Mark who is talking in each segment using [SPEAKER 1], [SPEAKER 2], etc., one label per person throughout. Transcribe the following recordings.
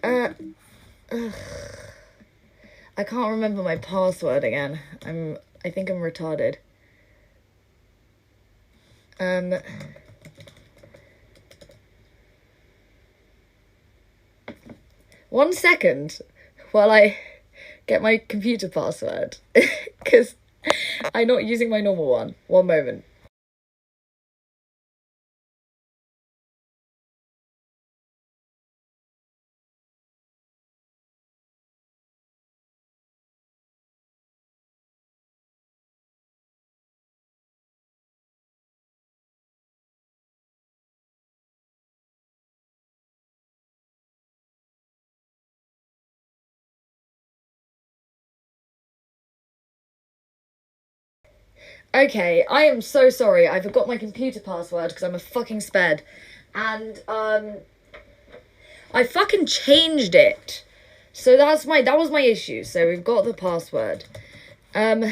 [SPEAKER 1] ugh. I can't remember my password again. I think I'm retarded. 1 second while I get my computer password, because I'm not using my normal one. 1 moment. Okay, I am so sorry. I forgot my computer password because I'm a fucking sped. And, I fucking changed it. So that was my issue. So we've got the password. Am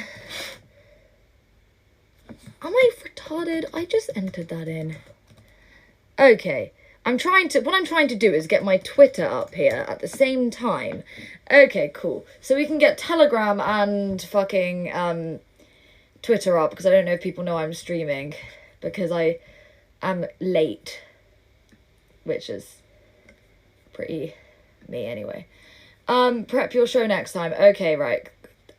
[SPEAKER 1] I retarded? I just entered that in. Okay. What I'm trying to do is get my Twitter up here at the same time. Okay, cool. So we can get Telegram and fucking, Twitter up, because I don't know if people know I'm streaming, because I am late, which is pretty me anyway. Prep your show next time. Okay, right.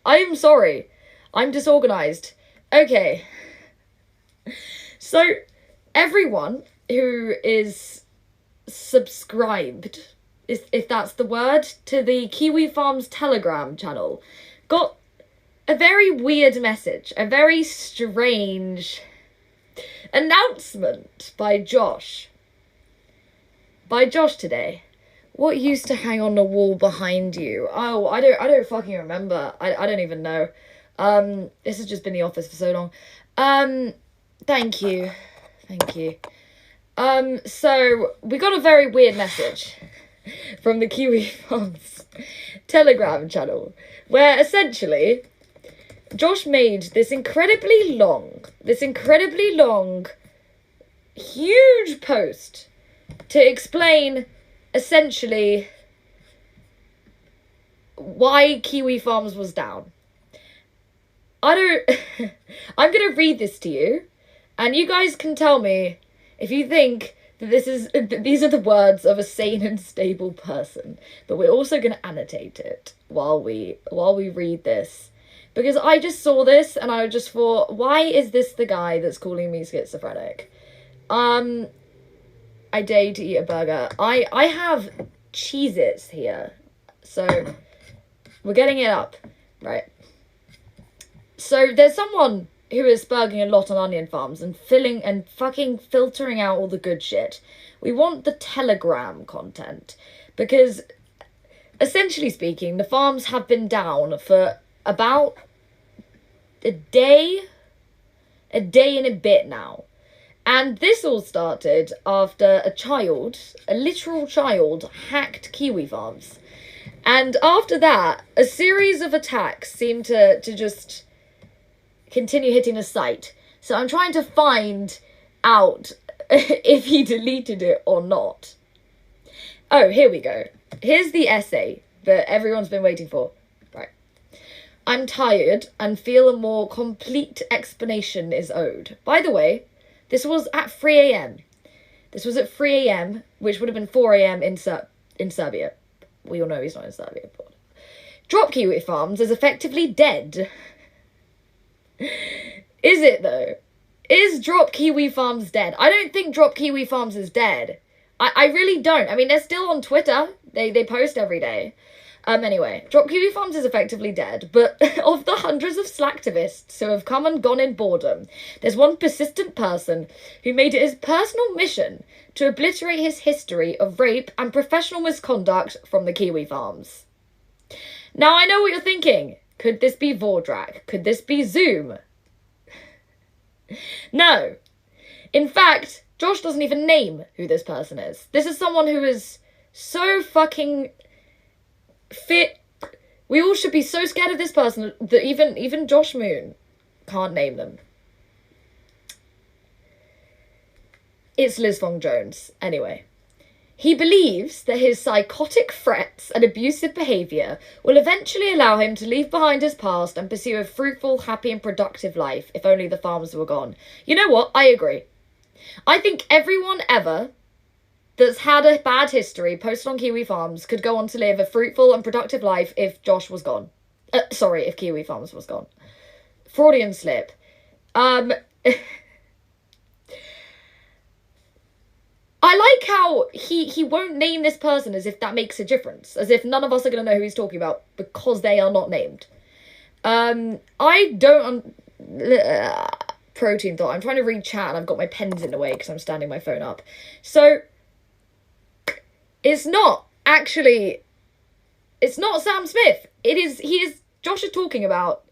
[SPEAKER 1] I'm sorry. I'm disorganized. Okay. So, everyone who is subscribed, if that's the word, to the Kiwi Farms Telegram channel, got a very weird message, a very strange announcement by Josh. By Josh today. What used to hang on the wall behind you? Oh, I don't fucking remember. I don't even know. This has just been the office for so long. Thank you. Thank you. So we got a very weird message from the Kiwi Farms Telegram channel, where essentially Josh made this incredibly long, huge post to explain essentially why Kiwi Farms was down. I'm gonna read this to you, and you guys can tell me if you think that these are the words of a sane and stable person. But we're also gonna annotate it while we read this, because I just saw this and I just thought, why is this the guy that's calling me schizophrenic? I dare you to eat a burger. I have Cheez-Its here, so we're getting it up, right? So there's someone who is spurging a lot on onion farms and fucking filtering out all the good shit. We want the Telegram content, because essentially speaking, the farms have been down for about a day and a bit now. And this all started after a literal child, hacked Kiwi Farms. And after that, a series of attacks seemed to just continue hitting the site. So I'm trying to find out if he deleted it or not. Oh, here we go. Here's the essay that everyone's been waiting for. Right. I'm tired and feel a more complete explanation is owed. By the way, this was at 3 a.m. This was at 3 a.m., which would have been 4 a.m. in Serbia. We all know he's not in Serbia. But Drop Kiwi Farms is effectively dead. Is it, though? Is Drop Kiwi Farms dead? I don't think Drop Kiwi Farms is dead. I really don't. I mean, they're still on Twitter. They post every day. Anyway, Drop Kiwi Farms is effectively dead, but of the hundreds of slacktivists who have come and gone in boredom, there's one persistent person who made it his personal mission to obliterate his history of rape and professional misconduct from the Kiwi Farms. Now, I know what you're thinking. Could this be Vordrak? Could this be Zoom? No. In fact, Josh doesn't even name who this person is. This is someone who is so fucking fit. We all should be so scared of this person that even Josh Moon can't name them. It's Liz Fong Jones. Anyway, He believes that his psychotic threats and abusive behaviour will eventually allow him to leave behind his past and pursue a fruitful, happy and productive life if only the farms were gone. You know what? I agree. I think everyone ever that's had a bad history posted on Kiwi Farms could go on to live a fruitful and productive life if Josh was gone. Sorry, if Kiwi Farms was gone. Freudian slip. I like how he won't name this person as if that makes a difference. As if none of us are going to know who he's talking about because they are not named. I don't... protein thought. I'm trying to read chat and I've got my pens in the way because I'm standing my phone up. So, it's not actually... It's not Sam Smith. Josh is talking about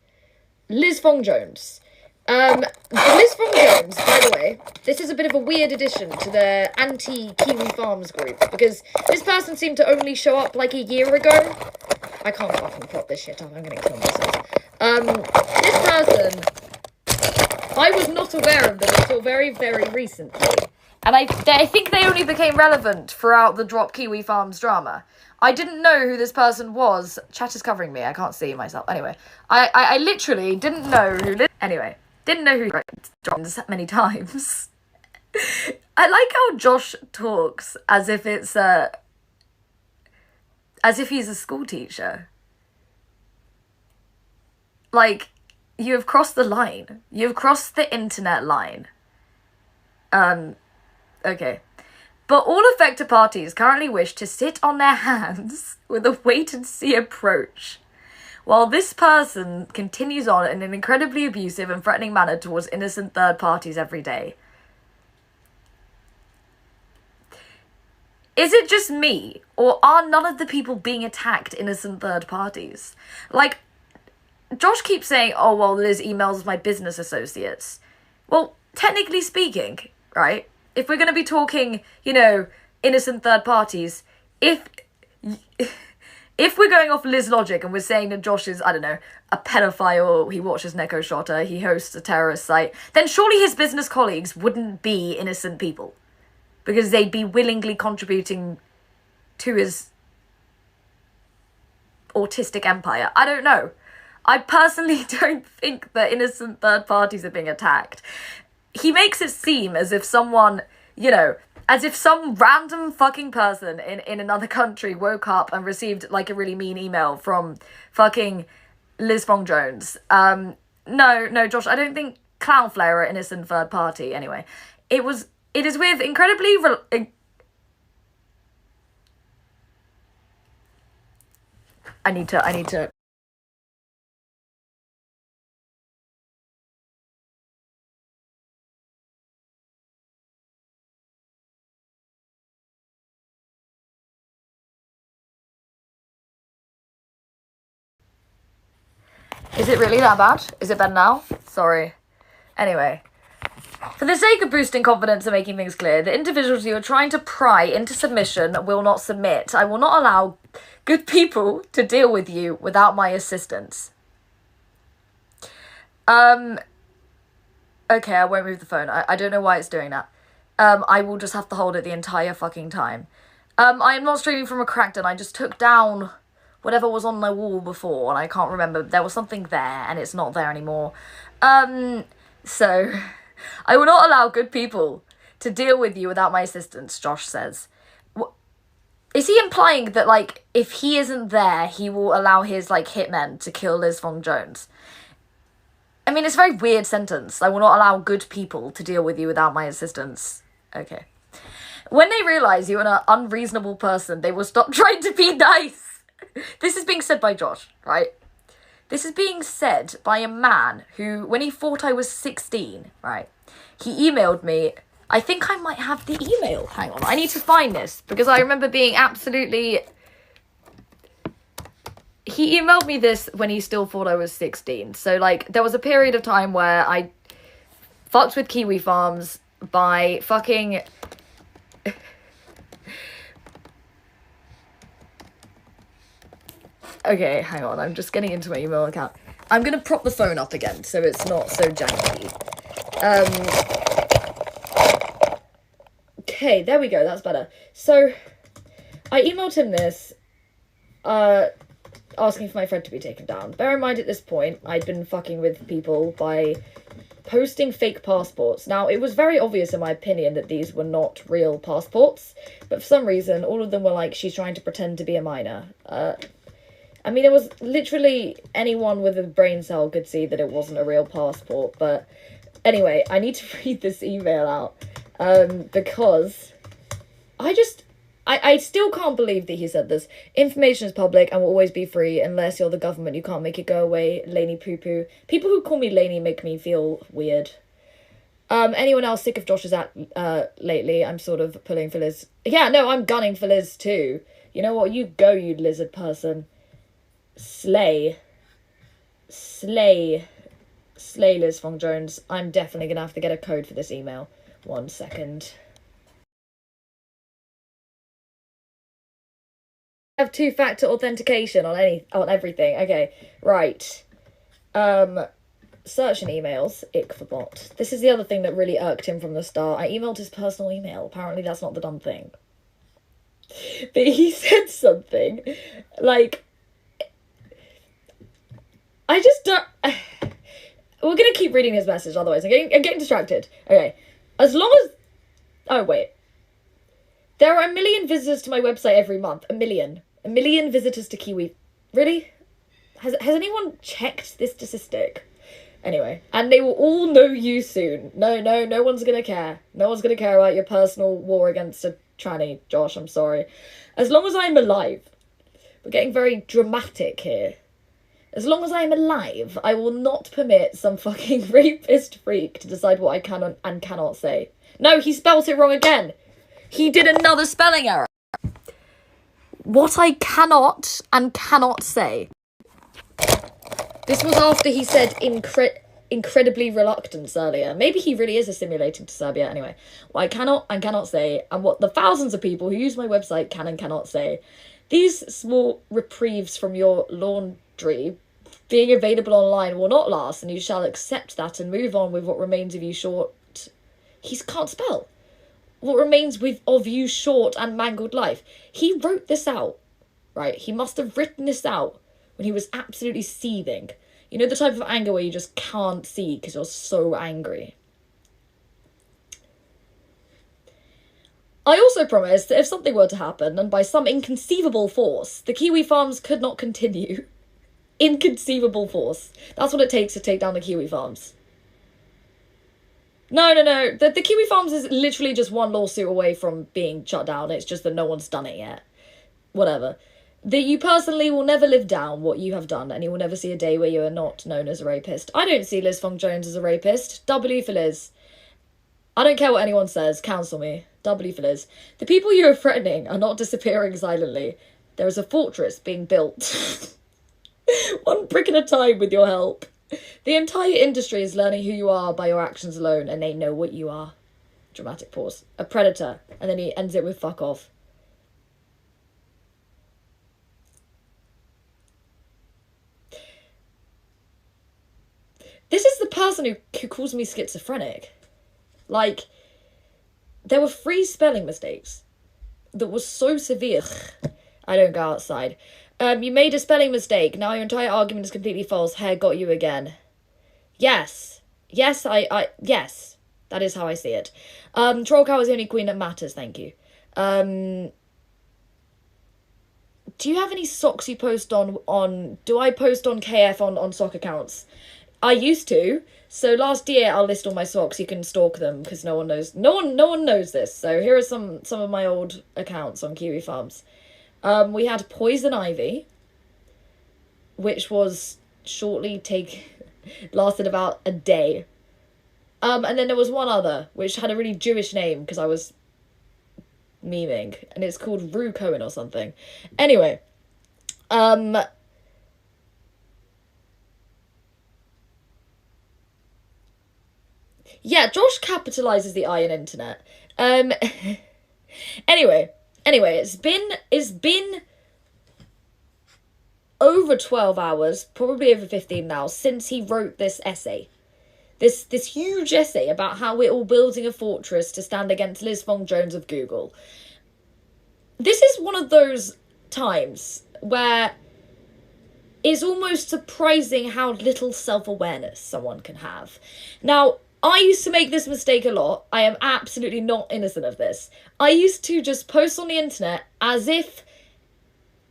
[SPEAKER 1] Liz Fong Jones. Liz Fong Jones, by the way, this is a bit of a weird addition to the anti-Kiwi Farms group, because this person seemed to only show up like a year ago. I can't fucking prop this shit up, I'm gonna kill myself. This person, I was not aware of them until very, very recently. And I think they only became relevant throughout the Drop Kiwi Farms drama. I didn't know who this person was. Chat is covering me, I can't see myself. Anyway, I literally didn't know who... Didn't know who dropped that many times. I like how Josh talks as if it's as if he's a school teacher. Like, you have crossed the line. You have crossed the internet line. Okay. But all affected parties currently wish to sit on their hands with a wait-and-see approach, while this person continues on in an incredibly abusive and threatening manner towards innocent third parties every day. Is it just me, or are none of the people being attacked innocent third parties? Like, Josh keeps saying, oh, well, Liz emails my business associates. Well, technically speaking, right, if we're going to be talking, you know, innocent third parties, if we're going off Liz logic and we're saying that Josh is, I don't know, a pedophile, he watches Neko Shotter, he hosts a terrorist site, then surely his business colleagues wouldn't be innocent people. Because they'd be willingly contributing to his autistic empire. I don't know. I personally don't think that innocent third parties are being attacked. He makes it seem as if someone, you know, as if some random fucking person in another country woke up and received, like, a really mean email from fucking Liz Fong Jones. No, Josh, I don't think Cloudflare are innocent third party, anyway. It is with incredibly... I need to... Is it really that bad? Is it better now? Sorry. Anyway. For the sake of boosting confidence and making things clear, the individuals you are trying to pry into submission will not submit. I will not allow good people to deal with you without my assistance. Okay, I won't move the phone. I don't know why it's doing that. I will just have to hold it the entire fucking time. I am not streaming from a Crackdown. I just took down whatever was on my wall before, and I can't remember. There was something there, and it's not there anymore. So, I will not allow good people to deal with you without my assistance, Josh says. Is he implying that, like, if he isn't there, he will allow his, like, hitmen to kill Liz Fong Jones? I mean, it's a very weird sentence. I will not allow good people to deal with you without my assistance. Okay. When they realise you're an unreasonable person, they will stop trying to be nice. This is being said by Josh, right? This is being said by a man who, when he thought I was 16, right, he emailed me. I think I might have the email. Hang on, I need to find this, because I remember being absolutely... He emailed me this when he still thought I was 16. So, like, there was a period of time where I fucked with Kiwi Farms by fucking... Okay, hang on, I'm just getting into my email account. I'm gonna prop the phone up again, so it's not so janky. Okay, there we go, that's better. So, I emailed him this, asking for my friend to be taken down. Bear in mind, at this point, I'd been fucking with people by posting fake passports. Now, it was very obvious, in my opinion, that these were not real passports, but for some reason, all of them were like, she's trying to pretend to be a minor. I mean, it was literally anyone with a brain cell could see that it wasn't a real passport, but anyway, I need to read this email out, because I still can't believe that he said this. Information is public and will always be free unless you're the government. You can't make it go away. Laney poo-poo. People who call me Laney make me feel weird. Anyone else sick of Josh's act lately? I'm sort of pulling for Liz. Yeah, no, I'm gunning for Liz too. You know what? You go, you lizard person. Slay Liz Fong Jones. I'm definitely gonna have to get a code for this email. 1 second. Have two-factor authentication on everything. Okay, right. Search in emails. Ick for bot. This is the other thing that really irked him from the start. I emailed his personal email. Apparently that's not the dumb thing. But he said something like, I just don't... We're gonna keep reading his message, otherwise I'm getting distracted. Okay. As long as... Oh, wait. There are 1 million visitors to my website every month. 1 million. 1 million visitors to Kiwi. Really? Has anyone checked this statistic? Anyway. And they will all know you soon. No one's gonna care. No one's gonna care about your personal war against a tranny, Josh. I'm sorry. As long as I'm alive. We're getting very dramatic here. As long as I'm alive, I will not permit some fucking rapist freak to decide what I can and cannot say. No, he spelt it wrong again. He did another spelling error. What I cannot and cannot say. This was after he said incredibly reluctance earlier. Maybe he really is assimilating to Serbia. Anyway, what I cannot and cannot say, and what the thousands of people who use my website can and cannot say. These small reprieves from your laundry being available online will not last, and you shall accept that and move on with what remains of you short... He can't spell. What remains of you short and mangled life. He wrote this out, right? He must have written this out when he was absolutely seething. You know, the type of anger where you just can't see because you're so angry. I also promised that if something were to happen, and by some inconceivable force, the Kiwi farms could not continue. Inconceivable force. That's what it takes to take down the Kiwi farms. No. The Kiwi farms is literally just one lawsuit away from being shut down. It's just that no one's done it yet. Whatever. That you personally will never live down what you have done, and you will never see a day where you are not known as a rapist. I don't see Liz Fong Jones as a rapist. W for Liz. I don't care what anyone says. Counsel me. W for Liz. The people you are threatening are not disappearing silently. There is a fortress being built. One brick at a time with your help. The entire industry is learning who you are by your actions alone, and they know what you are. Dramatic pause. A predator. And then he ends it with fuck off. This is the person who calls me schizophrenic. Like, there were 3 spelling mistakes that was so severe. I don't go outside. You made a spelling mistake. Now your entire argument is completely false. Hair got you again. Yes. Yes, yes. That is how I see it. Troll Cow is the only queen that matters, thank you. Do you have any socks you post on... Do I post on KF on sock accounts? I used to. So last year I'll list all my socks. You can stalk them because no one knows. No one knows this. So here are some of my old accounts on Kiwi Farms. We had Poison Ivy, which was lasted about a day. And then there was one other, which had a really Jewish name because I was memeing, and it's called Rue Cohen or something. Anyway, yeah, Josh capitalizes the I in internet. Anyway, it's been over 12 hours, probably over 15 now, since he wrote this essay. This huge essay about how we're all building a fortress to stand against Liz Fong Jones of Google. this is one of those times where it's almost surprising how little self-awareness someone can have. Now, I used to make this mistake a lot. I am absolutely not innocent of this. I used to just post on the internet as if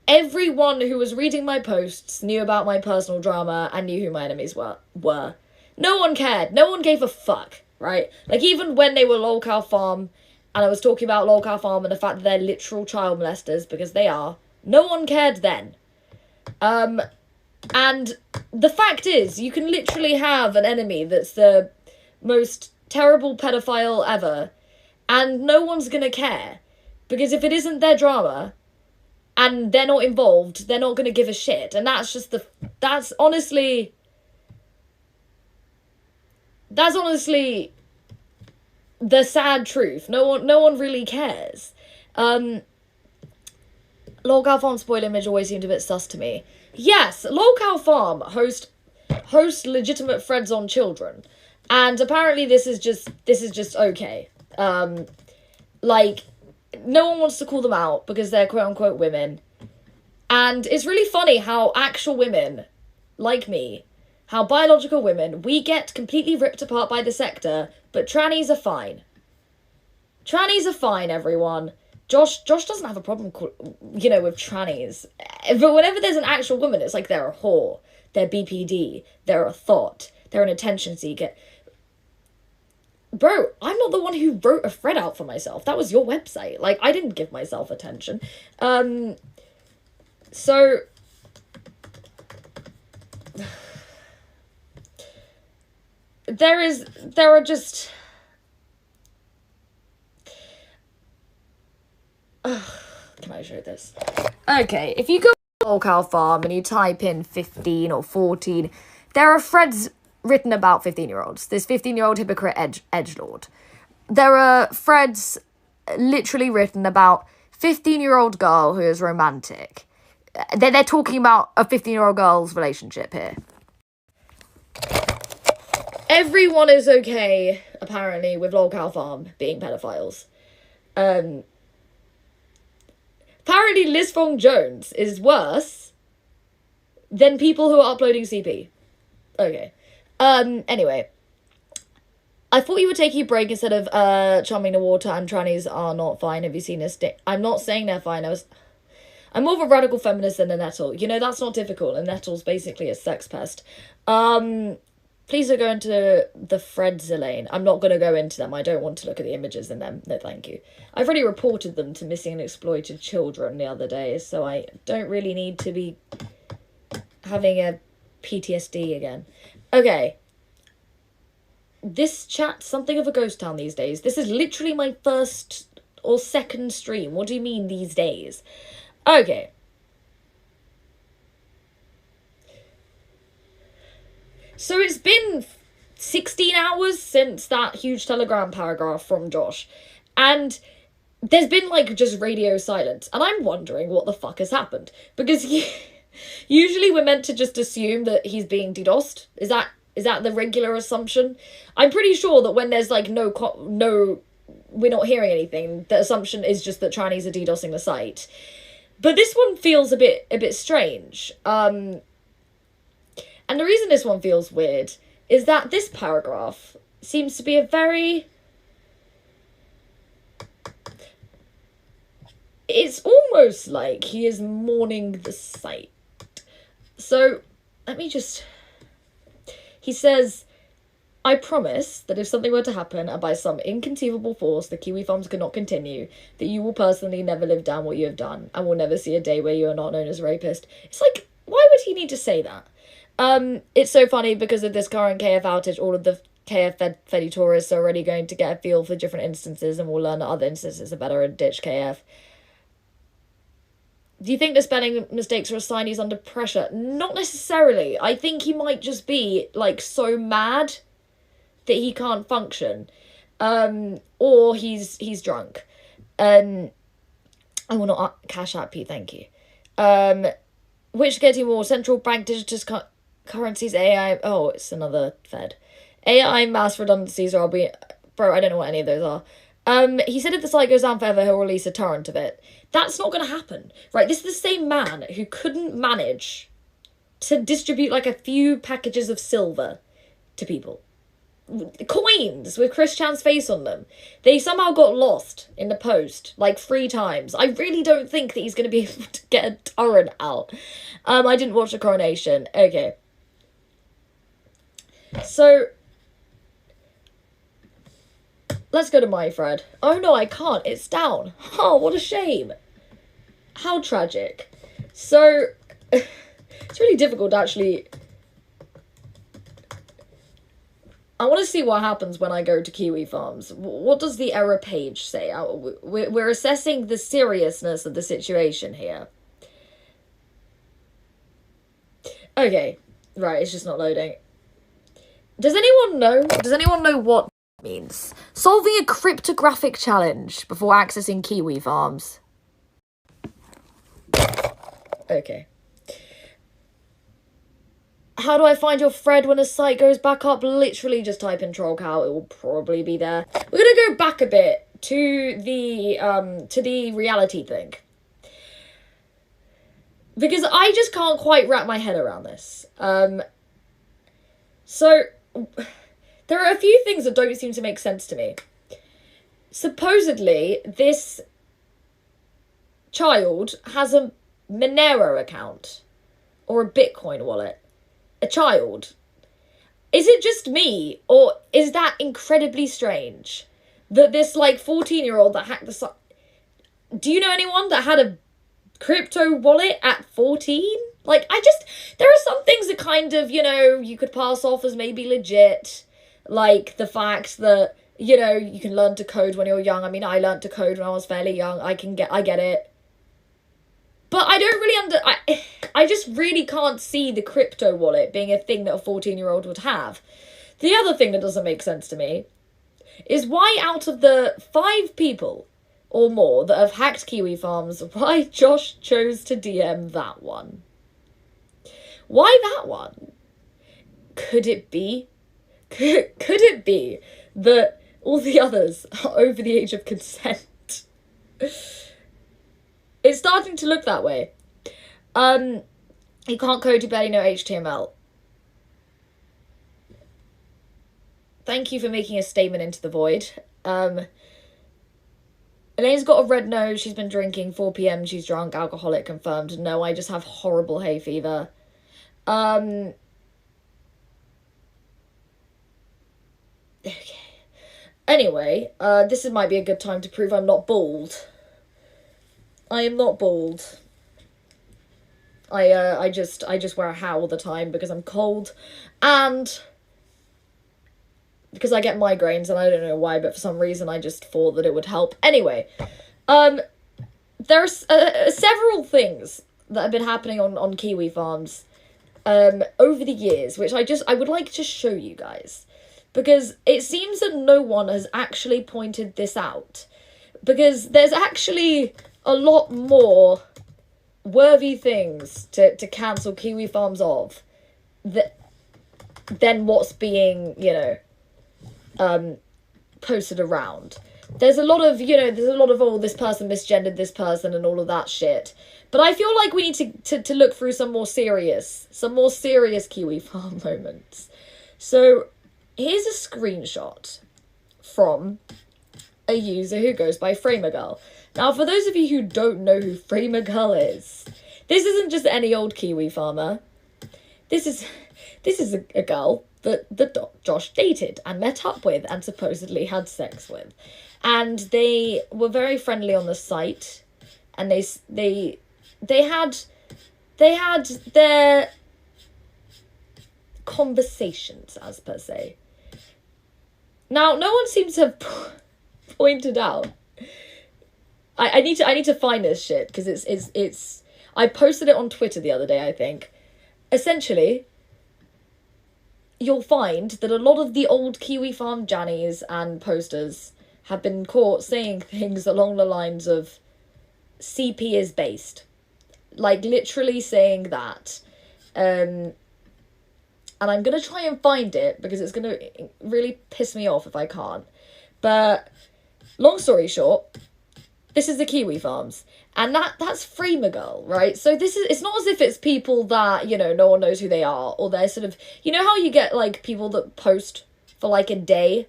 [SPEAKER 1] everyone who was reading my posts knew about my personal drama and knew who my enemies were. No one cared. No one gave a fuck, right? Like, even when they were Lolcow Farm, and I was talking about Lolcow Farm and the fact that they're literal child molesters, because they are, no one cared then. And the fact is, you can literally have an enemy that's the most terrible pedophile ever, and no one's gonna care. Because if it isn't their drama, and they're not involved, they're not gonna give a shit. And that's honestly the sad truth. No one really cares. Lolcow Farm spoiler image always seemed a bit sus to me. Yes, Lolcow Farm host legitimate threads on children, and apparently this is just okay. Like, no one wants to call them out because they're quote unquote women, and it's really funny how actual women, like me, how biological women, we get completely ripped apart by the sector, but trannies are fine. Trannies are fine, everyone. Josh doesn't have a problem, with trannies. But whenever there's an actual woman, it's like they're a whore, they're BPD, they're a thought, they're an attention seeker. Bro, I'm not the one who wrote a thread out for myself. That was your website. Like, I didn't give myself attention. So... There are just... Can I show this? Okay, if you go to Lolcow Farm and you type in 15 or 14, there are threads written about 15-year-olds. This 15-year-old hypocrite edgelord. There are threads literally written about 15-year-old girl who is romantic. They're talking about a 15-year-old girl's relationship here. Everyone is okay, apparently, with Lolcow Farm being pedophiles. Apparently Liz Fong Jones is worse than people who are uploading CP. Okay. Anyway. I thought you were taking a break instead of chumming the water, and trannies are not fine. Have you seen this? I'm not saying they're fine. I'm more of a radical feminist than a nettle. That's not difficult. A nettle's basically a sex pest. Please don't go into the threads, Elaine. I'm not going to go into them. I don't want to look at the images in them. No, thank you. I've already reported them to missing and exploited children the other day, so I don't really need to be having a PTSD again. Okay. This chat's something of a ghost town these days. This is literally my first or second stream. What do you mean these days? Okay. So it's been 16 hours since that huge Telegram paragraph from Josh. And there's been, just radio silence. And I'm wondering what the fuck has happened. Because usually we're meant to just assume that he's being DDoSed. Is that the regular assumption? I'm pretty sure that when there's, no, we're not hearing anything, the assumption is just that trannies are DDoSing the site. But this one feels a bit strange. And the reason this one feels weird is that this paragraph seems to be a very... It's almost like he is mourning the site. So, let me just... He says, I promise that if something were to happen and by some inconceivable force the Kiwi Farms could not continue, that you will personally never live down what you have done and will never see a day where you are not known as a rapist. It's like, why would he need to say that? It's so funny because of this current KF outage, all of the KF Fedi tourists are already going to get a feel for different instances and will learn that other instances are better and ditch KF. Do you think the spelling mistakes are a sign he's under pressure? Not necessarily. I think he might just be, so mad that he can't function. Or he's drunk. I will not cash out P, thank you. Which getting more central bank digitized currencies, AI... Oh, it's another Fed. AI mass redundancies are... Bro, I don't know what any of those are. He said if the site goes down forever, he'll release a torrent of it. That's not going to happen, right? This is the same man who couldn't manage to distribute like a few packages of silver to people. Coins with Chris Chan's face on them. They somehow got lost in the post like 3 times. I really don't think that he's going to be able to get a torrent out. I didn't watch the coronation. Okay. So, let's go to my thread. Oh no, I can't. It's down. Oh, what a shame. How tragic. So, it's really difficult to actually... I want to see what happens when I go to Kiwi Farms. What does the error page say? We're assessing the seriousness of the situation here. Okay. Right, it's just not loading. Does anyone know? Does anyone know what it means? Solving a cryptographic challenge before accessing Kiwi Farms. Okay. How do I find your thread when a site goes back up? Literally just type in troll cow. It will probably be there. We're going to go back a bit to the reality thing. Because I just can't quite wrap my head around this. So, there are a few things that don't seem to make sense to me. Supposedly, this child has a Monero account. Or a Bitcoin wallet. A child. Is it just me, or is that incredibly strange? That this, like, 14-year-old that hacked the site... Do you know anyone that had a crypto wallet at 14? Like, there are some things that kind of, you know, you could pass off as maybe legit. Like, the fact that, you know, you can learn to code when you're young. I mean, I learned to code when I was fairly young. I get it. But I don't really I just really can't see the crypto wallet being a thing that a 14-year-old would have. The other thing that doesn't make sense to me is why out of the 5 people or more that have hacked Kiwi Farms, why Josh chose to DM that one. Why that one? Could it be? Could it be that all the others are over the age of consent? It's starting to look that way. You can't code, you barely know HTML. Thank you for making a statement into the void. Elaine's got a red nose, she's been drinking, 4 PM, she's drunk, alcoholic, confirmed. No, I just have horrible hay fever. Okay. Anyway, this might be a good time to prove I'm not bald. I am not bald. I just wear a hat all the time because I'm cold, and because I get migraines, and I don't know why, but for some reason I just thought that it would help. Anyway, there's several things that have been happening on Kiwi Farms over the years, which I would like to show you guys, because it seems that no one has actually pointed this out, because there's actually a lot more worthy things to cancel Kiwi Farms of than what's being, you know, posted around. There's a lot of, oh, this person misgendered this person and all of that shit. But I feel like we need to look through some more serious Kiwi Farm moments. So, here's a screenshot from a user who goes by Framergirl. Now, for those of you who don't know who Framergirl is, this isn't just any old Kiwi farmer. This is a girl that Josh dated and met up with and supposedly had sex with. And they were very friendly on the site, and they had their conversations, as per se. Now, no one seems to have pointed out. I need to find this shit, because it's I posted it on Twitter the other day, I think. Essentially, you'll find that a lot of the old Kiwi Farm Jannies and posters have been caught saying things along the lines of CP is based. Like, literally saying that. And I'm going to try and find it, because it's going to really piss me off if I can't. But long story short, this is the Kiwi Farms. And that's Freemagirl, right? So it's not as if it's people that, you know, no one knows who they are. Or they're sort of, you know how you get, like, people that post for, like, a day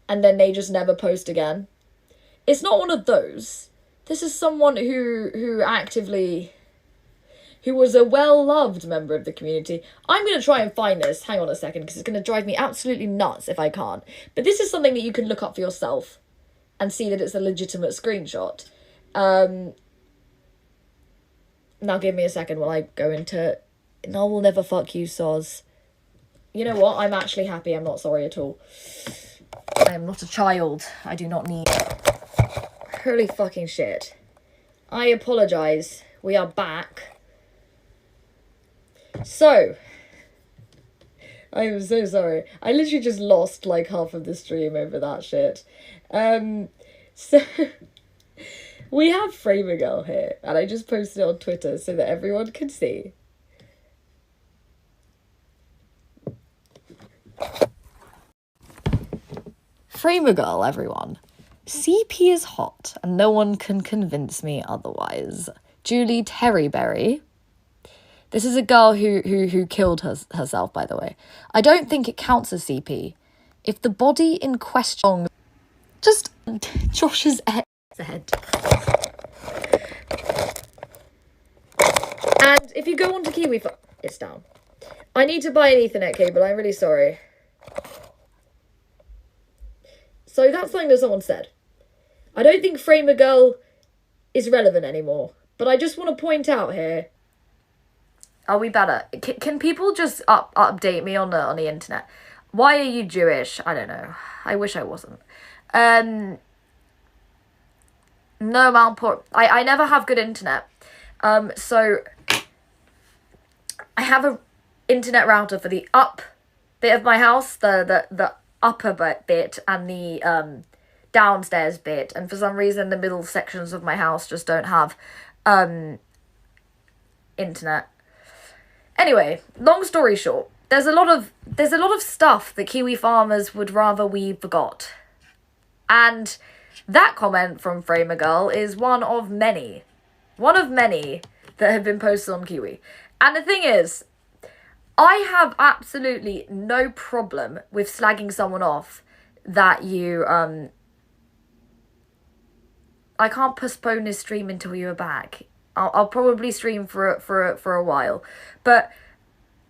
[SPEAKER 1] and then they just never post again? It's not one of those. This is someone who was a well-loved member of the community. I'm going to try and find this. Hang on a second, because it's going to drive me absolutely nuts if I can't. But this is something that you can look up for yourself and see that it's a legitimate screenshot. Now give me a second while I go into... No, we'll never fuck you, soz. You know what? I'm actually happy. I'm not sorry at all. I am not a child. I do not need... Holy fucking shit. I apologise. We are back. So, I am so sorry. I literally just lost like half of the stream over that shit. So, we have Freemagirl here, and I just posted it on Twitter so that everyone can see. Freemagirl, everyone. CP is hot, and no one can convince me otherwise. Julie Terryberry. This is a girl who killed herself, by the way. I don't think it counts as CP. If the body in question... Just Josh's head. And if you go onto Kiwi... It's down. I need to buy an Ethernet cable. I'm really sorry. So that's something that someone said. I don't think Freemagirl is relevant anymore. But I just want to point out here... Are we better? Can people just update me on the internet? Why are you Jewish? I don't know. I wish I wasn't. No, Malport. I never have good internet. So I have a internet router for the up bit of my house, the upper bit, and the downstairs bit. And for some reason, the middle sections of my house just don't have internet. Anyway, long story short, there's a lot of stuff that Kiwi farmers would rather we forgot. And that comment from Freemagirl is one of many that have been posted on Kiwi. And the thing is, I have absolutely no problem with slagging someone off that you, I can't postpone this stream until you're back. I'll probably stream for a while. But,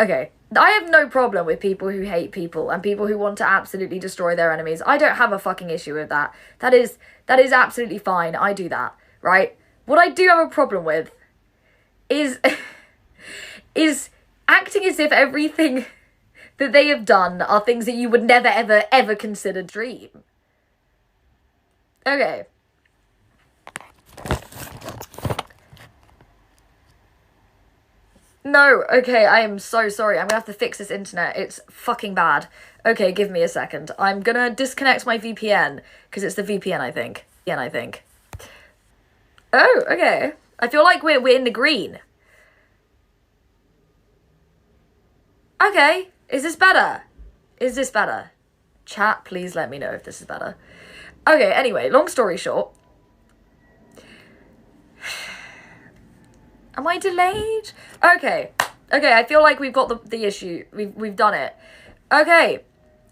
[SPEAKER 1] okay, I have no problem with people who hate people and people who want to absolutely destroy their enemies. I don't have a fucking issue with that. That is absolutely fine. I do that, right? What I do have a problem with is acting as if everything that they have done are things that you would never, ever, ever consider dream. Okay. No, okay, I am so sorry. I'm gonna have to fix this internet. It's fucking bad. Okay, give me a second. I'm gonna disconnect my VPN, because it's the VPN, I think. Oh, okay. I feel like we're in the green. Okay, is this better? Is this better? Chat, please let me know if this is better. Okay, anyway, long story short. Am I delayed? Okay, I feel like we've got the issue. We've done it. Okay,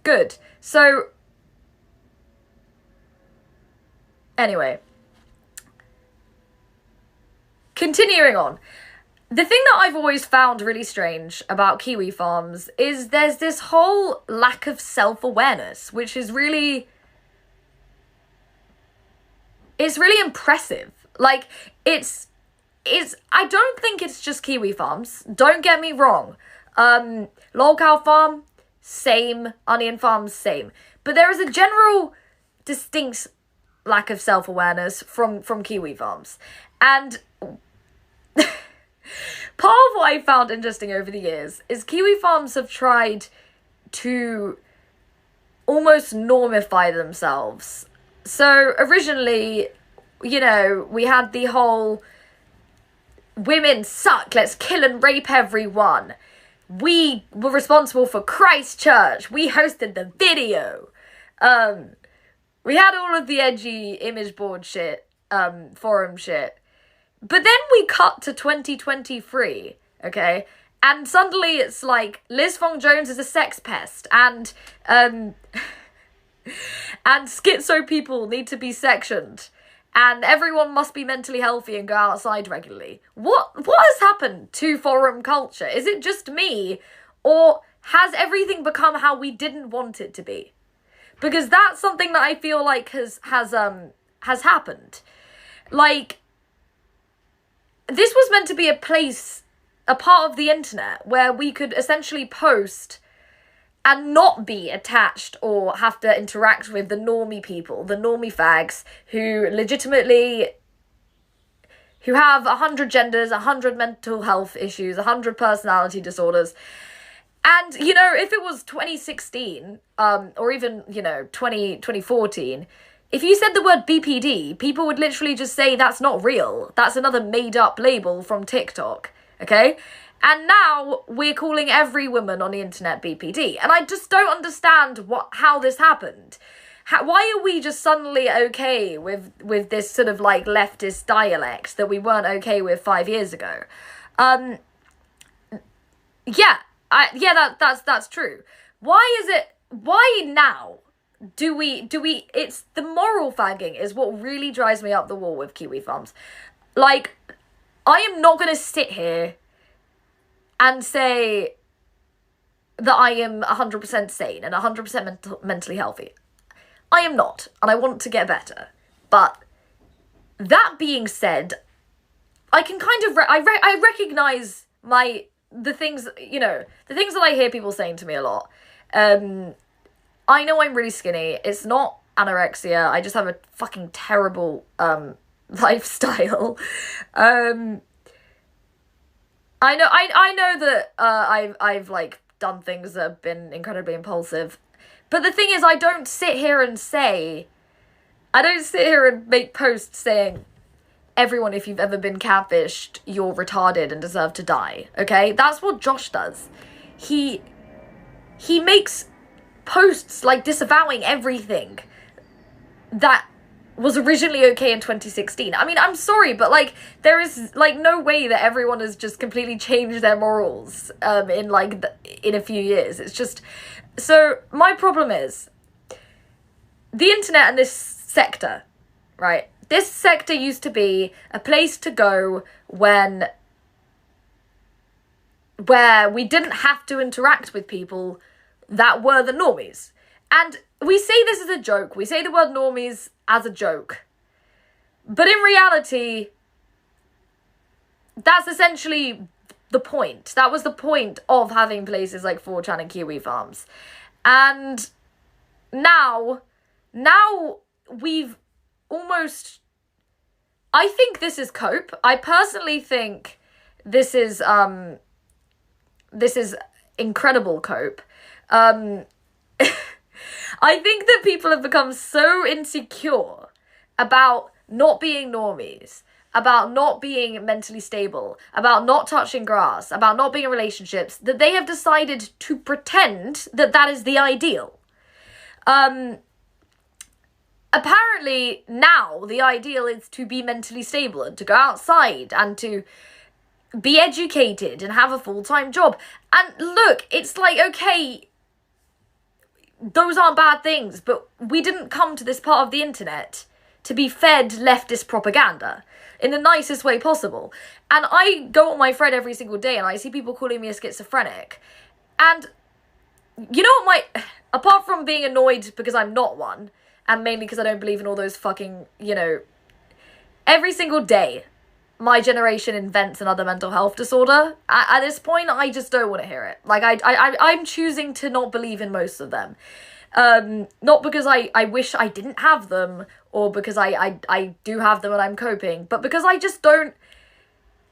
[SPEAKER 1] good. So, anyway. Continuing on. The thing that I've always found really strange about Kiwi farms is there's this whole lack of self-awareness, which is really... It's really impressive. Like, I don't think it's just Kiwi farms. Don't get me wrong. Lolcow farm, same. Onion farm, same. But there is a general distinct lack of self-awareness from Kiwi farms. And part of what I found interesting over the years is Kiwi farms have tried to almost normify themselves. So originally, you know, we had the whole... Women suck, let's kill and rape everyone. We were responsible for Christchurch. We hosted the video. We had all of the edgy image board shit, forum shit. But then we cut to 2023, okay? And suddenly it's like Liz Fong Jones is a sex pest, and schizo people need to be sectioned, and everyone must be mentally healthy and go outside regularly. What has happened to forum culture? Is it just me, or has everything become how we didn't want it to be? Because that's something that I feel like has happened. Like, this was meant to be a place, a part of the internet, where we could essentially post and not be attached or have to interact with the normie people, the normie fags, who legitimately, who have 100 genders, 100 mental health issues, 100 personality disorders. And, you know, if it was 2016, or even, you know, 2014, if you said the word BPD, people would literally just say that's not real. That's another made-up label from TikTok, okay? And now we're calling every woman on the internet BPD. And I just don't understand how this happened. Why are we just suddenly okay with this sort of, like, leftist dialect that we weren't okay with 5 years ago? That's true. Why now do we, it's the moral fagging is what really drives me up the wall with Kiwi Farms. Like, I am not going to sit here and say that I am 100% sane and 100% mentally healthy. I am not, and I want to get better. But that being said, I can kind of, I recognise the things, you know, the things that I hear people saying to me a lot. I know I'm really skinny. It's not anorexia. I just have a fucking terrible lifestyle. I know that I've like done things that have been incredibly impulsive. But the thing is, I don't sit here and make posts saying, everyone, if you've ever been catfished, you're retarded and deserve to die, okay? That's what Josh does. He makes posts, like, disavowing everything that was originally okay in 2016. I mean, I'm sorry, but, like, there is, like, no way that everyone has just completely changed their morals in a few years. It's just... So, my problem is, the internet and this sector, right? This sector used to be a place to go where we didn't have to interact with people that were the normies. And we say this as a joke. We say the word normies as a joke. But in reality, that's essentially the point. That was the point of having places like 4chan and Kiwi Farms. And now we've almost... I think this is cope. I personally think this is incredible cope. I think that people have become so insecure about not being normies, about not being mentally stable, about not touching grass, about not being in relationships, that they have decided to pretend that that is the ideal. Apparently now the ideal is to be mentally stable and to go outside and to be educated and have a full-time job. And look, it's like, okay, those aren't bad things, but we didn't come to this part of the internet to be fed leftist propaganda in the nicest way possible. And I go on my thread every single day and I see people calling me a schizophrenic. And you know what, apart from being annoyed because I'm not one, and mainly because I don't believe in all those fucking, you know, every single day my generation invents another mental health disorder. At this point, I just don't want to hear it. Like, I'm choosing to not believe in most of them. Not because I wish I didn't have them, or because I do have them and I'm coping, but because I just don't...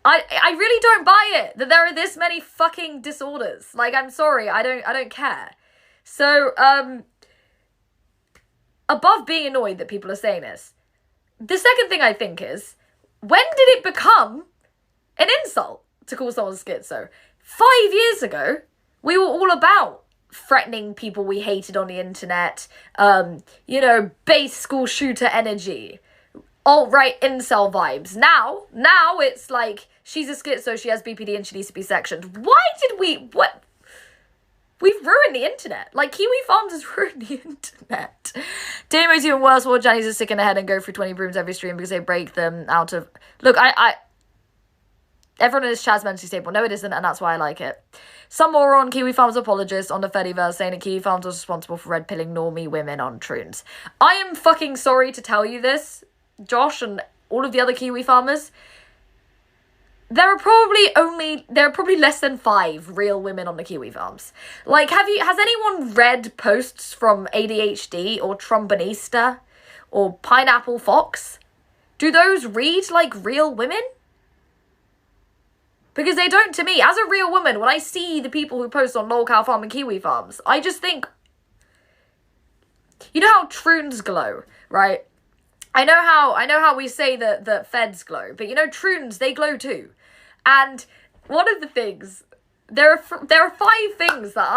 [SPEAKER 1] I really don't buy it that there are this many fucking disorders. Like, I'm sorry, I don't care. So, above being annoyed that people are saying this, the second thing I think is, when did it become an insult to call someone schizo? 5 years ago, we were all about threatening people we hated on the internet, you know, base school shooter energy, alt-right incel vibes. Now it's like, she's a schizo, she has BPD, and she needs to be sectioned. Why did we've ruined the internet. Like, Kiwi Farms has ruined the internet. Damo's even worse. Well, Johnny's a sick in the head and go through 20 brooms every stream because they break them out of... Look, everyone in this chat's mentally stable. No, it isn't, and that's why I like it. Some moron Kiwi Farms apologist on the Fediverse saying that Kiwi Farms was responsible for red-pilling normie women on Troons. I am fucking sorry to tell you this, Josh, and all of the other Kiwi farmers. There are probably less than 5 real women on the Kiwi Farms. Like, has anyone read posts from ADHD or Trombonista or Pineapple Fox? Do those read like real women? Because they don't to me. As a real woman, when I see the people who post on Lolcow Farm and Kiwi Farms, I just think, you know how Troons glow, right? I know how we say that feds glow, but you know, Troons, they glow too. And one of the things, there are 5 things that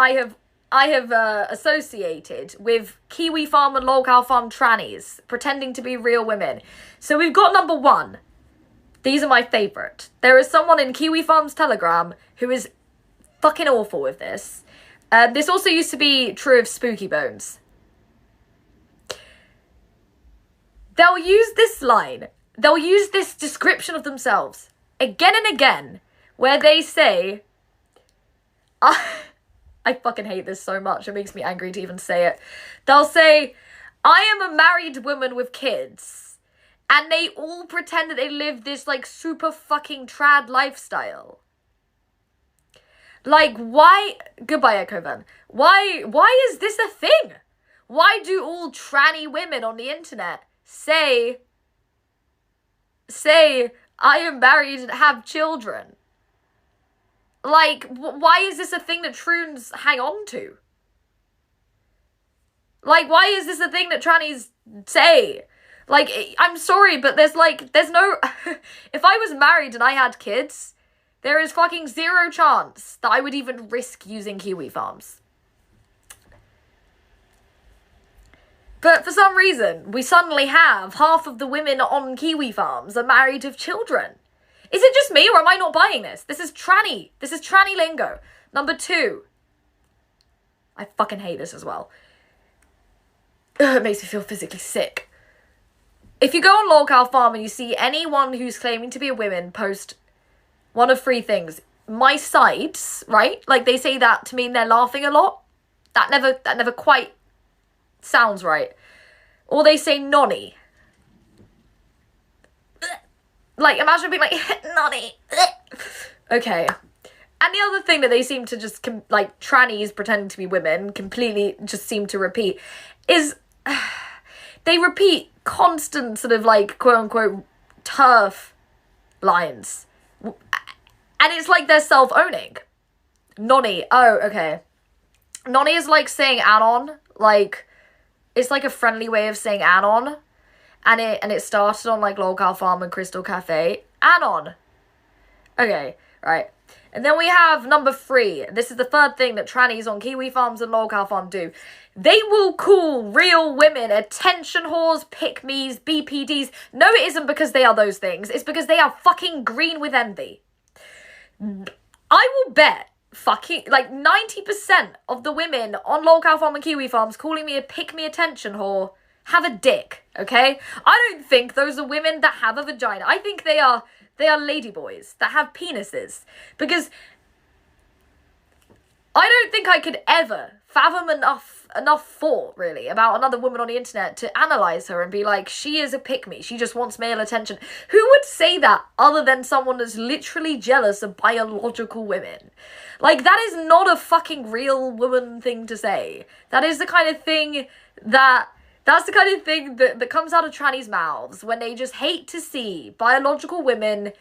[SPEAKER 1] I have associated with Kiwi Farm and Lolcow Farm trannies pretending to be real women. So we've got number 1. These are my favourite. There is someone in Kiwi Farm's Telegram who is fucking awful with this. This also used to be true of Spooky Bones. They'll use this line. They'll use this description of themselves again and again, where they say, I fucking hate this so much. It makes me angry to even say it. They'll say, I am a married woman with kids. And they all pretend that they live this, like, super fucking trad lifestyle. Like, why? Goodbye, Echo Van. Why is this a thing? Why do all tranny women on the internet say, I am married and have children? Like, why is this a thing that Troons hang on to? Like, why is this a thing that trannies say? Like, I'm sorry, but there's no... If I was married and I had kids, there is fucking 0 chance that I would even risk using Kiwi Farms. But for some reason, we suddenly have half of the women on Kiwi Farms are married with children. Is it just me, or am I not buying this? This is tranny. This is tranny lingo. Number 2. I fucking hate this as well. It makes me feel physically sick. If you go on Lolcow Farm and you see anyone who's claiming to be a woman post one of 3 things. My sides, right? Like, they say that to mean they're laughing a lot. That never quite sounds right. Or they say nonny. Like, imagine being like, nonny. Okay. And the other thing that they seem to just, like, trannies pretending to be women completely just seem to repeat is they repeat constant sort of, like, quote-unquote turf lines. And it's like they're self-owning. Nonny. Oh, okay. Nonny is like saying anon. Like, it's like a friendly way of saying anon. And it started on, like, Lolcow Farm and Crystal Cafe. Anon. Okay, right. And then we have number 3. This is the 3rd thing that trannies on Kiwi Farms and Lolcow Farm do. They will call real women attention whores, pick-me's, BPDs. No, it isn't because they are those things. It's because they are fucking green with envy. I will bet fucking, like, 90% of the women on Lolcow Farm and Kiwi Farms calling me a pick-me attention whore have a dick, okay? I don't think those are women that have a vagina. I think they are ladyboys that have penises. Because I don't think I could ever fathom enough thought, really, about another woman on the internet to analyse her and be like, she is a pick-me, she just wants male attention. Who would say that other than someone that's literally jealous of biological women? Like, that is not a fucking real woman thing to say. That is the kind of thing that... That's the kind of thing that comes out of trannies' mouths when they just hate to see biological women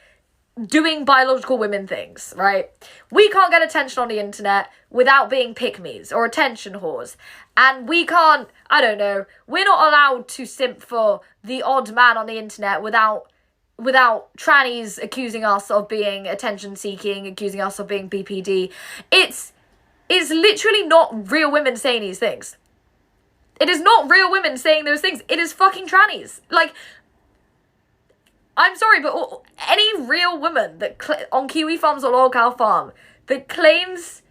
[SPEAKER 1] doing biological women things, right? We can't get attention on the internet without being pick-me's or attention whores. And we can't, I don't know, we're not allowed to simp for the odd man on the internet without trannies accusing us of being attention-seeking, accusing us of being BPD. It's is literally not real women saying these things. It is not real women saying those things. It is fucking trannies. Like, I'm sorry, but any real woman that on Kiwi Farms or Lolcow Farm that claims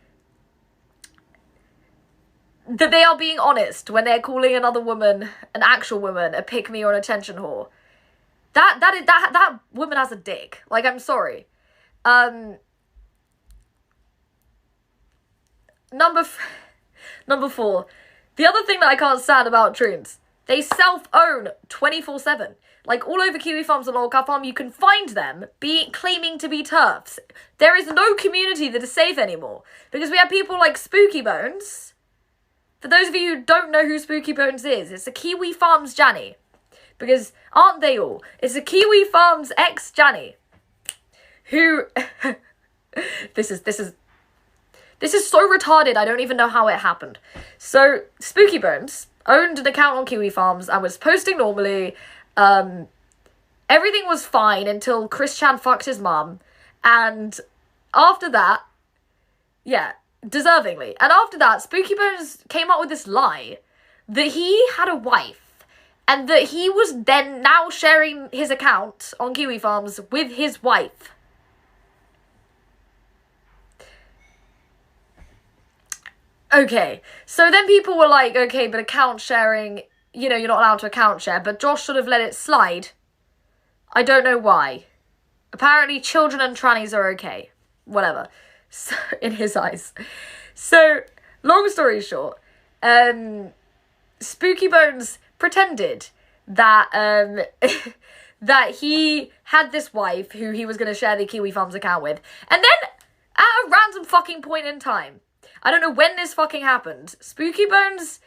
[SPEAKER 1] that they are being honest when they're calling another woman, an actual woman, a pick-me or an attention whore, that woman has a dick. Like, I'm sorry. Number 4. The other thing that I can't stand about Troons, they self-own 24/7. Like, all over Kiwi Farms and Lolcow Farm, you can find them claiming to be TERFs. There is no community that is safe anymore. Because we have people like Spooky Bones. For those of you who don't know who Spooky Bones is, it's a Kiwi Farms Janny. Because aren't they all? It's a Kiwi Farms ex-Janny. Who... This is so retarded, I don't even know how it happened. So, Spooky Bones owned an account on Kiwi Farms and was posting normally. Everything was fine until Chris Chan fucked his mum. And after that, yeah, deservingly. And after that, Spooky Bones came up with this lie that he had a wife. And that he was then now sharing his account on Kiwi Farms with his wife. Okay, so then people were like, okay, but account sharing, you know, you're not allowed to account share, but Josh should have let it slide. I don't know why. Apparently children and trannies are okay. Whatever. So, in his eyes. So, long story short, Spooky Bones pretended that, that he had this wife who he was going to share the Kiwi Farms account with. And then, at a random fucking point in time, I don't know when this fucking happened, Spooky Bones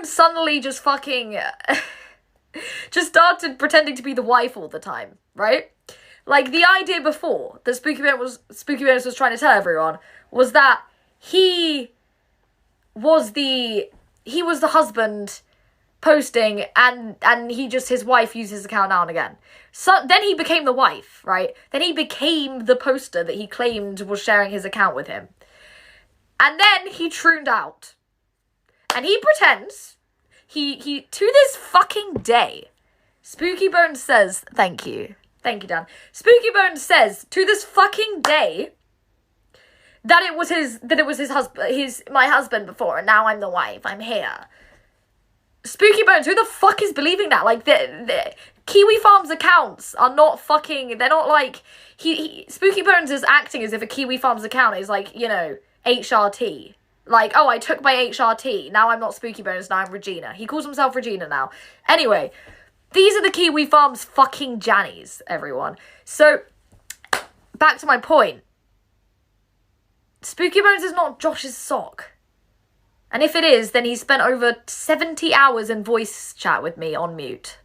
[SPEAKER 1] suddenly just fucking... just started pretending to be the wife all the time, right? Like, the idea before that Spooky Bones was trying to tell everyone was that he was the husband posting and his wife used his account now and again. So then he became the wife, right? Then he became the poster that he claimed was sharing his account with him. And then he trooned out. And he pretends, he to this fucking day, Spooky Bones says, thank you, Dan. Spooky Bones says, to this fucking day, that it was his husband, my husband before, and now I'm the wife, I'm here. Spooky Bones, who the fuck is believing that? Like, the Kiwi Farms accounts are not fucking, they're not like, Spooky Bones is acting as if a Kiwi Farms account is like, you know, HRT. Like, oh, I took my HRT, now I'm not Spooky Bones, now I'm Regina. He calls himself Regina now. Anyway, these are the Kiwi Farms fucking Jannies, everyone. So, back to my point. Spooky Bones is not Josh's sock. And if it is, then he spent over 70 hours in voice chat with me on mute.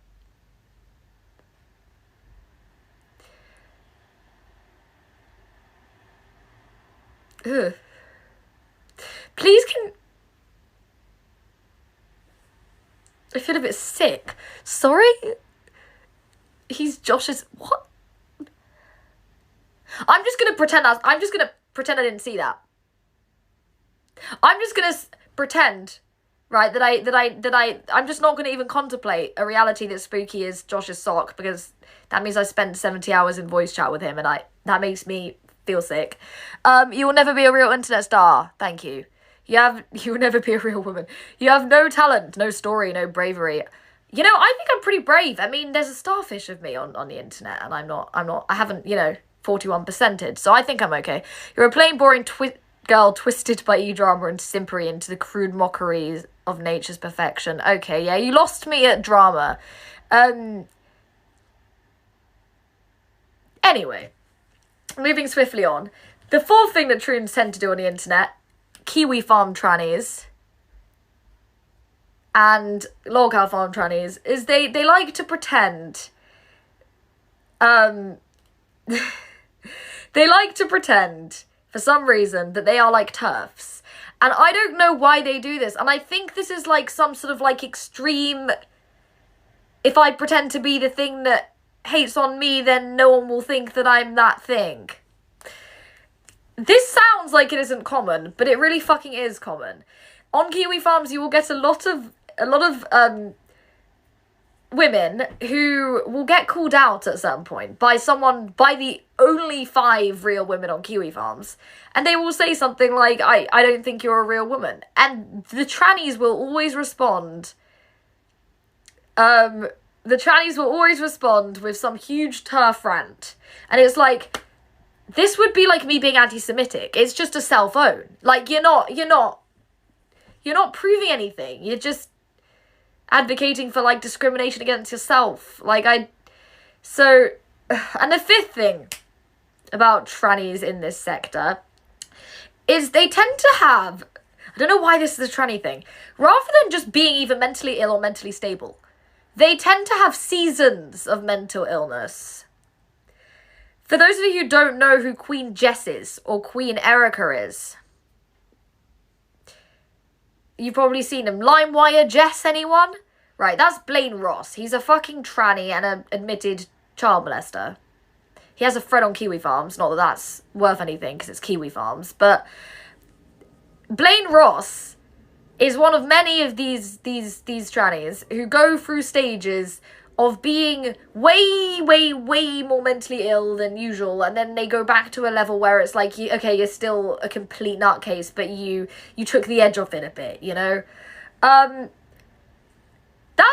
[SPEAKER 1] Ugh. Please can... I feel a bit sick. Sorry? He's Josh's... What? I'm just gonna pretend I didn't see that. I'm just gonna pretend, right, I'm just not gonna even contemplate a reality that Spooky is Josh's sock, because that means I spent 70 hours in voice chat with him, and that makes me feel sick. You will never be a real internet star. Thank you. You will never be a real woman. You have no talent, no story, no bravery. You know, I think I'm pretty brave. I mean, there's a starfish of me on the internet, and I haven't, you know, 41%ed, so I think I'm okay. You're a plain boring girl twisted by e-drama and simpery into the crude mockeries of nature's perfection. Okay, yeah, you lost me at drama. Anyway, moving swiftly on. The fourth thing that Troons tend to do on the internet, Kiwi Farm trannies and Lolcow Farm trannies, is they like to pretend... they like to pretend, for some reason, that they are like TERFs. And I don't know why they do this. And I think this is like some sort of like extreme... If I pretend to be the thing that hates on me, then no one will think that I'm that thing. this sounds like it isn't common, but it really fucking is common. On kiwi farms, you will get a lot of women who will get called out at some point by the only 5 real women on kiwi farms, and they will say something like, I don't think you're a real woman, and the trannies will always respond with some huge turf rant, and it's like, this would be like me being anti-Semitic. It's just a self-own. Like, you're not proving anything. You're just advocating for, like, discrimination against yourself. And the 5th thing about trannies in this sector is they tend to have, I don't know why this is a tranny thing, rather than just being either mentally ill or mentally stable, they tend to have seasons of mental illness. For those of you who don't know who Queen Jess is, or Queen Erica is, you've probably seen him. LimeWire Jess, anyone? Right, that's Blaine Ross. He's a fucking tranny and an admitted child molester. He has a friend on Kiwi Farms. Not that that's worth anything, because it's Kiwi Farms. But Blaine Ross is one of many of these trannies who go through stages of being way, way, way more mentally ill than usual, and then they go back to a level where it's like, you're still a complete nutcase, but you took the edge off it a bit, you know? That's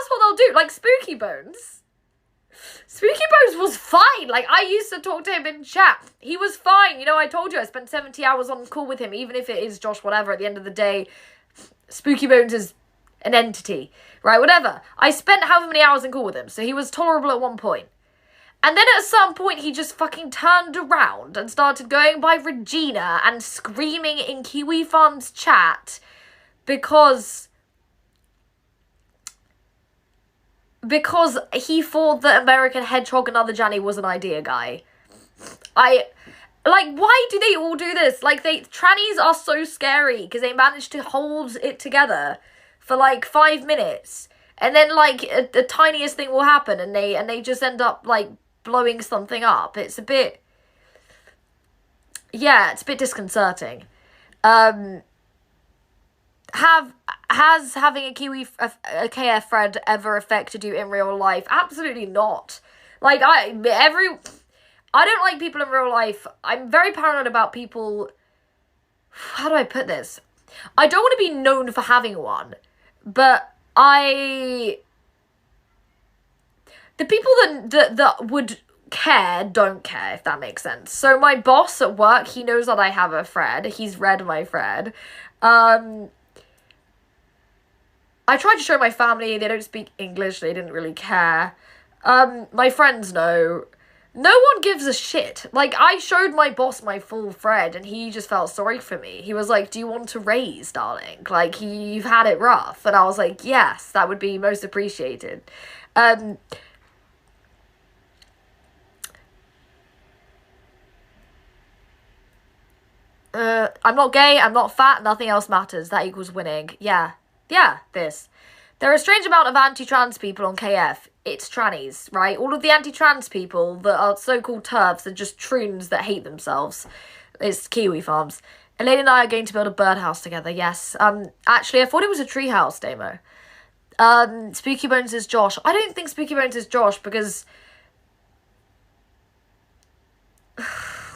[SPEAKER 1] what they'll do. Like, Spooky Bones was fine. Like, I used to talk to him in chat. He was fine. You know, I told you I spent 70 hours on call with him, even if it is Josh whatever. At the end of the day, Spooky Bones is an entity, right? Whatever. I spent however many hours in call with him, so he was tolerable at one point. And then at some point, he just fucking turned around and started going by Regina and screaming in Kiwi Farms chat because he thought that American Hedgehog and Other Janny was an idea guy. Why do they all do this? Like, trannies are so scary because they manage to hold it together for, 5 minutes. And then, the tiniest thing will happen and they just end up, blowing something up. It's a bit... Yeah, it's a bit disconcerting. Has having a KF friend ever affected you in real life? Absolutely not. I don't like people in real life. I'm very paranoid about people. How do I put this? I don't want to be known for having one, but the people that would care don't care, if that makes sense. So my boss at work, he knows that I have a thread. He's read my thread. I tried to show my family. They don't speak English. They didn't really care. My friends know. No one gives a shit. I showed my boss my full thread, and he just felt sorry for me. He was like, do you want to raise, darling? You've had it rough. And I was like, yes, that would be most appreciated. I'm not gay, I'm not fat, nothing else matters. That equals winning. Yeah, this. There are a strange amount of anti-trans people on KF. It's trannies, right? All of the anti-trans people that are so-called TERFs are just troons that hate themselves. It's Kiwi Farms. Elaine and I are going to build a birdhouse together, yes. Actually, I thought it was a treehouse, Damo. Spooky Bones is Josh. I don't think Spooky Bones is Josh because...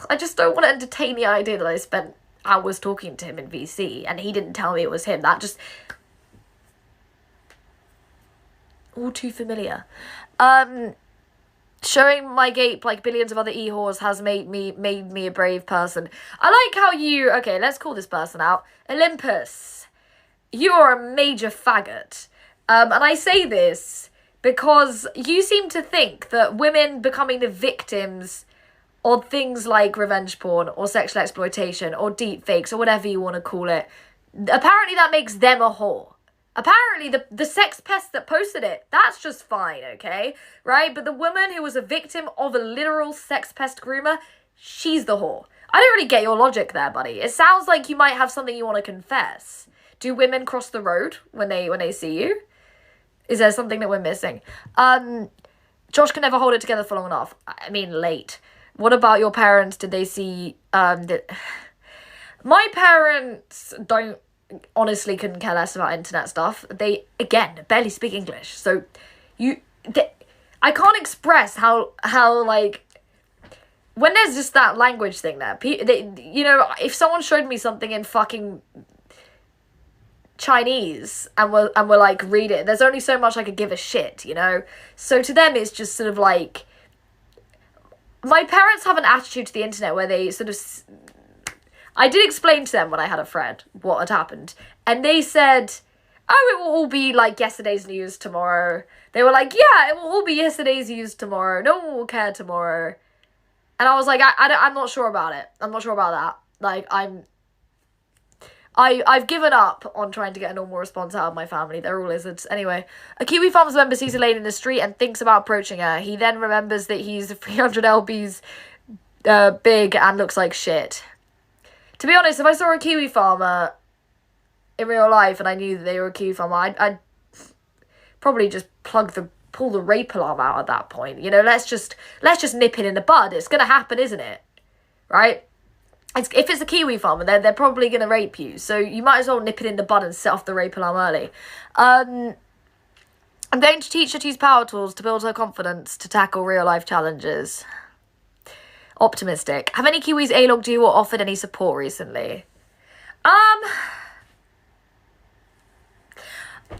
[SPEAKER 1] I just don't want to entertain the idea that I spent hours talking to him in VC and he didn't tell me it was him. That just... all too familiar. Showing my gape like billions of other e-whores has made me a brave person. I like how you... Okay, let's call this person out. Olympus, you are a major faggot. And I say this because you seem to think that women becoming the victims of things like revenge porn or sexual exploitation or deep fakes or whatever you want to call it, apparently that makes them a whore. Apparently, the sex pest that posted it, that's just fine, okay? Right? But the woman who was a victim of a literal sex pest groomer, she's the whore. I don't really get your logic there, buddy. It sounds like you might have something you want to confess. Do women cross the road when they see you? Is there something that we're missing? Josh can never hold it together for long enough. I mean, late. What about your parents? Did they see... My parents honestly couldn't care less about internet stuff. They, again, barely speak English. So, I can't express how like, when there's just that language thing there, you know, if someone showed me something in fucking Chinese and were like, read it, there's only so much I could give a shit, you know? So to them, it's just sort of like, my parents have an attitude to the internet where they sort of, I did explain to them when I had a thread what had happened, and they said, oh, it will all be like yesterday's news tomorrow. They were like, yeah, it will all be yesterday's news tomorrow. No one will care tomorrow. And I was like, I'm not sure about it. I'm not sure about that. Like, I've given up on trying to get a normal response out of my family. They're all lizards. Anyway, a Kiwi Farms member sees Elaine in the street and thinks about approaching her. He then remembers that he's 300 lbs big and looks like shit. To be honest, if I saw a Kiwi farmer in real life and I knew that they were a Kiwi farmer, I'd probably just pull the rape alarm out at that point. You know, let's just nip it in the bud. It's gonna happen, isn't it? Right? If it's a Kiwi farmer, they're probably gonna rape you. So you might as well nip it in the bud and set off the rape alarm early. I'm going to teach her to use power tools to build her confidence to tackle real life challenges. Optimistic. Have any Kiwis A-logged you or offered any support recently?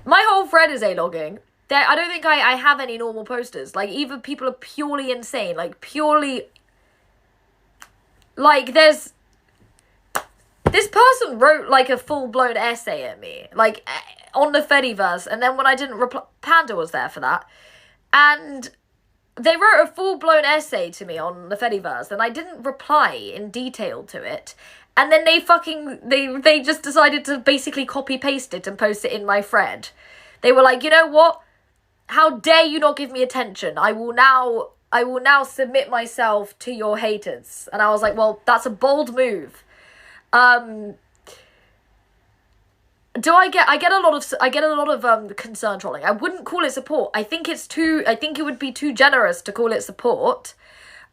[SPEAKER 1] My whole thread is A-logging. I don't think I have any normal posters. Like, either people are purely insane, like, purely... Like, this person wrote, like, a full-blown essay at me, like, on the Fediverse, and then when I didn't reply... Panda was there for that. And they wrote a full-blown essay to me on the Fediverse, and I didn't reply in detail to it. And then they just decided to basically copy-paste it and post it in my thread. They were like, you know what? How dare you not give me attention? I will now submit myself to your haters. And I was like, well, that's a bold move. I get a lot of concern trolling. I wouldn't call it support. I think it would be too generous to call it support.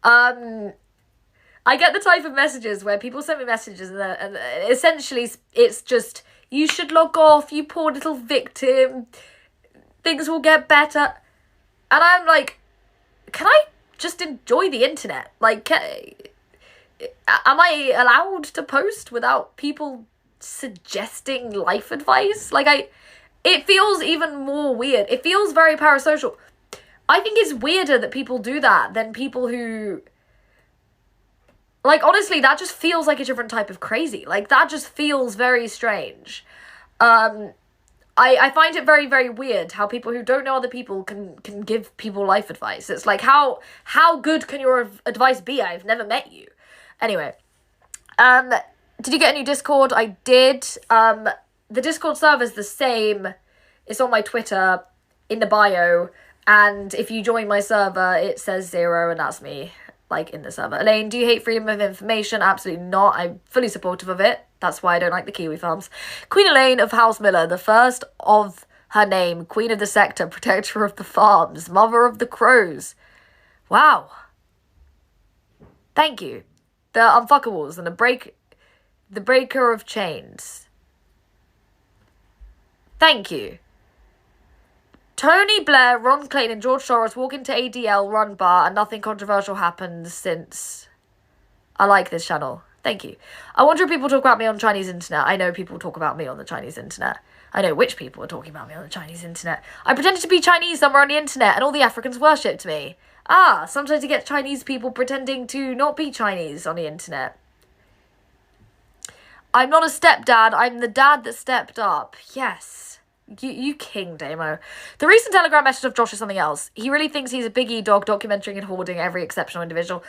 [SPEAKER 1] I get the type of messages where people send me messages and essentially it's just, you should log off, you poor little victim. Things will get better. And I'm like, can I just enjoy the internet? Like, am I allowed to post without people suggesting life advice? Like, it feels even more weird. It feels very parasocial. I think it's weirder that people do that than people who... Like, honestly, that just feels like a different type of crazy. Like, that just feels very strange. I find it very, very weird how people who don't know other people can give people life advice. It's like, how good can your advice be? I've never met you. Anyway, did you get a new Discord? I did. The Discord server's the same. It's on my Twitter, in the bio, and if you join my server, it says 0, and that's me, like, in the server. Elaine, do you hate freedom of information? Absolutely not. I'm fully supportive of it. That's why I don't like the Kiwi farms. Queen Elaine of House Miller, the first of her name, queen of the sector, protector of the farms, mother of the crows. Wow. Thank you. The unfuckables and the breaker of chains. Thank you. Tony Blair, Ron Clayton and George Soros walk into ADL run bar and nothing controversial happens since... I like this channel. Thank you. I wonder if people talk about me on Chinese internet. I know people talk about me on the Chinese internet. I know which people are talking about me on the Chinese internet. I pretended to be Chinese somewhere on the internet and all the Africans worshipped me. Sometimes you get Chinese people pretending to not be Chinese on the internet. I'm not a stepdad. I'm the dad that stepped up. Yes. You king, Damo. The recent Telegram message of Josh is something else. He really thinks he's a big E-dog documenting and hoarding every exceptional individual.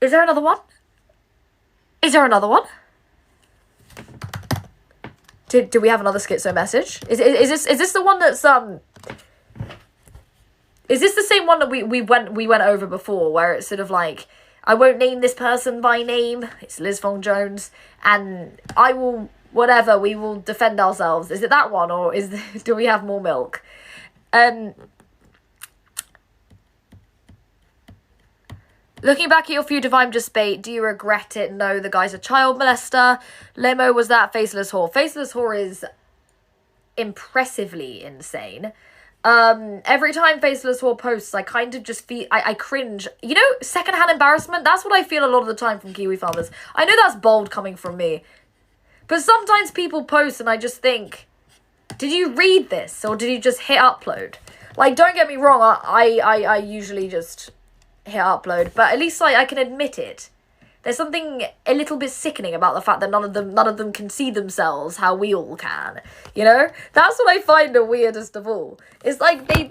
[SPEAKER 1] Is there another one? Is there another one? Do we have another schizo message? Is this the one that's is this the same one that we went over before, where it's sort of like, I won't name this person by name, it's Liz Fong Jones, and I will whatever, we will defend ourselves. Is it that one, or do we have more milk? Looking back at your feud with I'm Just Bait, do you regret it? No, the guy's a child molester. Limo was that faceless whore. Faceless whore is impressively insane. Every time Faceless Whore posts, I kind of just feel, I cringe. You know, secondhand embarrassment? That's what I feel a lot of the time from Kiwi farmers. I know that's bold coming from me. But sometimes people post and I just think, did you read this? Or did you just hit upload? Like, don't get me wrong, I usually just hit upload. But at least, like, I can admit it. There's something a little bit sickening about the fact that none of them can see themselves how we all can. You know? That's what I find the weirdest of all. It's like they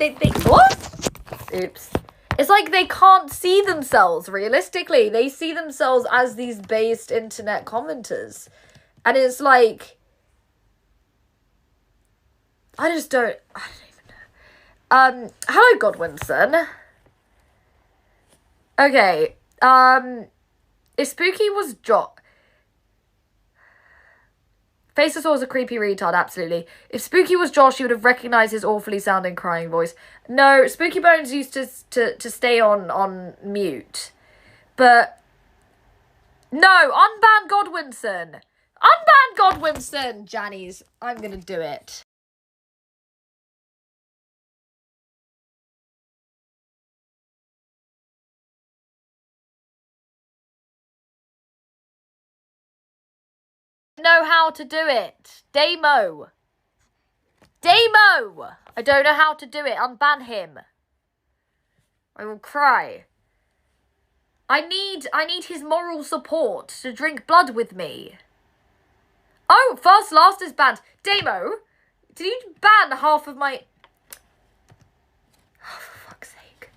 [SPEAKER 1] what? Oops. It's like they can't see themselves realistically. They see themselves as these based internet commenters. And it's like, I don't even know. Hello Godwinson. Okay. If Spooky was Faceless was a creepy retard, absolutely. If Spooky was Josh, you would have recognised his awfully sounding crying voice. No, Spooky Bones used to stay on mute. But no, unban Godwinson. Unban Godwinson, Jannies. I'm gonna do it. Know how to do it. Damo. I don't know how to do it. Unban him. I will cry. I need his moral support to drink blood with me. Oh, Fast Last is banned. Damo, did you ban half of my... Oh, for fuck's sake.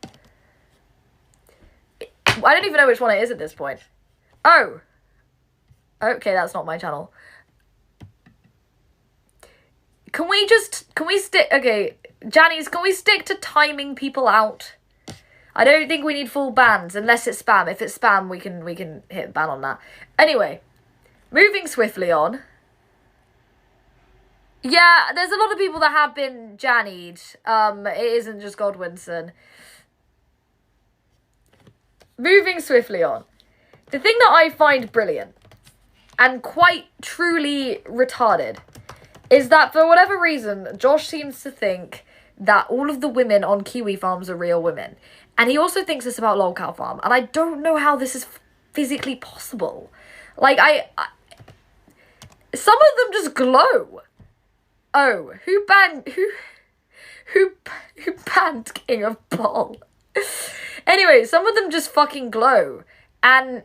[SPEAKER 1] I don't even know which one it is at this point. Oh. Okay, that's not my channel. Can we stick... Okay, Jannies, can we stick to timing people out? I don't think we need full bans, unless it's spam. If it's spam, we can hit ban on that. Anyway, moving swiftly on. Yeah, there's a lot of people that have been Jannied. It isn't just Godwinson. Moving swiftly on. The thing that I find brilliant and quite truly retarded is that for whatever reason, Josh seems to think that all of the women on Kiwi farms are real women. And he also thinks this about Lolcow Farm. And I don't know how this is physically possible. Like, some of them just glow. Oh, who banned King of Ball? Anyway, some of them just fucking glow. And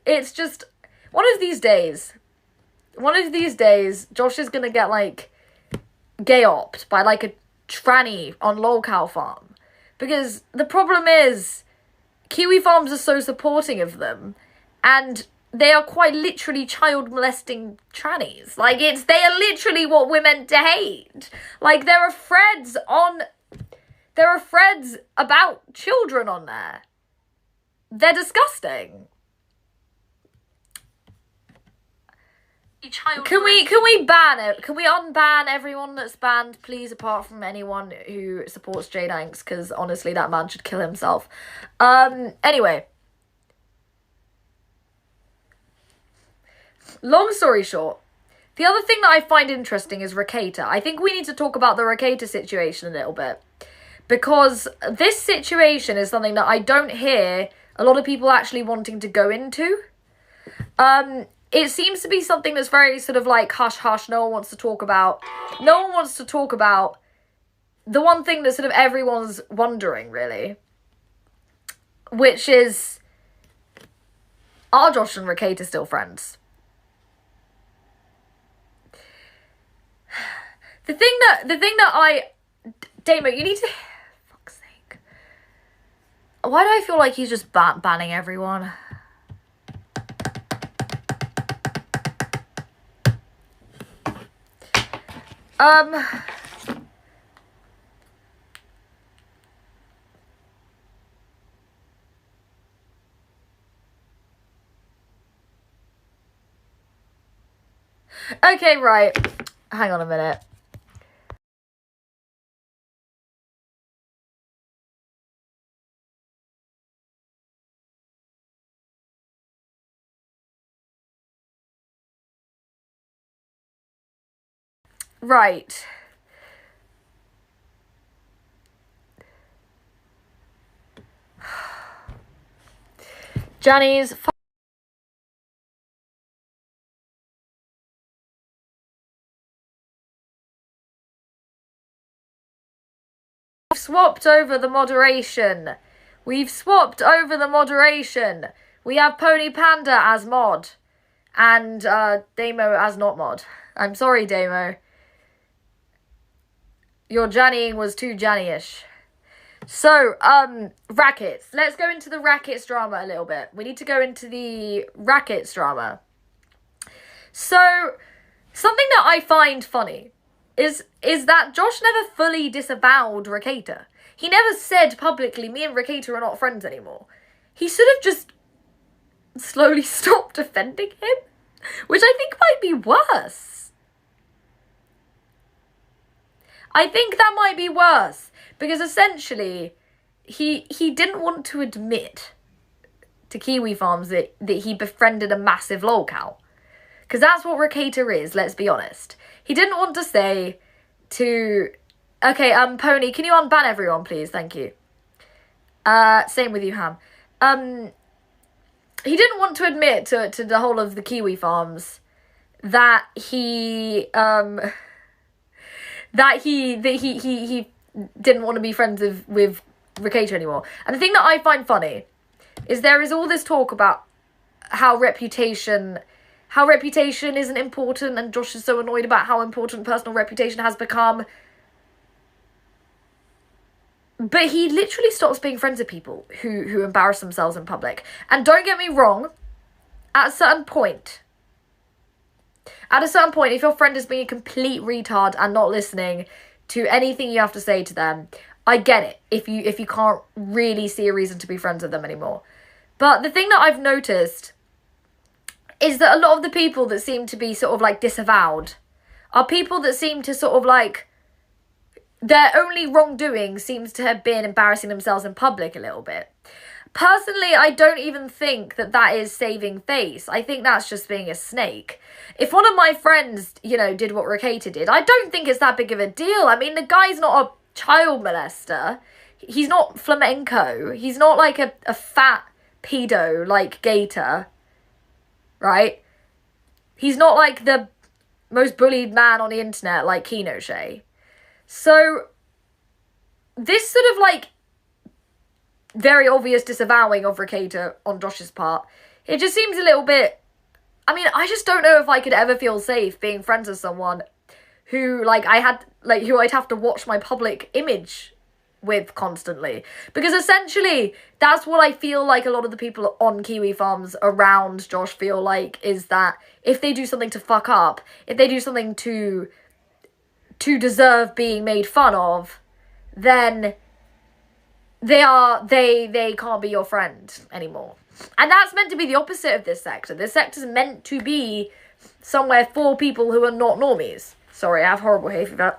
[SPEAKER 1] it's just, one of these days, Josh is gonna get, like, gay-opped by, like, a tranny on Lolcow Farm. Because the problem is, Kiwi farms are so supporting of them, and they are quite literally child-molesting trannies. Like, they are literally what we're meant to hate. Like, there are threads about children on there. They're disgusting. Can we ban it? Can we unban everyone that's banned, please, apart from anyone who supports Jade Anks? Because honestly, that man should kill himself. Anyway. Long story short, the other thing that I find interesting is Rakata. I think we need to talk about the Rakata situation a little bit. Because this situation is something that I don't hear a lot of people actually wanting to go into. It seems to be something that's very sort of like hush-hush. No one wants to talk about. No one wants to talk about the one thing that sort of everyone's wondering, really. Which is, are Josh and Rakata still friends? The thing that I... Damo, you need to... Fuck's sake. Why do I feel like he's just banning everyone? Okay, right. Hang on a minute. Right. Johnny's swapped over the moderation. We've swapped over the moderation. We have Pony Panda as mod. And Damo as not mod. I'm sorry, Damo. Your Jannying was too Janny-ish. So, rackets. Let's go into the rackets drama a little bit. We need to go into the rackets drama. So, something that I find funny is that Josh never fully disavowed Rakata. He never said publicly, me and Rakata are not friends anymore. He sort of just slowly stopped defending him, which I think might be worse. I think that might be worse, because essentially, he didn't want to admit to Kiwi Farms that he befriended a massive lolcow. Because that's what Rakata is, let's be honest. He didn't want to say to... Okay, Pony, can you unban everyone, please? Thank you. Same with you, Ham. He didn't want to admit to the whole of the Kiwi Farms that he didn't want to be friends with Rakata anymore. And the thing that I find funny is there is all this talk about how reputation isn't important, and Josh is so annoyed about how important personal reputation has become. But he literally stops being friends with people who embarrass themselves in public. And don't get me wrong, at a certain point, if your friend is being a complete retard and not listening to anything you have to say to them, I get it if you can't really see a reason to be friends with them anymore. But the thing that I've noticed is that a lot of the people that seem to be sort of like disavowed are people that seem to sort of like, their only wrongdoing seems to have been embarrassing themselves in public a little bit. Personally, I don't even think that is saving face. I think that's just being a snake. If one of my friends, did what Rakata did, I don't think it's that big of a deal. I mean, the guy's not a child molester. He's not flamenco. He's not like a fat pedo like Gator. Right? He's not like the most bullied man on the internet like Kinoche. So, this sort of like very obvious disavowing of Rakata on Josh's part, it just seems a little bit, I just don't know if I could ever feel safe being friends with someone who I'd have to watch my public image with constantly. Because essentially, that's what I feel like a lot of the people on Kiwi Farms around Josh feel like, is that if they do something to fuck up, if they do something to deserve being made fun of, then they can't be your friend anymore. And that's meant to be the opposite of this sector. This sector's meant to be somewhere for people who are not normies. Sorry, I have horrible hay fever.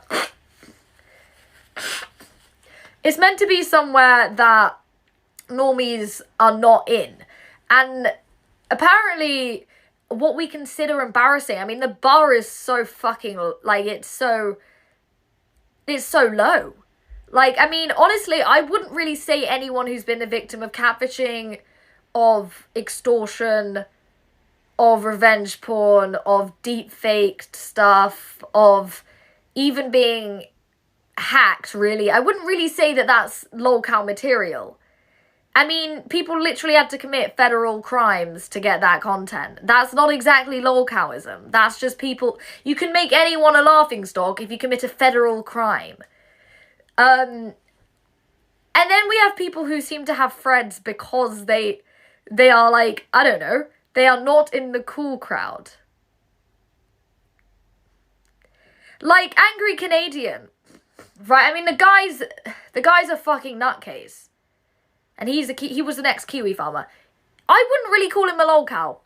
[SPEAKER 1] It's meant to be somewhere that normies are not in. And apparently, what we consider embarrassing, the bar is so fucking, it's so low. Honestly, I wouldn't really say anyone who's been a victim of catfishing, of extortion, of revenge porn, of deep-faked stuff, of even being hacked, really. I wouldn't really say that that's lolcow material. People literally had to commit federal crimes to get that content. That's not exactly lolcowism. That's just people... You can make anyone a laughingstock if you commit a federal crime. And then we have people who seem to have friends because they are I don't know, they are not in the cool crowd. Like Angry Canadian, right? The guy's a fucking nutcase. And he was the next Kiwi farmer. I wouldn't really call him a lolcow.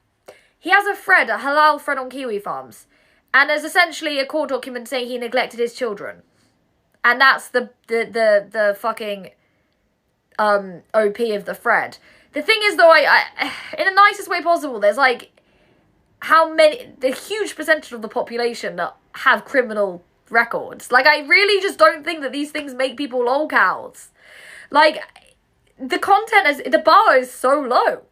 [SPEAKER 1] He has a halal thread on Kiwi Farms. And there's essentially a court document saying he neglected his children. And that's the fucking OP of the thread. The thing is, though, I in the nicest way possible, there's the huge percentage of the population that have criminal records. Like, I really just don't think that these things make people lolcows. Like, the content is, the bar is so low.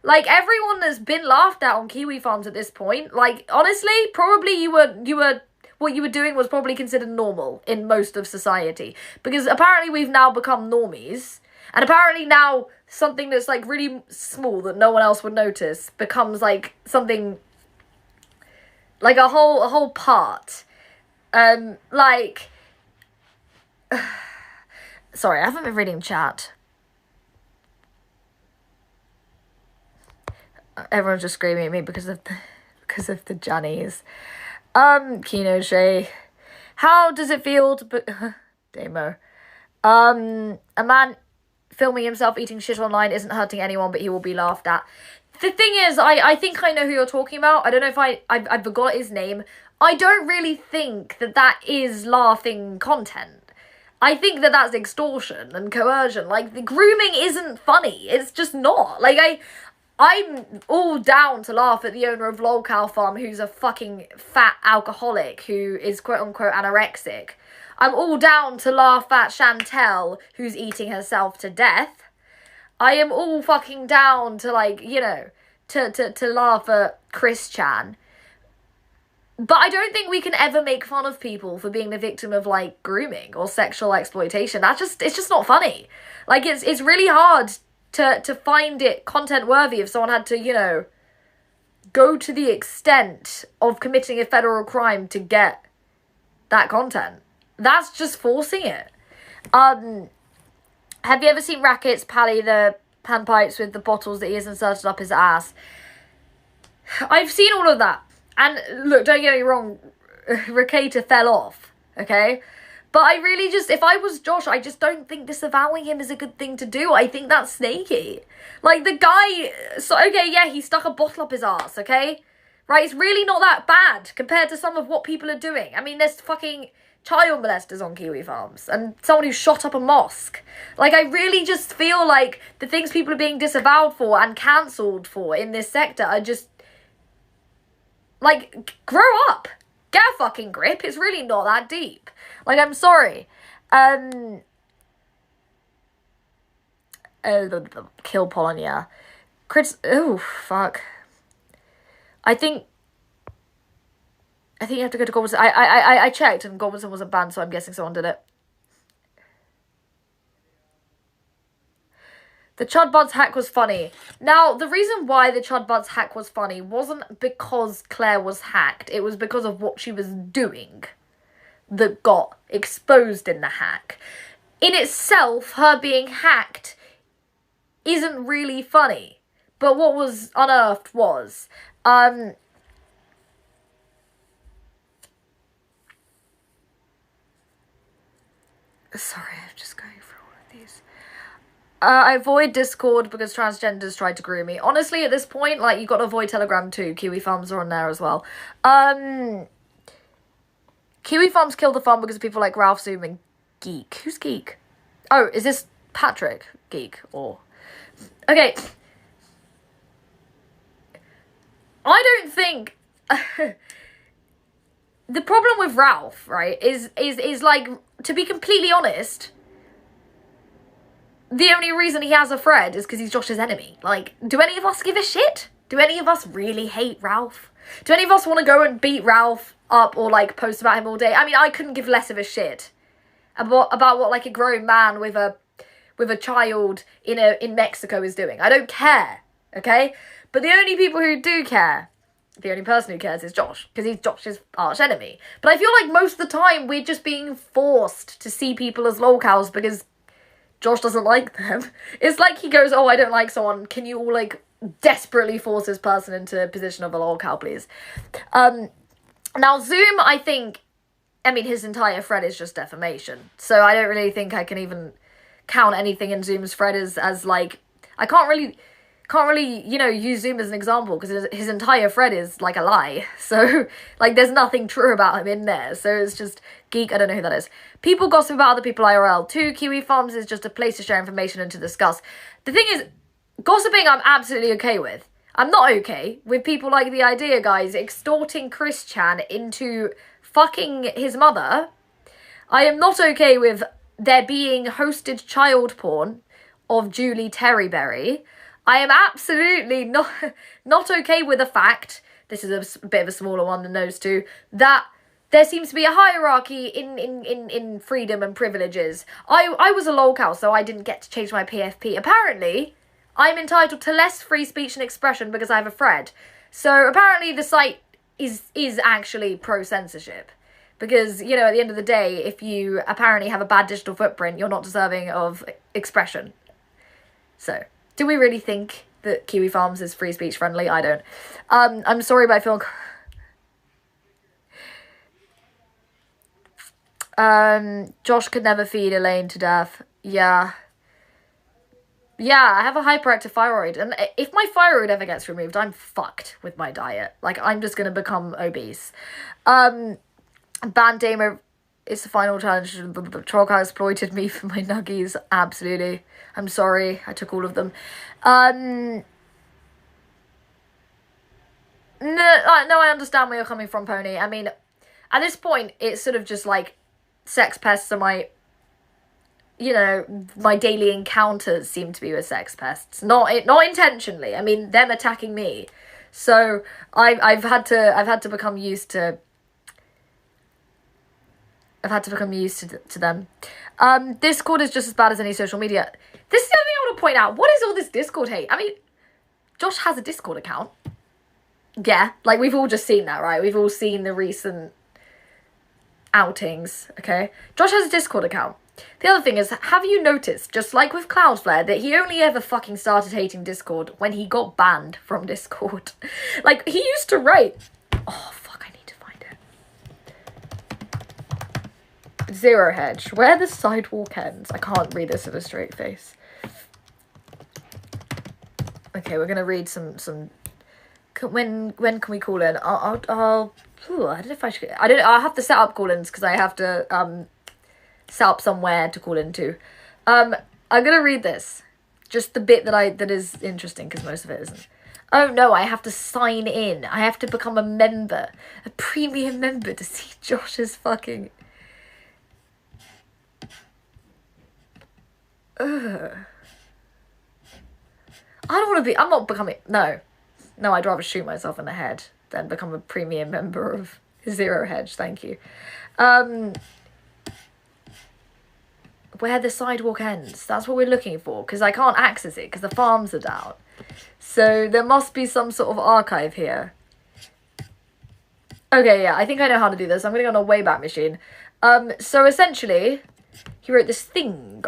[SPEAKER 1] Like, everyone has been laughed at on Kiwi Farms at this point. Like, honestly, probably what you were doing was probably considered normal in most of society. Because apparently we've now become normies. And apparently now something that's, like, really small that no one else would notice becomes, like, something, like, a whole part. Like, sorry, I haven't been reading chat. Everyone's just screaming at me because of the Johnnies. Kino Shay. How does it feel to Demo. A man filming himself eating shit online isn't hurting anyone, but he will be laughed at. The thing is, I think I know who you're talking about. I don't know if I forgot his name. I don't really think that is laughing content. I think that that's extortion and coercion. Like, the grooming isn't funny. It's just not. Like, I'm all down to laugh at the owner of Lolcow Farm, who's a fucking fat alcoholic who is quote-unquote anorexic. I'm all down to laugh at Chantel, who's eating herself to death. I am all fucking down to, like, you know, to laugh at Chris Chan. But I don't think we can ever make fun of people for being the victim of, like, grooming or sexual exploitation. It's just not funny. Like, it's really hard to find it content worthy if someone had to, you know, go to the extent of committing a federal crime to get that content. That's just forcing it. Have you ever seen Rackets pally the panpipes with the bottles that he has inserted up his ass? I've seen all of that. And look, don't get me wrong, Rakata fell off, okay? But I really just, if I was Josh, I just don't think disavowing him is a good thing to do. I think that's snaky. Like, the guy, so, okay, yeah, he stuck a bottle up his ass, okay? Right, it's really not that bad compared to some of what people are doing. I mean, there's fucking child molesters on Kiwi Farms and someone who shot up a mosque. Like, I really just feel like the things people are being disavowed for and cancelled for in this sector are just, like, grow up. Get a fucking grip. It's really not that deep. Like, I'm sorry. Kill Polonia. Oh, fuck. I think you have to go to Gorbison. I checked and Gorbison wasn't banned, so I'm guessing someone did it. The Chud Buds hack was funny. Now, the reason why the Chud Buds hack was funny wasn't because Claire was hacked. It was because of what she was doing that got exposed in the hack. In itself, her being hacked isn't really funny. But what was unearthed was, sorry, I'm just going through all of these. I avoid Discord because transgenders tried to groom me. Honestly, at this point, like, you got to avoid Telegram too. Kiwi Farms are on there as well. Kiwi Farms killed the farm because of people like Ralph Zoom and Geek. Who's Geek? Oh, is this Patrick Geek? Or... Okay. I don't think... The problem with Ralph, right, is like, to be completely honest, the only reason he has a thread is because he's Josh's enemy. Like, do any of us give a shit? Do any of us really hate Ralph? Do any of us want to go and beat Ralph up or, like, post about him all day? I mean, I couldn't give less of a shit about what like, a grown man with a child in Mexico is doing. I don't care, okay? But the only people who do care, the only person who cares is Josh, because he's Josh's arch enemy. But I feel like most of the time we're just being forced to see people as lolcows because Josh doesn't like them. It's like he goes, oh, I don't like someone. Can you all, like, desperately force this person into a position of a lolcow, please? Now, Zoom, I think, I mean, his entire thread is just defamation. So I don't really think I can even count anything in Zoom's thread as like, I can't really, you know, use Zoom as an example because his entire thread is like a lie. So, like, there's nothing true about him in there. So it's just Geek, I don't know who that is. People gossip about other people IRL too. Kiwi Farms is just a place to share information and to discuss. The thing is, gossiping I'm absolutely okay with. I'm not okay with people like the Idea Guys extorting Chris Chan into fucking his mother. I am not okay with there being hosted child porn of Julie Terryberry. I am absolutely not okay with the fact, this is a bit of a smaller one than those two, that there seems to be a hierarchy in freedom and privileges. I was a lolcow, so I didn't get to change my PFP. Apparently, I'm entitled to less free speech and expression because I have a thread. So apparently the site is actually pro-censorship. Because, you know, at the end of the day, if you apparently have a bad digital footprint, you're not deserving of expression. So, do we really think that Kiwi Farms is free speech friendly? I don't. I'm sorry, but I feel... Josh could never feed Elaine to death. Yeah. Yeah, I have a hyperactive thyroid, and if my thyroid ever gets removed, I'm fucked with my diet. Like, I'm just gonna become obese. Bandama is the final challenge. The troll cow exploited me for my nuggies. Absolutely. I'm sorry. I took all of them. No, I understand where you're coming from, Pony. I mean, at this point, it's sort of just like sex pests are my, you know, my daily encounters seem to be with sex pests. Not intentionally. I mean, them attacking me. So I've had to become used to. I've had to become used to them. Discord is just as bad as any social media. This is the other thing I want to point out. What is all this Discord hate? I mean, Josh has a Discord account. Yeah, like, we've all just seen that, right? We've all seen the recent outings, okay? Josh has a Discord account. The other thing is, have you noticed, just like with Cloudflare, that he only ever fucking started hating Discord when he got banned from Discord? Like, he used to write... Oh, fuck, I need to find it. Zero hedge. Where the sidewalk ends. I can't read this with a straight face. Okay, we're gonna read some... When can we call in? I don't know if I should... I'll have to set up call-ins because I have to set up somewhere to call into. I'm gonna read this. Just the bit that is interesting, because most of it isn't. Oh no, I have to sign in. I have to become a member. A premium member to see Josh's fucking... Ugh. I don't want to be... I'm not becoming... No, I'd rather shoot myself in the head than become a premium member of Zero Hedge. Thank you. Where the sidewalk ends. That's what we're looking for, because I can't access it because the farms are down. So there must be some sort of archive here. Okay, yeah, I think I know how to do this. I'm going to go on a Wayback Machine. So essentially, he wrote this thing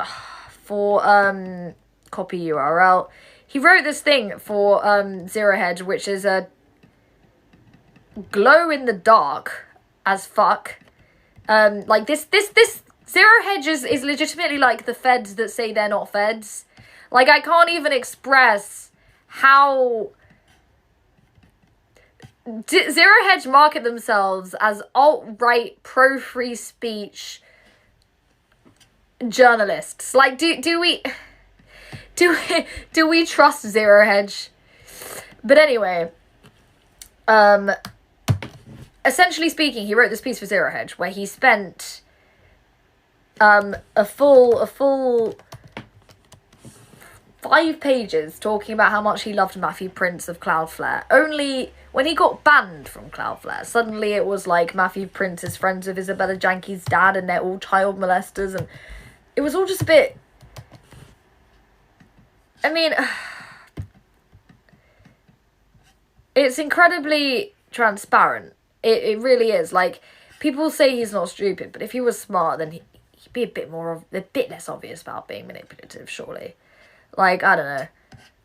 [SPEAKER 1] for copy URL. He wrote this thing for Zero Hedge, which is a glow in the dark as fuck. Like this Zero Hedge is legitimately like the feds that say they're not feds. Like, I can't even express how Zero Hedge market themselves as alt-right, pro-free speech journalists. Like, do we trust Zero Hedge? But anyway, essentially speaking, he wrote this piece for Zero Hedge where he spent a full 5 pages talking about how much he loved Matthew Prince of Cloudflare. Only when he got banned from Cloudflare, suddenly it was like Matthew Prince is friends with Isabella Janke's dad and they're all child molesters, and it was all just a bit... I mean, it's incredibly transparent. It really is. Like, people say he's not stupid, but if he was smart, then he'd be a bit less obvious about being manipulative, surely. Like, I don't know.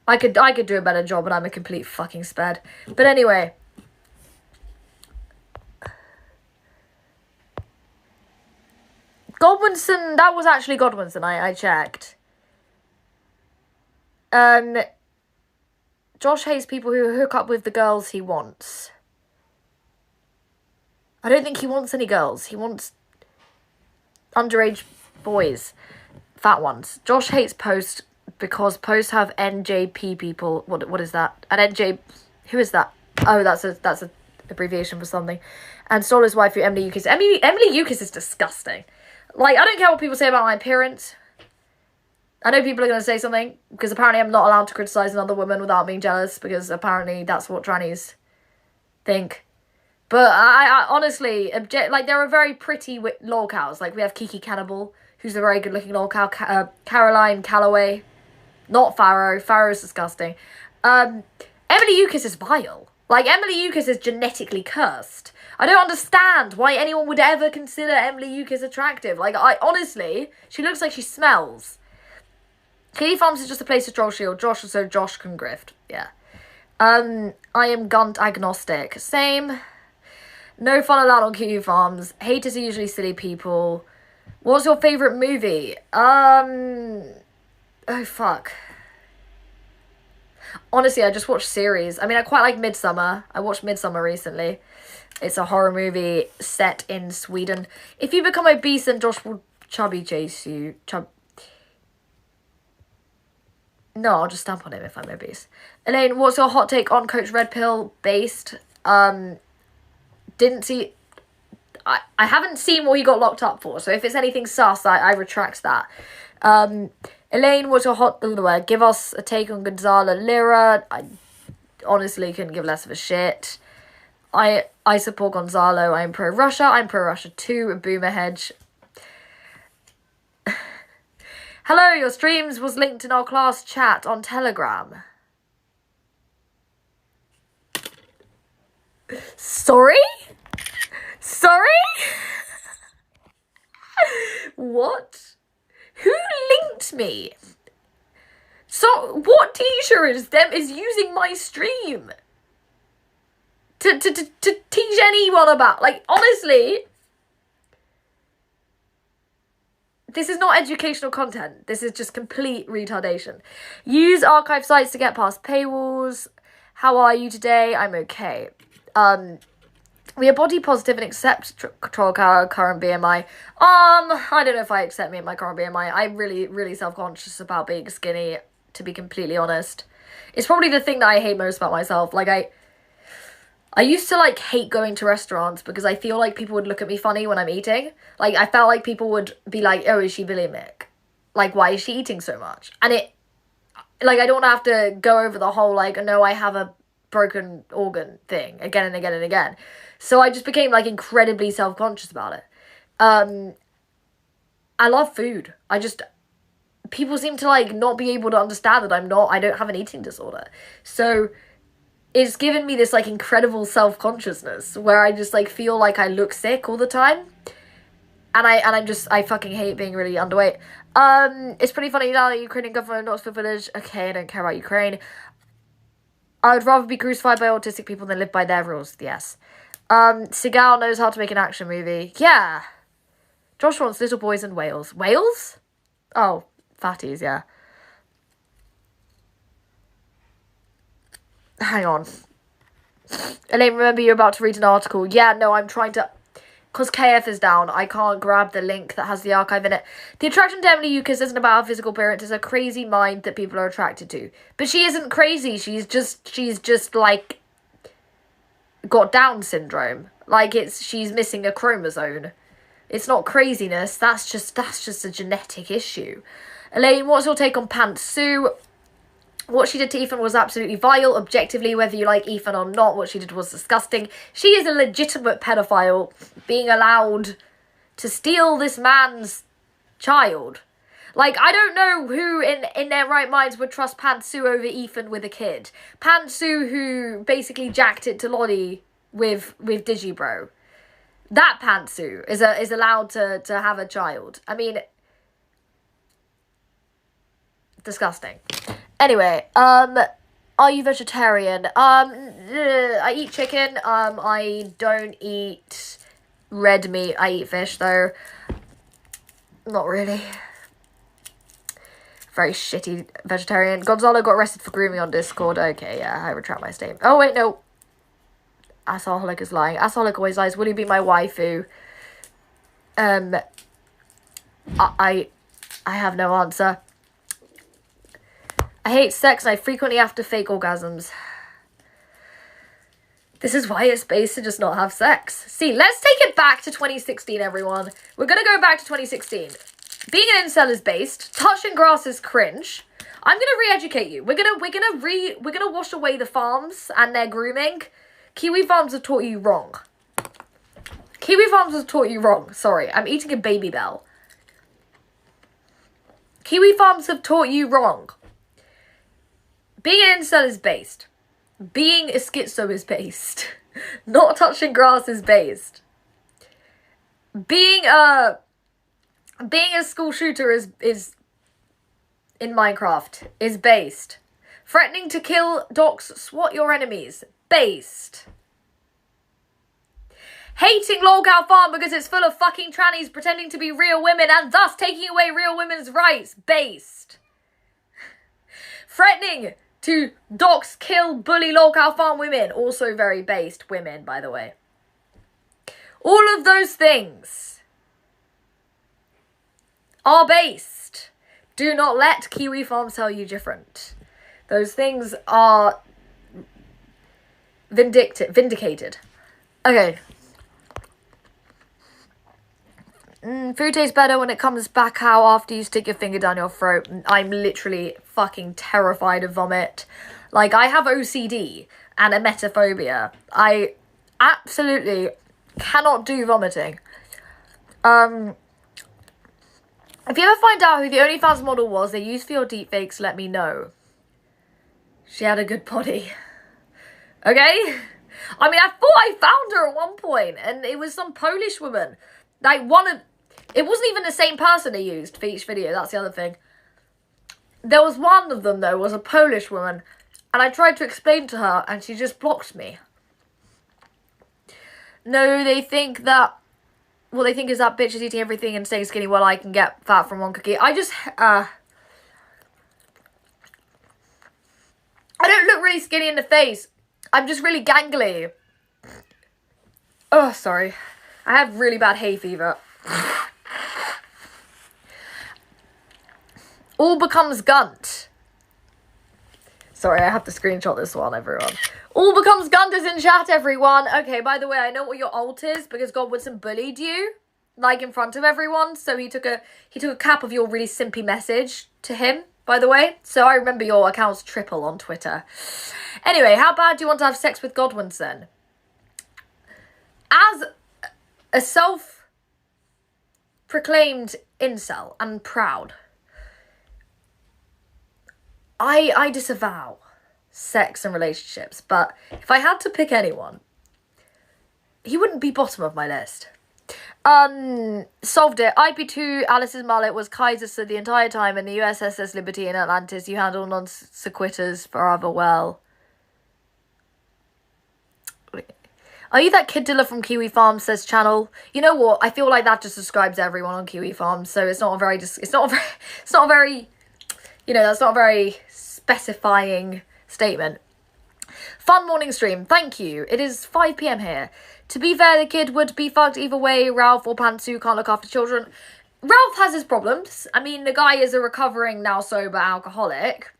[SPEAKER 1] I could do a better job, and I'm a complete fucking sped. But anyway. Godwinson, that was actually Godwinson, I checked. Josh hates people who hook up with the girls he wants. I don't think he wants any girls. He wants underage boys. Fat ones. Josh hates Post because Post have NJP people. What is that? An NJ... Who is that? Oh, that's a abbreviation for something, and stole his wife through Emily Eucas. Emily Eucas is disgusting. Like, I don't care what people say about my appearance. I know people are going to say something, because apparently I'm not allowed to criticise another woman without being jealous, because apparently that's what trannies think. But I honestly, like, there are very pretty lolcows. Like, we have Kiki Cannibal, who's a very good-looking lolcow. Caroline Calloway. Not Farrow. Farrow's disgusting. Emily Eucas is vile. Like, Emily Eucas is genetically cursed. I don't understand why anyone would ever consider Emily Eucas attractive. Like, honestly, she looks like she smells. Kitty Farms is just a place to troll shield. Josh, so Josh can grift. Yeah. I am Gunt agnostic. Same. No fun allowed on Kitty Farms. Haters are usually silly people. What's your favourite movie? Oh, fuck. Honestly, I just watched series. I mean, I quite like Midsummer. I watched Midsummer recently. It's a horror movie set in Sweden. If you become obese, then Josh will chubby chase you. No, I'll just stamp on him if I'm obese. Elaine, what's your hot take on Coach Red Pill based? Didn't see... I haven't seen what he got locked up for, so if it's anything sus, I retract that. Elaine, what's your hot... Give us a take on Gonzalo Lira. I honestly couldn't give less of a shit. I support Gonzalo. I'm pro-Russia. I'm pro-Russia too. Boomer Hedge. Hello, your streams was linked in our class chat on Telegram. Sorry? Sorry? What? Who linked me? So, what teacher is using my stream to teach anyone about? Like, honestly, this is not educational content. This is just complete retardation. Use archive sites to get past paywalls. How are you today? I'm okay. We are body positive and accept control our current BMI. I don't know if I accept me at my current BMI. I'm really, really self-conscious about being skinny, to be completely honest. It's probably the thing that I hate most about myself. Like, I used to, like, hate going to restaurants because I feel like people would look at me funny when I'm eating. Like, I felt like people would be like, oh, is she bulimic? Like, why is she eating so much? And like, I don't have to go over the whole, like, no, I have a broken organ thing again and again and again. So I just became, like, incredibly self-conscious about it. I love food. People seem to, like, not be able to understand that I don't have an eating disorder. So it's given me this, like, incredible self-consciousness where I just, like, feel like I look sick all the time. And I fucking hate being really underweight. It's pretty funny now that Ukrainian government not for village. Okay, I don't care about Ukraine. I would rather be crucified by autistic people than live by their rules. Yes. Seagal knows how to make an action movie. Yeah. Josh wants little boys and whales. Whales? Oh, fatties, yeah. Hang on. Elaine, remember you're about to read an article. Yeah, no, I'm trying to... Because KF is down, I can't grab the link that has the archive in it. The attraction to Emily Eucas isn't about her physical appearance. It's a crazy mind that people are attracted to. But she isn't crazy. She's just like, got Down syndrome. Like, she's missing a chromosome. It's not craziness. That's just a genetic issue. Elaine, what's your take on Pants Sue? What she did to Ethan was absolutely vile. Objectively, whether you like Ethan or not, what she did was disgusting. She is a legitimate pedophile being allowed to steal this man's child. Like, I don't know who in their right minds would trust Pantsu over Ethan with a kid. Pantsu, who basically jacked it to Lottie with Digibro. That Pantsu is allowed to have a child. I mean, disgusting. Anyway, are you vegetarian? I eat chicken. I don't eat red meat. I eat fish, though. Not really. Very shitty vegetarian. Gonzalo got arrested for grooming on Discord. Okay, yeah, I retract my statement. Oh, wait, no. Assholic is lying. Assholic always lies. Will you be my waifu? I have no answer. I hate sex and I frequently have to fake orgasms. This is why it's based to just not have sex. See, let's take it back to 2016, everyone. We're gonna go back to 2016. Being an incel is based. Touching grass is cringe. I'm gonna re-educate you. We're gonna wash away the farms and their grooming. Kiwi farms have taught you wrong. Kiwi farms have taught you wrong. Sorry, I'm eating a Baby Bell. Kiwi farms have taught you wrong. Being an incel is based. Being a schizo is based. Not touching grass is based. Being a school shooter is in Minecraft is based. Threatening to kill, dox, swat your enemies, based. Hating Lolcow Farm because it's full of fucking trannies pretending to be real women and thus taking away real women's rights, based. Threatening to dox, kill, bully Lolcow Farm women, also very based women, by the way. All of those things are based. Do not let Kiwi Farms tell you different. Those things are vindicated. Okay. Food tastes better when it comes back out after you stick your finger down your throat. I'm literally fucking terrified of vomit. Like, I have OCD and emetophobia. I absolutely cannot do vomiting. If you ever find out who the OnlyFans model was they used for your deepfakes, let me know. She had a good body. Okay? I mean, I thought I found her at one point, and it was some Polish woman. Like, it wasn't even the same person they used for each video, that's the other thing. There was one of them, though, was a Polish woman, and I tried to explain to her, and she just blocked me. No, they think that, what they think is that bitch is eating everything and staying skinny while I can get fat from one cookie. I don't look really skinny in the face. I'm just really gangly. Oh, sorry. I have really bad hay fever. All becomes Gunt. Sorry, I have to screenshot this one, everyone. All becomes Gunt is in chat, everyone. Okay, by the way, I know what your alt is because Godwinson bullied you, like, in front of everyone. So he took a cap of your really simpy message to him, by the way. So I remember your account's triple on Twitter. Anyway, how bad do you want to have sex with Godwinson? As a self-proclaimed incel and proud, I disavow sex and relationships, but if I had to pick anyone, he wouldn't be bottom of my list. Solved it. IP2, Alice's mullet was Kaiser the entire time, and the USS Liberty in Atlantis. You handle non-sequiturs forever well. Are you that kid dealer from Kiwi Farms, says Channel? You know what? I feel like that just describes everyone on Kiwi Farms, so it's not a very, you know, that's not a very specifying statement. Fun morning stream, thank you. It is 5 PM here. To be fair, the kid would be fucked either way. Ralph or Pantsu can't look after children. Ralph has his problems. I mean, the guy is a recovering, now sober alcoholic.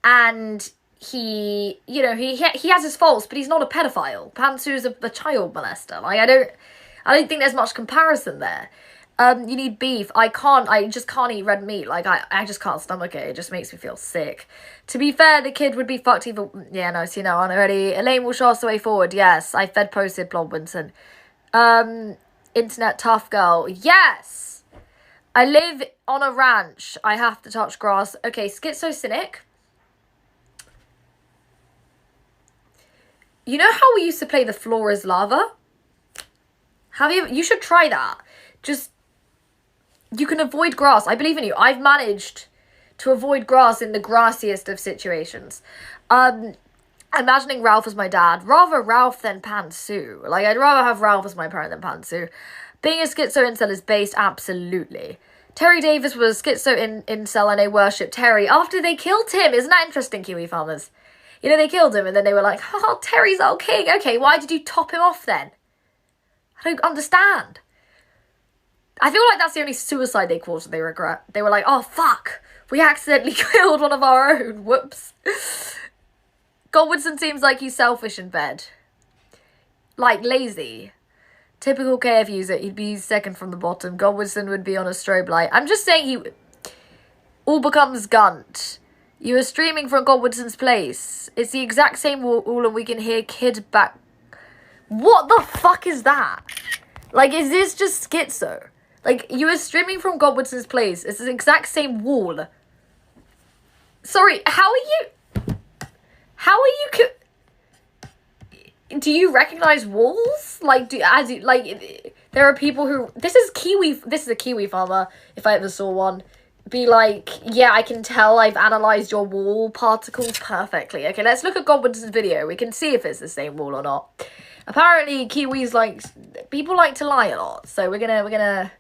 [SPEAKER 1] And he, you know, he has his faults, but he's not a pedophile. Pantsu's a child molester. Like, I don't think there's much comparison there. You need beef. I just can't eat red meat. Like, I just can't stomach it. It just makes me feel sick. To be fair, the kid would be fucked either... Yeah, no, see, no, on already. Elaine will show us the way forward. Yes, I fed posted Blobwinson. Internet tough girl. Yes! I live on a ranch. I have to touch grass. Okay, schizocynic. You know how we used to play The Floor is Lava? You should try that. Just... You can avoid grass. I believe in you. I've managed to avoid grass in the grassiest of situations. Imagining Ralph as my dad. Rather Ralph than Pantsu. Like, I'd rather have Ralph as my parent than Pantsu. Being a schizo incel is based, absolutely. Terry Davis was schizo incel and they worshipped Terry after they killed him. Isn't that interesting, Kiwi farmers? You know, they killed him and then they were like, oh, Terry's our king. Okay, why did you top him off then? I don't understand. I feel like that's the only suicide they caused and they regret. They were like, oh, fuck. We accidentally killed one of our own. Whoops. Godwinson seems like he's selfish in bed. like, lazy. Typical KF user, he'd be second from the bottom. Godwinson would be on a strobe light. I'm just saying he all becomes Gunt. You are streaming from Godwinson's place. It's the exact same wall and we can hear Kid back. What the fuck is that? Like, is this just schizo? Like, you are streaming from Godwinson's place. It's the exact same wall. Sorry, how are you... Do you recognize walls? Like, there are people who... This is a Kiwi farmer, if I ever saw one. Be like, yeah, I can tell I've analysed your wall particles perfectly. Okay, let's look at Godwinson's video. We can see if it's the same wall or not. Apparently, Kiwis people like to lie a lot. So we're gonna...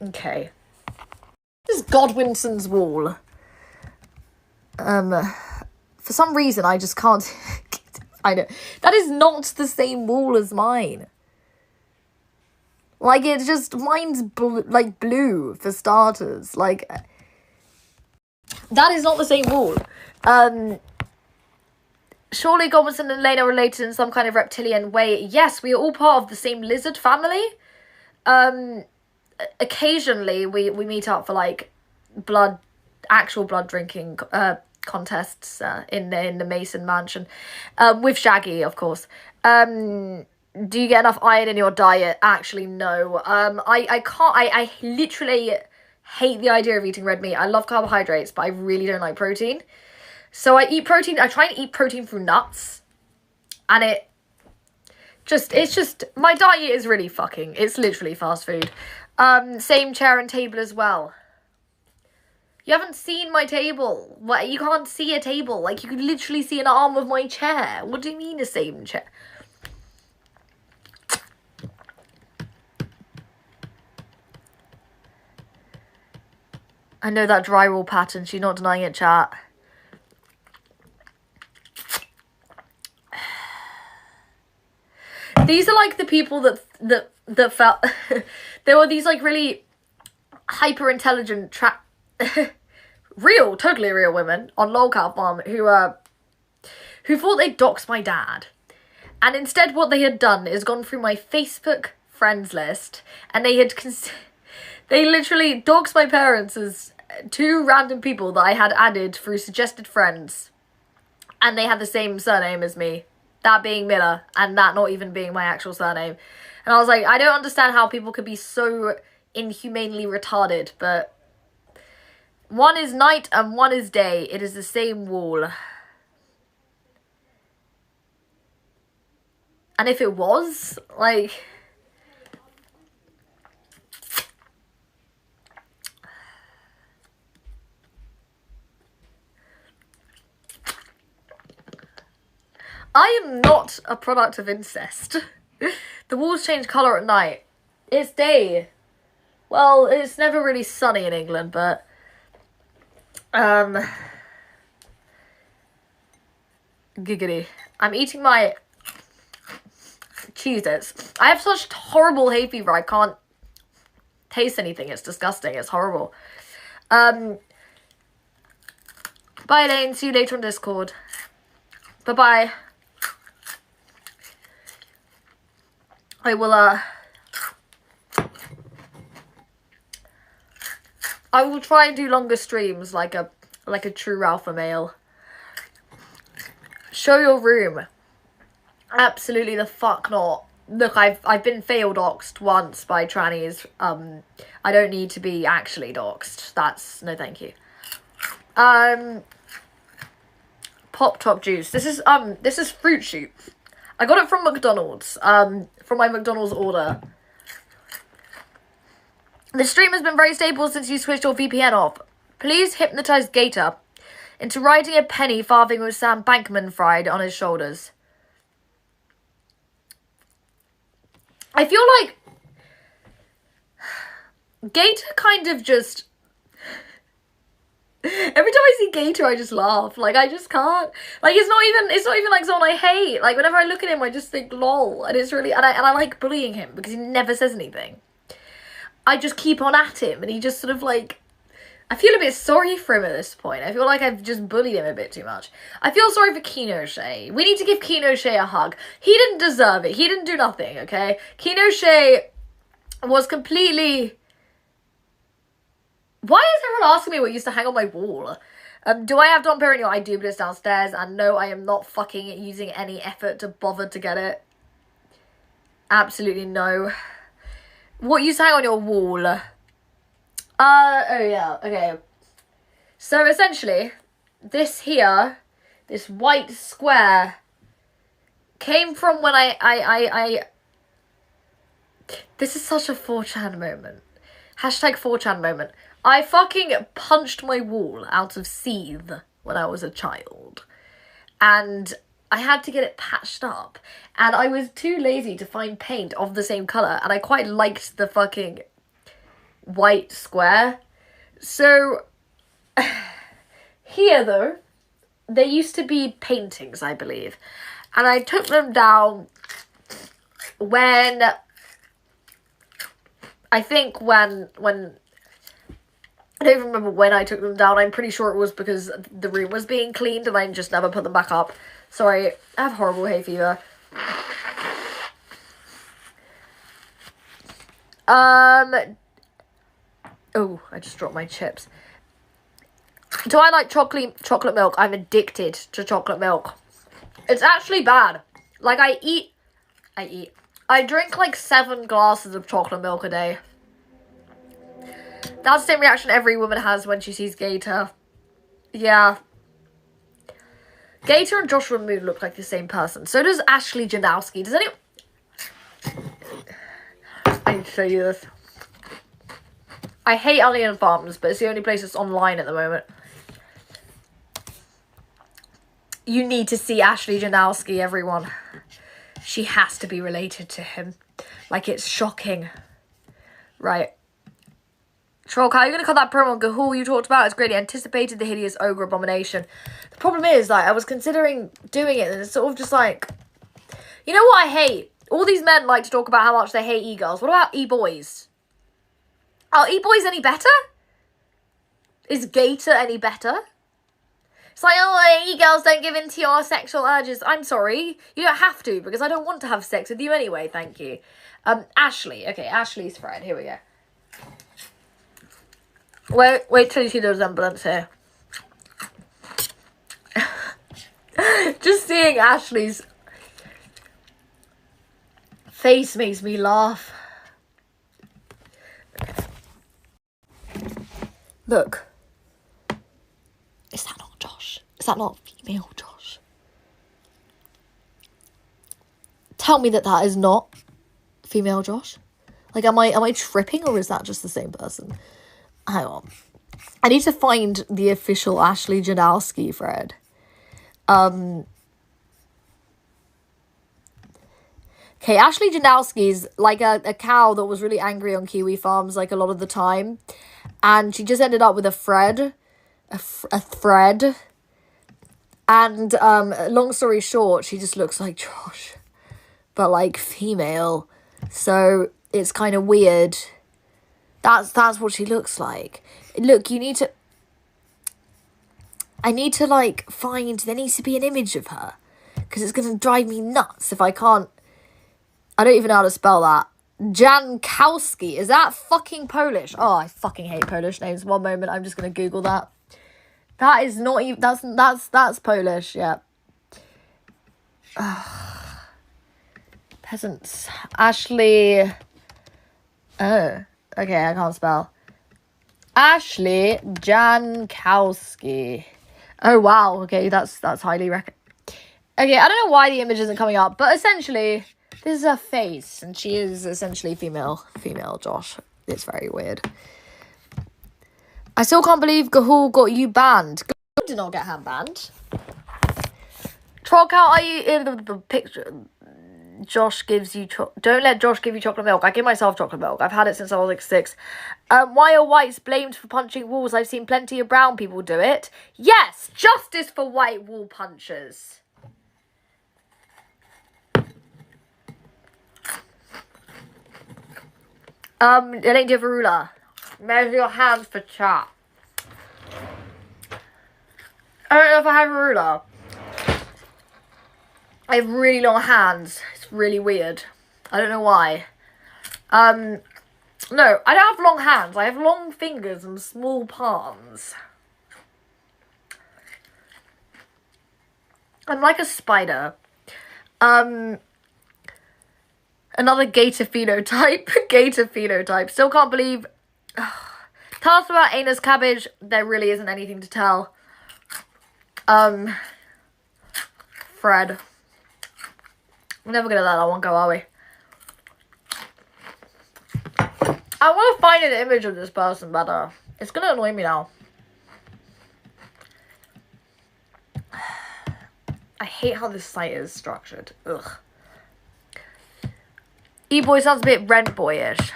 [SPEAKER 1] Okay. This is Godwinson's wall. For some reason, I just can't... I know. That is not the same wall as mine. Like, it's just... Mine's, blue, for starters. Like... That is not the same wall. Surely Godwinson and Elaine are related in some kind of reptilian way. Yes, we are all part of the same lizard family. Occasionally, we meet up for, like, actual blood drinking contests in the Mason mansion. With Shaggy, of course. Do you get enough iron in your diet? Actually, no. I can't... I literally hate the idea of eating red meat. I love carbohydrates, but I really don't like protein. So I eat protein. I try and eat protein through nuts. And it's just... My diet is really fucking... It's literally fast food. Same chair and table as well. You haven't seen my table. What? You can't see a table. Like, you can literally see an arm of my chair. What do you mean the same chair? I know that drywall pattern. She's not denying it, chat. These are like the people that felt there were these like really hyper intelligent totally real women on Lolcow Farm who thought they'd doxed my dad, and instead what they had done is gone through my Facebook friends list and they literally doxed my parents as two random people that I had added through suggested friends, and they had the same surname as me. That being Miller, and that not even being my actual surname. And I was like, I don't understand how people could be so inhumanely retarded, but... One is night and one is day. It is the same wall. And if it was, like... I am not a product of incest. The walls change colour at night. It's day. Well, it's never really sunny in England, but... Giggity. I'm eating my Cheez-Its. I have such horrible hay fever, I can't taste anything. It's disgusting. It's horrible. Bye, Elaine. See you later on Discord. Bye-bye. I will try and do longer streams like a true alpha male. Show your room. Absolutely the fuck not. Look, I've been failed doxed once by trannies. I don't need to be actually doxed. That's no thank you. Pop top juice. This is fruit shoot. I got it from McDonald's. From my McDonald's order. The stream has been very stable since you switched your VPN off. Please hypnotize Gator into riding a penny farthing with Sam Bankman-Fried on his shoulders. I feel like Gator kind of just... Every time I see Gator, I just laugh. Like, I just can't. Like, it's not even like someone I hate. Like, whenever I look at him, I just think, lol. And it's really... And I like bullying him because he never says anything. I just keep on at him and he just sort of, like... I feel a bit sorry for him at this point. I feel like I've just bullied him a bit too much. I feel sorry for Kinoshé. We need to give Kinoshé a hug. He didn't deserve it. He didn't do nothing, okay? Kinoshé was completely... Why is everyone asking me what used to hang on my wall? Do I have Dom Perignon? I do, but it's downstairs. And no, I am not fucking using any effort to bother to get it. Absolutely no. What used to hang on your wall? Oh yeah, okay. So essentially, this here, this white square, came from when I this is such a 4chan moment. Hashtag 4chan moment. I fucking punched my wall out of seethe when I was a child. And I had to get it patched up. And I was too lazy to find paint of the same colour. And I quite liked the fucking white square. So, here though, there used to be paintings, I believe. And I took them down when... I think when I don't even remember when I took them down. I'm pretty sure it was because the room was being cleaned and I just never put them back up. Sorry, I have horrible hay fever. Oh, I just dropped my chips. Do I like chocolate milk? I'm addicted to chocolate milk. It's actually bad. Like, I drink like 7 glasses of chocolate milk a day. That's the same reaction every woman has when she sees Gator. Yeah. Gator and Joshua Moon look like the same person. So does Ashley Janowski. Does anyone... I need to show you this. I hate Alien Farms, but it's the only place that's online at the moment. You need to see Ashley Janowski, everyone. She has to be related to him. Like, it's shocking. Right. Troll, how are you going to cut that promo on Gahul you talked about? It's greatly anticipated, the hideous ogre abomination. The problem is, like, I was considering doing it, and it's sort of just like... You know what I hate? All these men like to talk about how much they hate e-girls. What about e-boys? Are e-boys any better? Is Gator any better? It's like, oh, e-girls don't give in to your sexual urges. I'm sorry. You don't have to, because I don't want to have sex with you anyway, thank you. Ashley. Okay, Ashley's friend. Here we go. Wait till you see the resemblance here. Just seeing Ashley's face makes me laugh. Look. Is that not Josh? Is that not female Josh? Tell me that that is not female Josh. Like, am I tripping, or is that just the same person? Hang on. I need to find the official Ashley Janowski thread. Okay, Ashley Janowski's like a cow that was really angry on Kiwi Farms like a lot of the time. And she just ended up with a thread. A thread. And long story short, she just looks like Josh. But like female. So it's kind of weird. That's what she looks like. Look, you need to... I need to, like, find... There needs to be an image of her. Because it's going to drive me nuts if I can't... I don't even know how to spell that. Jankowski. Is that fucking Polish? Oh, I fucking hate Polish names. One moment, I'm just going to Google that. That is not even... That's Polish, yeah. Peasants. Ashley... Oh... Okay, I can't spell. Ashley Jankowski. Oh, wow. Okay, that's highly Okay, I don't know why the image isn't coming up, but essentially, this is her face, and she is essentially female Josh. It's very weird. I still can't believe Gahul got you banned. Gahul did not get her banned. Troll, are you in the picture? Josh gives you... Don't let Josh give you chocolate milk. I give myself chocolate milk. I've had it since I was like 6. Why are whites blamed for punching walls? I've seen plenty of brown people do it. Yes! Justice for white wall punchers. Elaine Deverula. Measure your hands for chat. I don't know if I have a ruler. I have really long hands. It's really weird. I don't know why. No, I don't have long hands. I have long fingers and small palms. I'm like a spider. Another gator phenotype. Gator phenotype. Still can't believe... Tell us about anus cabbage. There really isn't anything to tell. Fred. We're never gonna let that one go, are we? I want to find an image of this person better. It's gonna annoy me now. I hate how this site is structured. Ugh. E-boy sounds a bit rent boyish.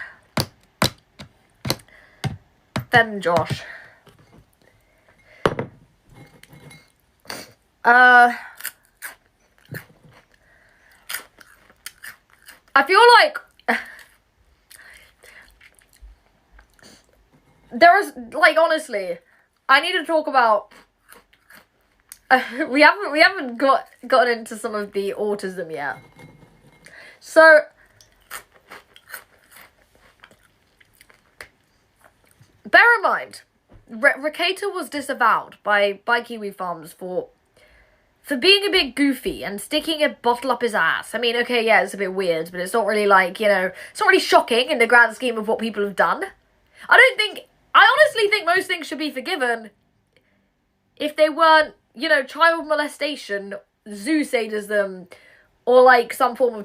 [SPEAKER 1] Then Josh. I feel like there is, like, honestly, I need to talk about. We haven't gotten into some of the autism yet. So bear in mind, Ricata was disavowed by Kiwi Farms for being a bit goofy and sticking a bottle up his ass. I mean, okay, yeah, it's a bit weird, but it's not really like, you know, it's not really shocking in the grand scheme of what people have done. I honestly think most things should be forgiven if they weren't, you know, child molestation, zoo sadism, or like some form of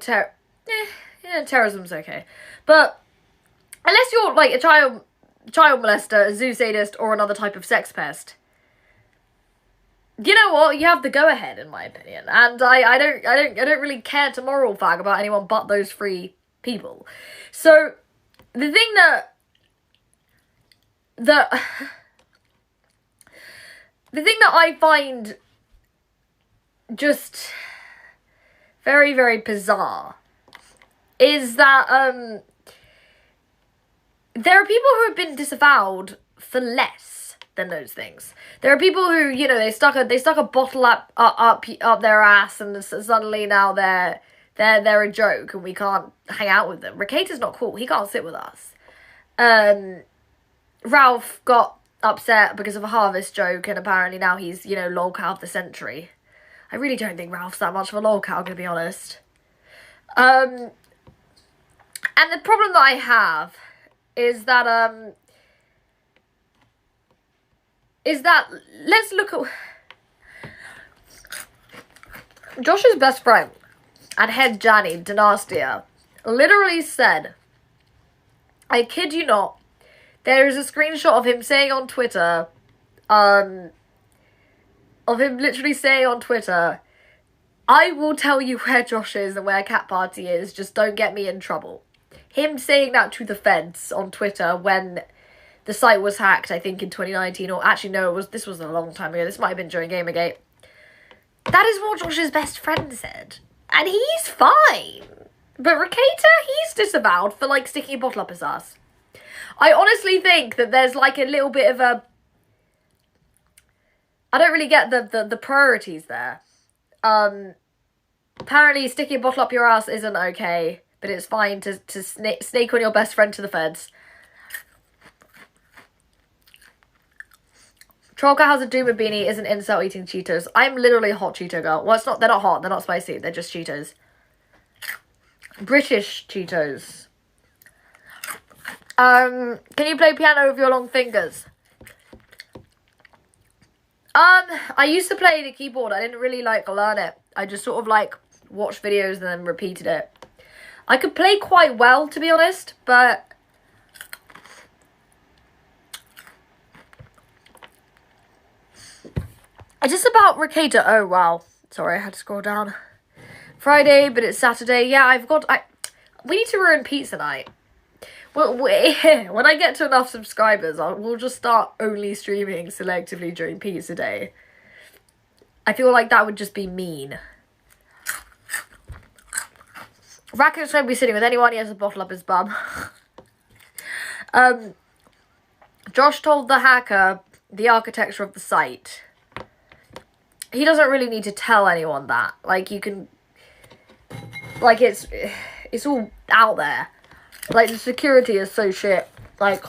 [SPEAKER 1] terrorism's okay. But unless you're like a child molester, a zoo sadist, or another type of sex pest, you know what? You have the go-ahead, in my opinion, and I don't really care to moral fag about anyone but those three people. So the thing that I find just very, very bizarre is that there are people who have been disavowed for less than those things. There are people who, you know, they stuck a bottle up their ass, and suddenly now they're a joke and we can't hang out with them. Ricata's not cool. He can't sit with us. Ralph got upset because of a harvest joke, and apparently now he's, you know, lolcow of the century. I really don't think Ralph's that much of a lolcow, to be honest. And the problem that I have is that let's look at Josh's best friend and head Johnny Dynastia literally said, I kid you not, there is a screenshot of him saying on Twitter, I will tell you where Josh is and where Cat Party is, just don't get me in trouble. Him saying that to the feds on Twitter when the site was hacked, I think in 2019, or actually no, this was a long time ago, this might have been during Gamergate. That is what Josh's best friend said. And he's fine. But Ricata, he's disavowed for, like, sticking a bottle up his ass. I honestly think that there's, like, a little bit of a... I don't really get the priorities there. Apparently sticking a bottle up your ass isn't okay, but it's fine to snake on your best friend to the feds. Trollcat has a Doomer beanie, is an incel eating Cheetos. I'm literally a hot Cheeto girl. Well, they're not hot, they're not spicy, they're just Cheetos. British Cheetos. Can you play piano with your long fingers? I used to play the keyboard. I didn't really, like, learn it. I just sort of, like, watched videos and then repeated it. I could play quite well, to be honest, but... Is this about Ricata? Oh, wow. Sorry, I had to scroll down. Friday, but it's Saturday. Yeah, we need to ruin pizza night. Well, when I get to enough subscribers, we'll just start only streaming selectively during pizza day. I feel like that would just be mean. Rackets won't be sitting with anyone. He has a bottle up his bum. Josh told the hacker the architecture of the site. he doesn't really need to tell anyone that. Like, you can, like, it's all out there. Like, the security is so shit. Like,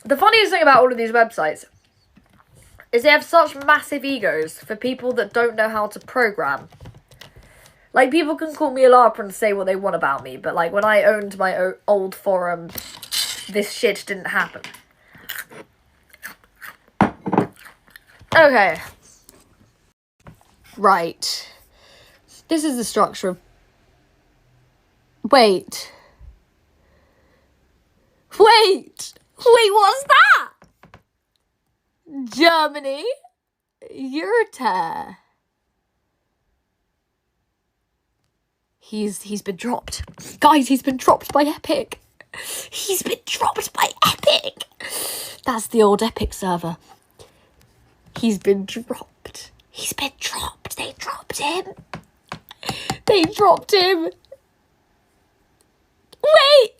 [SPEAKER 1] the funniest thing about all of these websites is they have such massive egos for people that don't know how to program. Like, people can call me a LARPer and say what they want about me, but, like, when I owned my old forum, this shit didn't happen. Okay. Right. This is the structure of... Wait, what's that? Germany? Yurta. He's been dropped. Guys, he's been dropped by Epic. He's been dropped by Epic. That's the old Epic server. He's been dropped. He's been dropped. They dropped him. They dropped him. Wait!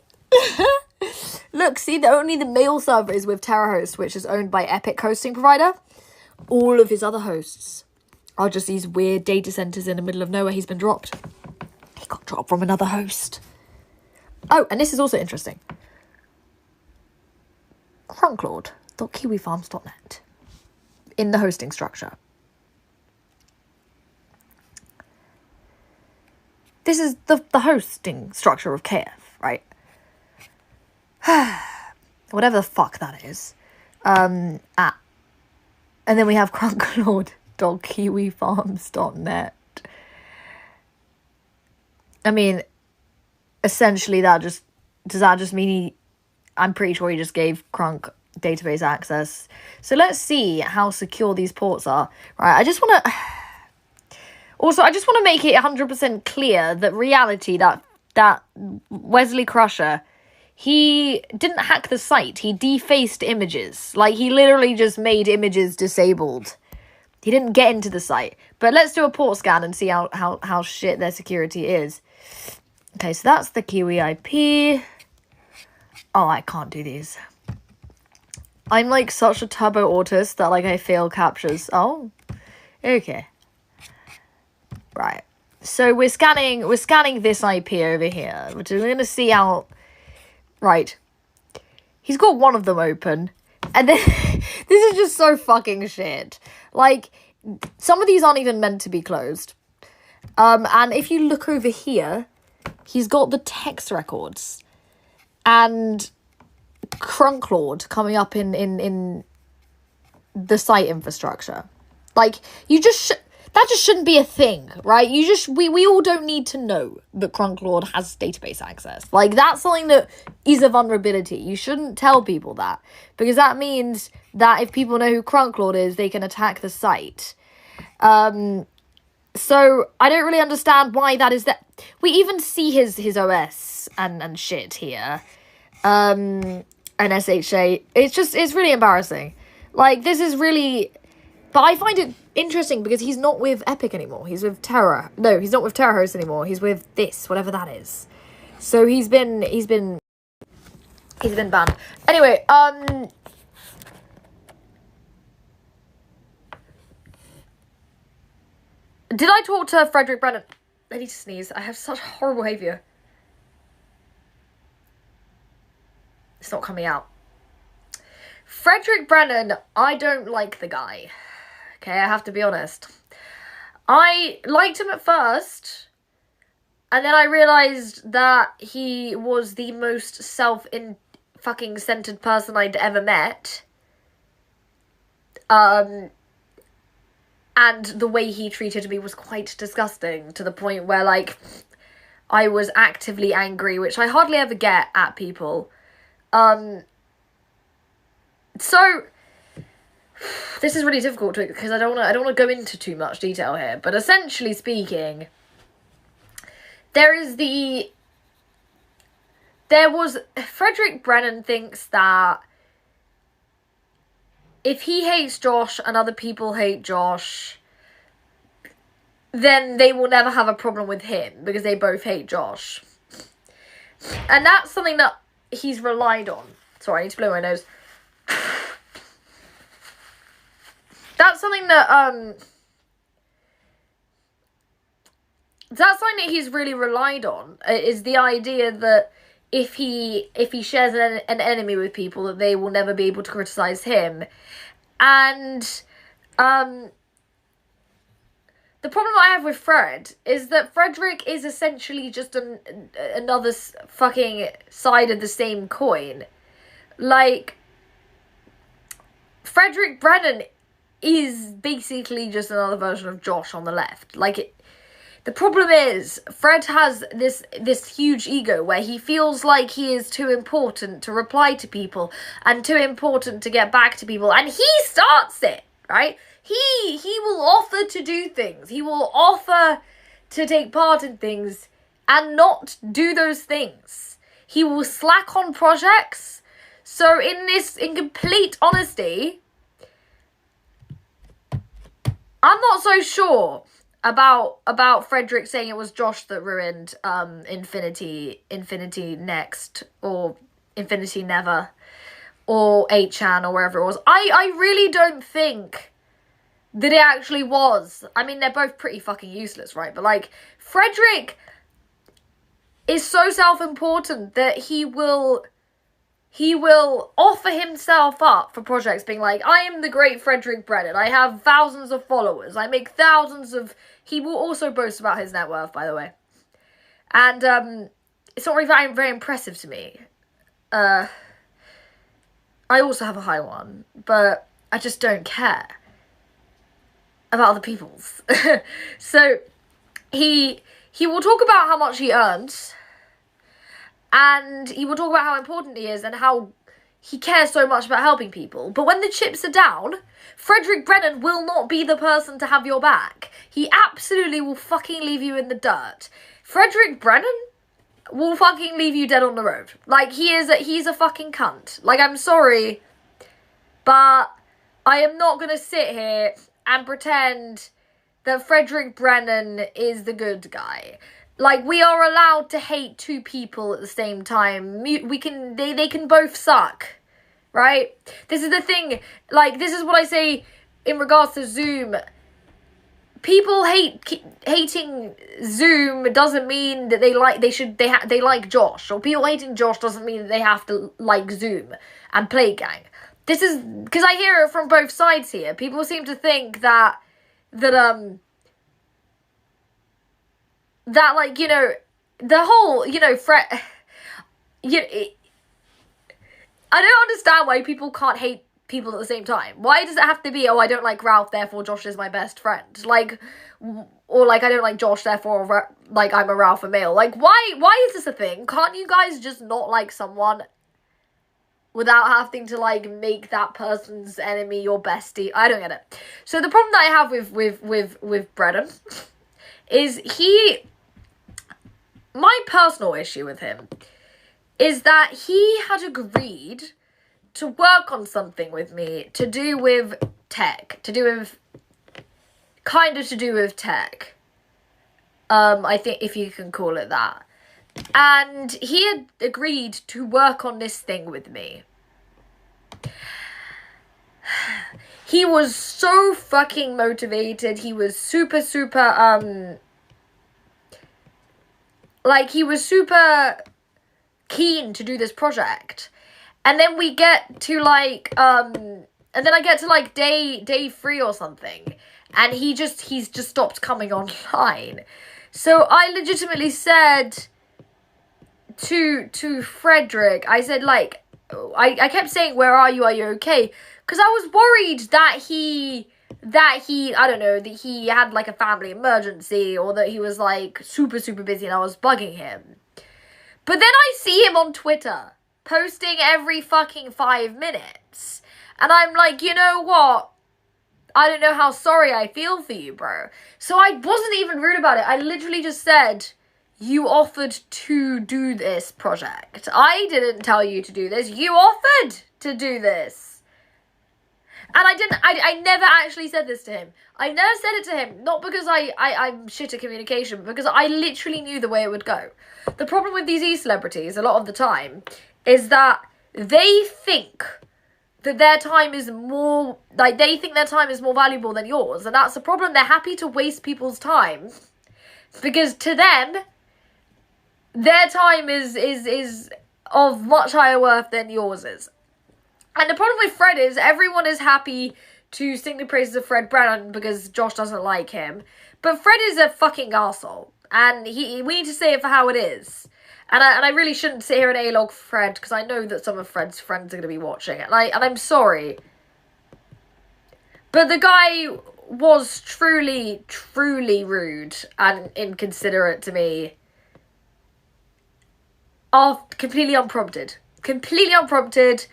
[SPEAKER 1] Look, see, only the mail server is with TerraHost, which is owned by Epic hosting provider. All of his other hosts are just these weird data centers in the middle of nowhere. He's been dropped. He got dropped from another host. Oh, and this is also interesting. crunklord.kiwifarms.net in the hosting structure. This is the hosting structure of KF, right? Whatever the fuck that is. And then we have crunklord.kiwifarms.net. I mean, essentially does that just mean I'm pretty sure he just gave Crunk database access. So let's see how secure these ports are. Right, I just want to make it 100% clear that reality, that Wesley Crusher, he didn't hack the site. He defaced images. Like, he literally just made images disabled. He didn't get into the site. But let's do a port scan and see how shit their security is. Okay, so that's the Kiwi IP. Oh, I can't do these. I'm like such a turbo autist that like I fail captures. Oh, okay. Right. So we're scanning this IP over here, which is gonna see how. Right. He's got one of them open, and then this is just so fucking shit. Like, some of these aren't even meant to be closed. And if you look over here, he's got the text records and Crunklord coming up in the site infrastructure. Like, that just shouldn't be a thing, right? We all don't need to know that Crunklord has database access. Like, that's something that is a vulnerability. You shouldn't tell people that, because that means that if people know who Crunklord is, they can attack the site. So I don't really understand why that is that. We even see his OS and shit here. And SHA. It's really embarrassing. Like, this is really... But I find it interesting because he's not with Epic anymore. He's with Terra. No, he's not with TerraHost anymore. He's with this, whatever that is. So he's been banned. Anyway, did I talk to Frederick Brennan? I need to sneeze. I have such horrible behaviour. It's not coming out. Frederick Brennan, I don't like the guy. Okay, I have to be honest. I liked him at first, and then I realised that he was the most self-fucking-centred person I'd ever met. And the way he treated me was quite disgusting, to the point where, like, I was actively angry, which I hardly ever get at people. So this is really difficult because I don't want to go into too much detail here, but essentially speaking, Frederick Brennan thinks that if he hates Josh and other people hate Josh, then they will never have a problem with him because they both hate Josh. And that's something that he's relied on. Sorry, I need to blow my nose. that's something that he's really relied on, is the idea that if he shares an enemy with people, that they will never be able to criticize him. And the problem I have with Fred is that Frederick is essentially just another fucking side of the same coin. Like, Frederick Brennan is basically just another version of Josh on the left. Like, the problem is, Fred has this huge ego where he feels like he is too important to reply to people and too important to get back to people, and he starts it, right? He will offer to do things. He will offer to take part in things and not do those things. He will slack on projects. So in complete honesty, I'm not so sure about Frederick saying it was Josh that ruined Infinity Next, or Infinity Never, or 8chan, or wherever it was. I really don't think that it actually was. I mean, they're both pretty fucking useless, right? But, like, Frederick is so self-important that he will offer himself up for projects, being like, I am the great Frederick Brennan. I have thousands of followers. I make thousands of... He will also boast about his net worth, by the way. And it's not really very impressive to me. I also have a high one, but I just don't care about other people's. So he will talk about how much he earns, and he will talk about how important he is and how he cares so much about helping people. But when the chips are down, Frederick Brennan will not be the person to have your back. He absolutely will fucking leave you in the dirt. Frederick Brennan will fucking leave you dead on the road. Like, he's a fucking cunt. Like, I'm sorry, but I am not gonna sit here and pretend that Frederick Brennan is the good guy. Like, we are allowed to hate two people at the same time. They can both suck, right? This is the thing. Like, this is what I say in regards to Zoom. People hating Zoom doesn't mean that they like Josh, or people hating Josh doesn't mean that they have to like Zoom and play Gang. This is because I hear it from both sides here. People seem to think that like, you know, the whole, you know, I don't understand why people can't hate people at the same time. Why does it have to be, oh, I don't like Ralph, therefore Josh is my best friend? Like, or like, I don't like Josh, therefore, like, I'm a Ralph male. Like, why is this a thing? Can't you guys just not like someone without having to, like, make that person's enemy your bestie? I don't get it. So the problem that I have with Brennan is my personal issue with him is that he had agreed to work on something with me to do with tech, to do with tech. I think, if you can call it that. And he had agreed to work on this thing with me. He was so fucking motivated. He was super, like, he was super keen to do this project. And then we get to, like, and then I get to, like, day 3 or something. And he's just stopped coming online. So I legitimately said to Frederick, I said, like, I kept saying, where are you okay? Because I was worried that he, I don't know, that he had, like, a family emergency, or that he was, like, super busy and I was bugging him. But then I see him on Twitter, posting every fucking 5 minutes. And I'm like, you know what? I don't know how sorry I feel for you, bro. So I wasn't even rude about it. I literally just said, you offered to do this project. I didn't tell you to do this. You offered to do this. And I never actually said this to him. I never said it to him, not because I'm shit at communication, but because I literally knew the way it would go. The problem with these e-celebrities, a lot of the time, is that they think that their time is more, like, they think their time is more valuable than yours, and that's the problem. They're happy to waste people's time, because to them, their time is of much higher worth than yours is. And the problem with Fred is everyone is happy to sing the praises of Fred Brennan because Josh doesn't like him. But Fred is a fucking arsehole. And we need to say it for how it is. And I really shouldn't sit here and A-log Fred, because I know that some of Fred's friends are going to be watching. And I'm sorry. But the guy was truly, truly rude and inconsiderate to me. Completely unprompted. Completely unprompted.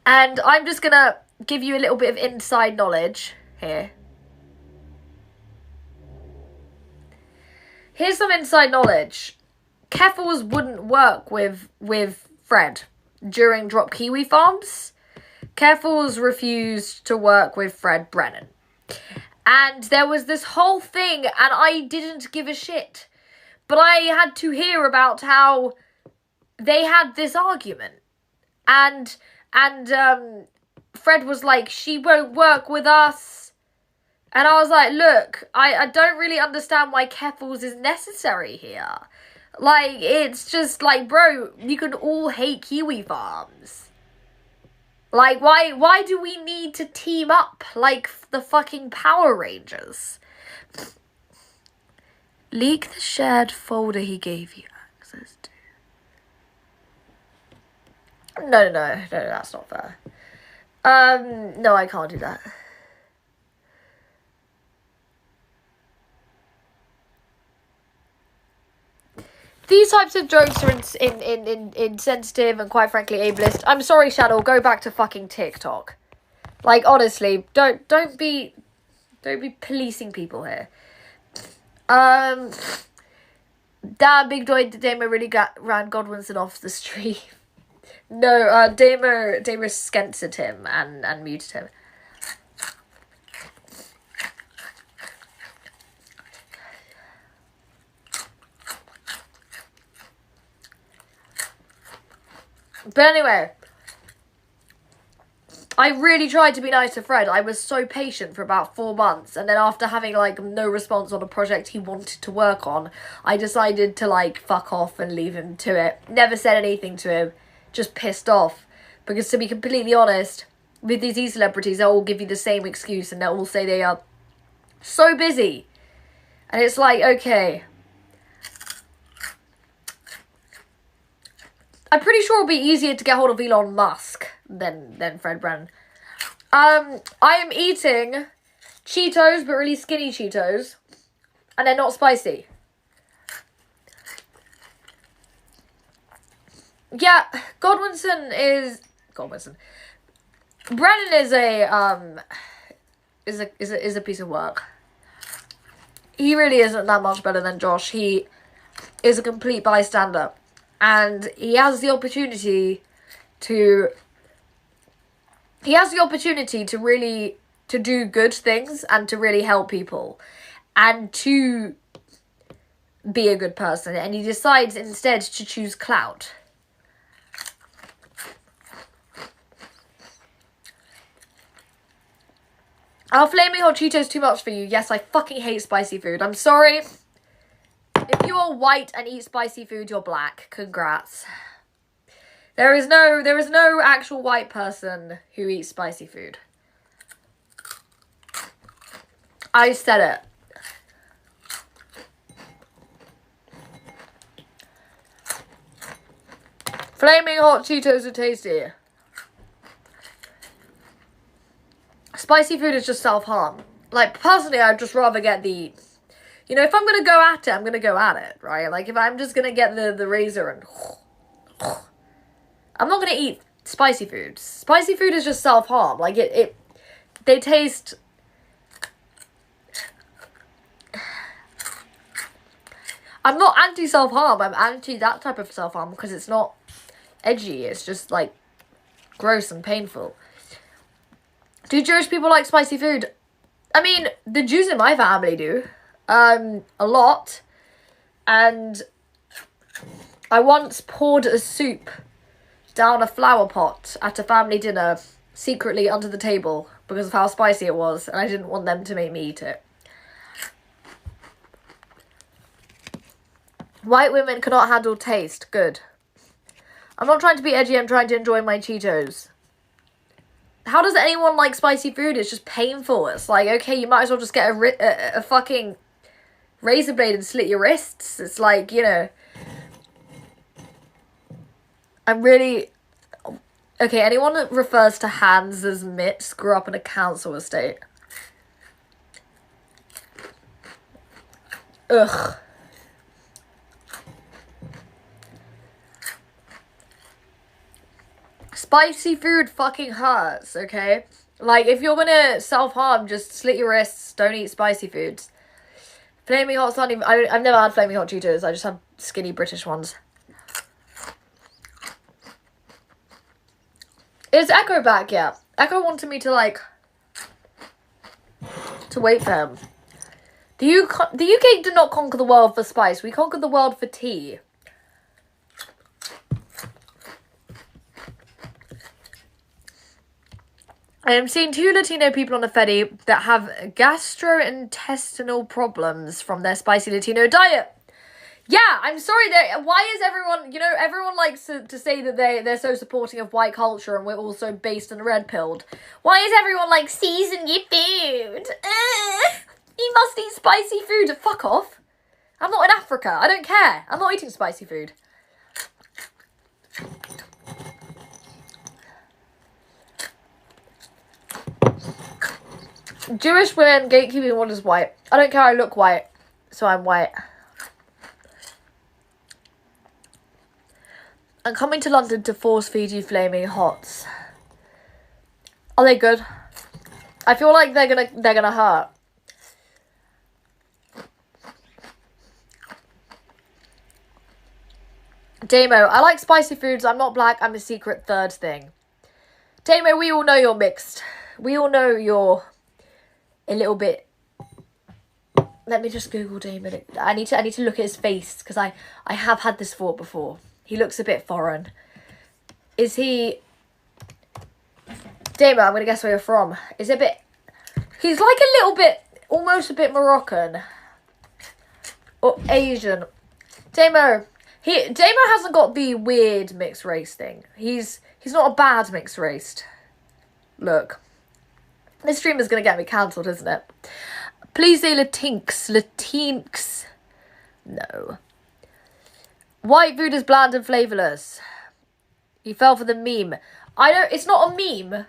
[SPEAKER 1] And I'm just going to give you a little bit of inside knowledge here. Here's some inside knowledge. Keffels wouldn't work with Fred during Drop Kiwi Farms. Keffels refused to work with Fred Brennan. And there was this whole thing, and I didn't give a shit. But I had to hear about how they had this argument. And Fred was like, she won't work with us. And I was like, look, I don't really understand why Keffels is necessary here. Like, it's just like, bro, you can all hate Kiwi Farms. Like, why do we need to team up like the fucking Power Rangers? Leak the shared folder he gave you access to. No, that's not fair. No, I can't do that. These types of jokes are insensitive and quite frankly ableist. I'm sorry, Shadow, go back to fucking TikTok. Like, honestly, don't be policing people here. Damn, Big Joy Damo really ran Godwinson off the stream. No, Damo censored him and muted him. But anyway, I really tried to be nice to Fred. I was so patient for about 4 months. And then after having, like, no response on a project he wanted to work on, I decided to, like, fuck off and leave him to it. Never said anything to him. Just pissed off. Because to be completely honest, with these e-celebrities, they'll all give you the same excuse. And they'll all say they are so busy. And it's like, okay. I'm pretty sure it'll be easier to get hold of Elon Musk than Fred Brennan. I am eating Cheetos, but really skinny Cheetos. And they're not spicy. Yeah, Godwinson. Brennan is a piece of work. He really isn't that much better than Josh. He is a complete bystander. And he has the opportunity to really do good things and to really help people and to be a good person. And he decides instead to choose clout. Are flaming hot Cheetos too much for you? Yes, I fucking hate spicy food. I'm sorry. If you are white and eat spicy food, you're black. Congrats. There is no actual white person who eats spicy food. I said it. Flaming hot Cheetos are tasty. Spicy food is just self-harm. Like, personally, I'd just rather get the... You know, if I'm going to go at it, I'm going to go at it, right? Like, if I'm just going to get the razor and... I'm not going to eat spicy food. Spicy food is just self-harm. Like, they taste... I'm not anti-self-harm. I'm anti that type of self-harm because it's not edgy. It's just, like, gross and painful. Do Jewish people like spicy food? I mean, the Jews in my family do. A lot. And I once poured a soup down a flower pot at a family dinner, secretly under the table, because of how spicy it was, and I didn't want them to make me eat it. White women cannot handle taste. Good. I'm not trying to be edgy, I'm trying to enjoy my Cheetos. How does anyone like spicy food? It's just painful. It's like, okay, you might as well just get a fucking razor blade and slit your wrists. It's like, you know. I'm really... Okay, anyone that refers to hands as mitts grew up in a council estate. Ugh. Spicy food fucking hurts, okay? Like, if you're gonna self-harm, just slit your wrists. Don't eat spicy foods. Flaming Hot's not even... I've never had Flaming Hot Cheetos. I just have skinny British ones. Is Echo back? Yeah. Echo wanted me to, like... to wait for him. The UK did not conquer the world for spice. We conquered the world for tea. I am seeing 2 Latino people on a ferry that have gastrointestinal problems from their spicy Latino diet. Yeah, I'm sorry. Why is everyone... You know, everyone likes to say that they're so supporting of white culture and we're also based and red-pilled. Why is everyone like, season your food? You must eat spicy food. Fuck off. I'm not in Africa. I don't care. I'm not eating spicy food. Jewish women gatekeeping what is white. I don't care, I look white, so I'm white. I'm coming to London to force feed you Flaming Hots. Are they good? I feel like they're gonna hurt. Damo, I like spicy foods. I'm not black. I'm a secret third thing. Damo, we all know you're mixed. We all know you're a little bit... Let me just Google Damon. I need to look at his face, because I have had this thought before. He looks a bit foreign. Is he... Damon, I'm going to guess where you're from. Is it a bit... He's like a little bit... Almost a bit Moroccan. Or Asian. Damo hasn't got the weird mixed race thing. He's not a bad mixed race. Look. This stream is going to get me cancelled, isn't it? Please say Latinx. Latinx. No. White food is bland and flavourless. You fell for the meme. I don't... It's not a meme.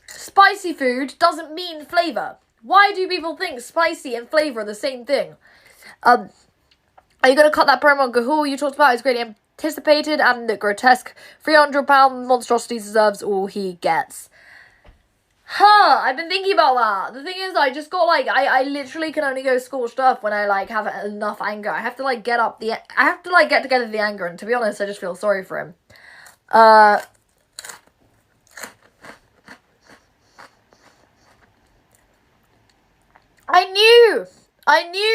[SPEAKER 1] Spicy food doesn't mean flavour. Why do people think spicy and flavour are the same thing? Are you going to cut that promo on Gahul you talked about? It's greatly anticipated and grotesque. £300 monstrosity deserves all he gets. I've been thinking about that. The thing is, I just got, like, I literally can only go scorched earth when I, like, have enough anger. I have to, like, get together the anger, and to be honest, I just feel sorry for him. I knew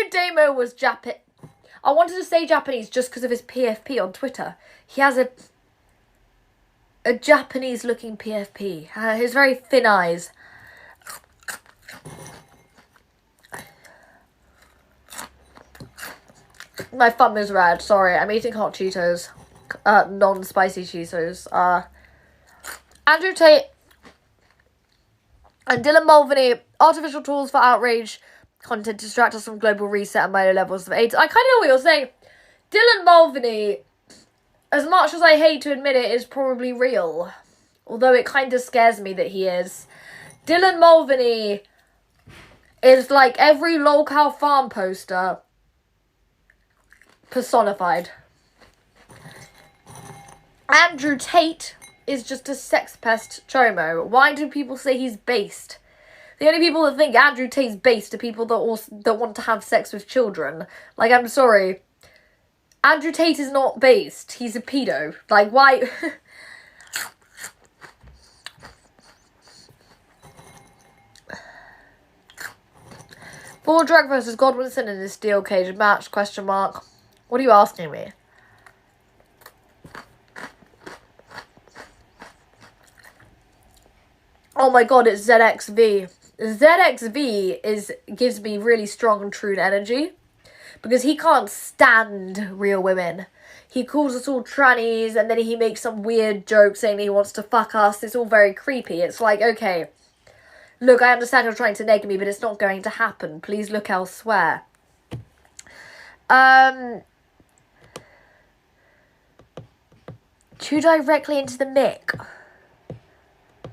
[SPEAKER 1] Damo was Japanese. I wanted to say Japanese just because of his PFP on Twitter. He has a Japanese-looking PFP. His very thin eyes. My thumb is red. Sorry, I'm eating hot Cheetos. Non-spicy Cheetos. Andrew Tate and Dylan Mulvaney. Artificial tools for outrage. Content to distract us from global reset and minor levels of AIDS. I kind of know what you're saying. Dylan Mulvaney, as much as I hate to admit it, is probably real. Although it kind of scares me that he is. Dylan Mulvaney is like every lolcow farm poster personified. Andrew Tate is just a sex pest chomo. Why do people say he's based? The only people that think Andrew Tate's based are people that want to have sex with children. Like, I'm sorry. Andrew Tate is not based. He's a pedo. Like, why? For Drag versus Godwinson in this steel cage match, question mark. What are you asking me? Oh my god, it's ZXV. ZXV gives me really strong Troon energy. Because he can't stand real women. He calls us all trannies, and then he makes some weird joke saying he wants to fuck us. It's all very creepy. It's like, okay, look, I understand you're trying to neg me, but it's not going to happen. Please look elsewhere. Chew directly into the mic.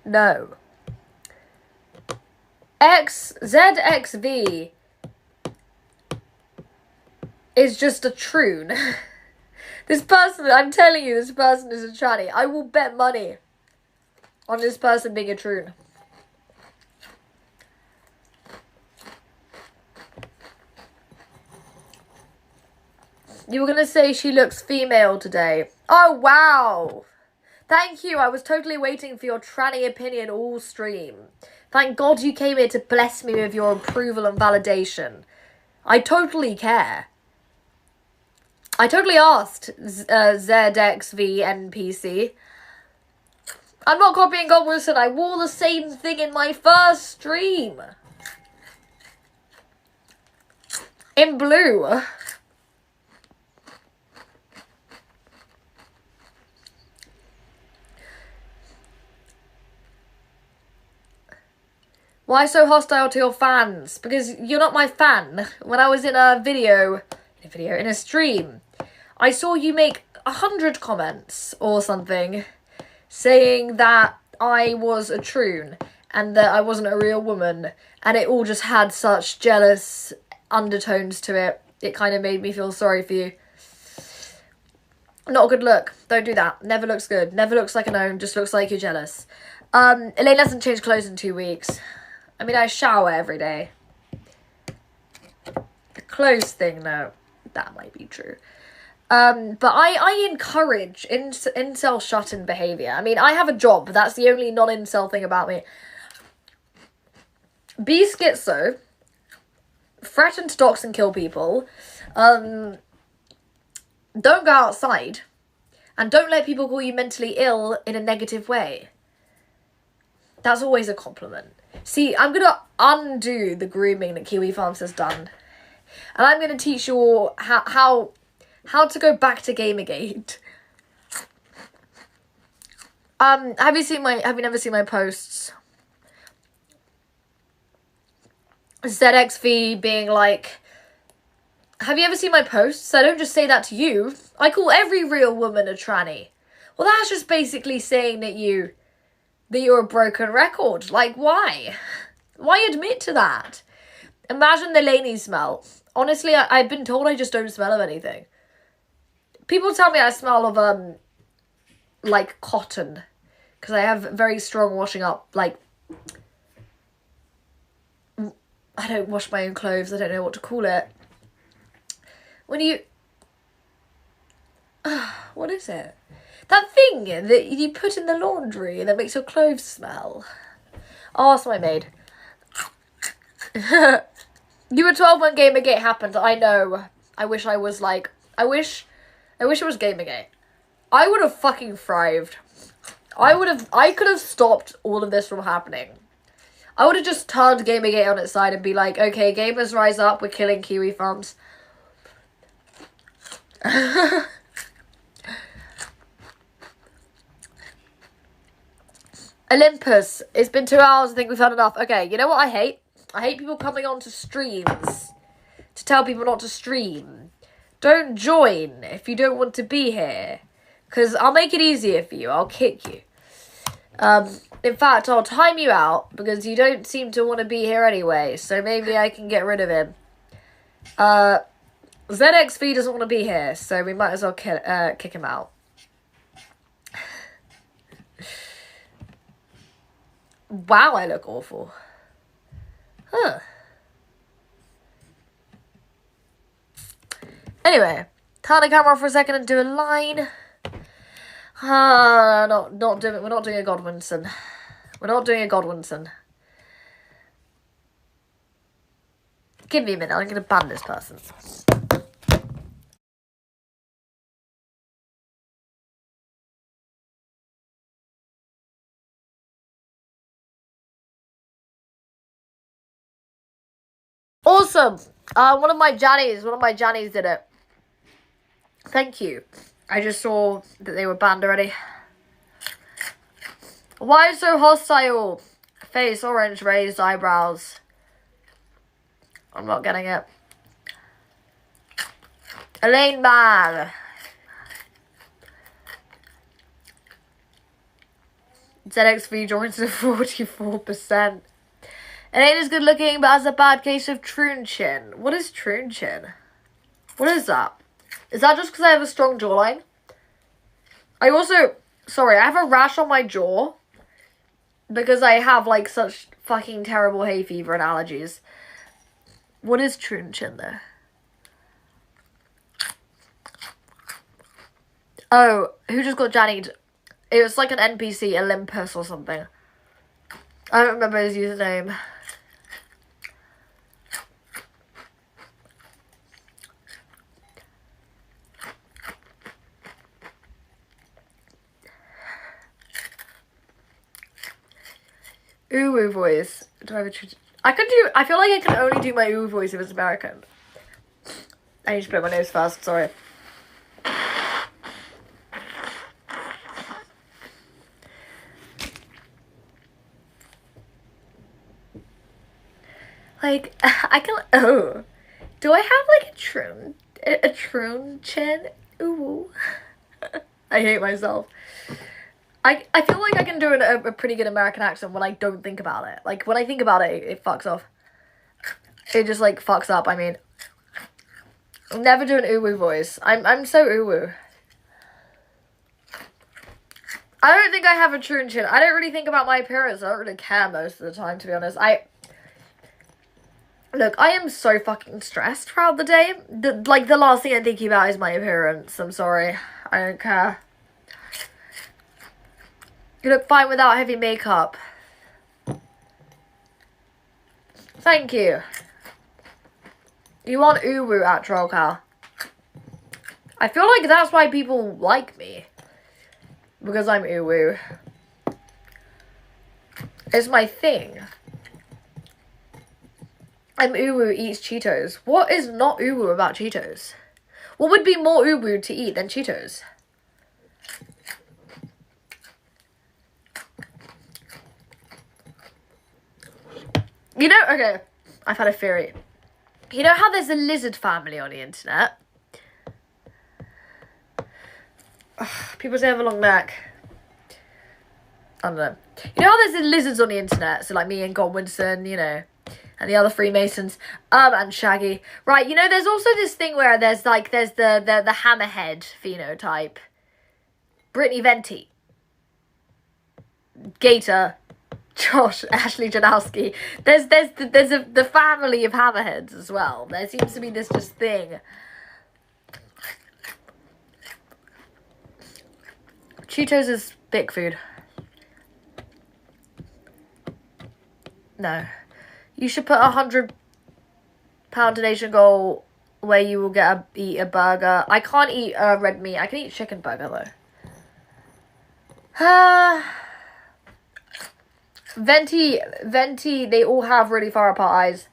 [SPEAKER 1] No. ZXV is just a troon. This person, I'm telling you, this person is a tranny. I will bet money on this person being a troon. You were going to say she looks female today. Oh, wow. Thank you. I was totally waiting for your tranny opinion all stream. Thank God you came here to bless me with your approval and validation. I totally care. I totally asked ZXVNPC. I'm not copying Godwinson. I wore the same thing in my first stream. In blue. Why so hostile to your fans? Because you're not my fan. When I was in a stream, I saw you make 100 comments or something saying that I was a troon and that I wasn't a real woman, and it all just had such jealous undertones to it. It kind of made me feel sorry for you. Not a good look. Don't do that. Never looks good. Never looks like a gnome. Just looks like you're jealous. Elaine hasn't changed clothes in 2 weeks. I mean, I shower every day. The clothes thing, though, that might be true. But I encourage incel shut-in behaviour. I mean, I have a job. That's the only non-incel thing about me. Be schizo. Threaten to dox and kill people. Don't go outside. And don't let people call you mentally ill in a negative way. That's always a compliment. See, I'm going to undo the grooming that Kiwi Farms has done. And I'm going to teach you all how to go back to Gamergate. Have you never seen my posts? ZXV being like, have you ever seen my posts? I don't just say that to you. I call every real woman a tranny. Well, that's just basically saying that you're a broken record. Like, why? Why admit to that? Imagine the Elaine smell. Honestly, I've been told I just don't smell of anything. People tell me I smell of, like, cotton. Because I have very strong washing up, like, I don't wash my own clothes. I don't know what to call it. When you... what is it? That thing that you put in the laundry that makes your clothes smell. Oh, that's my maid. You were 12 when Gamergate happened. I know. I wish I was like... I wish it was Gamergate. I would have fucking thrived. I could have stopped all of this from happening. I would have just turned Gamergate on its side and be like, okay, gamers rise up, we're killing Kiwi Farms. Olympus, it's been 2 hours, I think we've had enough. Okay, you know what I hate? I hate people coming on to streams to tell people not to stream. Don't join if you don't want to be here. Because I'll make it easier for you. I'll kick you. In fact, I'll time you out because you don't seem to want to be here anyway. So maybe I can get rid of him. ZXV doesn't want to be here, so we might as well kick him out. Wow, I look awful. Huh. Anyway, turn the camera off for a second and do a line. We're not doing a Godwinson. We're not doing a Godwinson. Give me a minute, I'm going to ban this person. Awesome. One of my Jannies did it. Thank you. I just saw that they were banned already. Why so hostile? Face orange, raised eyebrows. I'm not getting it. Elaine man. ZXV joins to 44%. Elaine is good looking, but has a bad case of troon chin. What is troon chin? What is that? Is that just because I have a strong jawline? I have a rash on my jaw. Because I have, like, such fucking terrible hay fever and allergies. What is troon chin, though? Oh, who just got Jannied? It was like an NPC, Olympus or something. I don't remember his username. Uwu voice. Do I have a I feel like I can only do my Uwu voice if it's American. I need to put my nose first, sorry. Like, I can, oh. Do I have, like, a troon chin? Ooh. I hate myself. I feel like I can do a pretty good American accent when I don't think about it. Like, when I think about it, it fucks off. It just, like, fucks up, I mean. I'll never do an uwu voice. I'm so uwu. I don't think I have a troon chin. I don't really think about my appearance. I don't really care most of the time, to be honest. Look, I am so fucking stressed throughout the day. The last thing I'm thinking about is my appearance. I'm sorry. I don't care. You look fine without heavy makeup. Thank you. You want uwu at Trollcow. I feel like that's why people like me. Because I'm uwu. It's my thing. I'm uwu eats Cheetos. What is not uwu about Cheetos? What would be more uwu to eat than Cheetos? You know, okay, I've had a theory. You know how there's a lizard family on the internet? Ugh, people say I have a long neck. I don't know. You know how there's the lizards on the internet? So like me and Godwinson, you know, and the other Freemasons, and Shaggy. Right, you know, there's also this thing where there's the hammerhead phenotype. Brittany Venti. Gator. Josh, Ashley Janowski. There's the family of hammerheads as well. There seems to be this just thing. Cheetos is big food. No. You should put £100 donation goal where you will eat a burger. I can't eat red meat. I can eat chicken burger though. Venti, they all have really far apart eyes.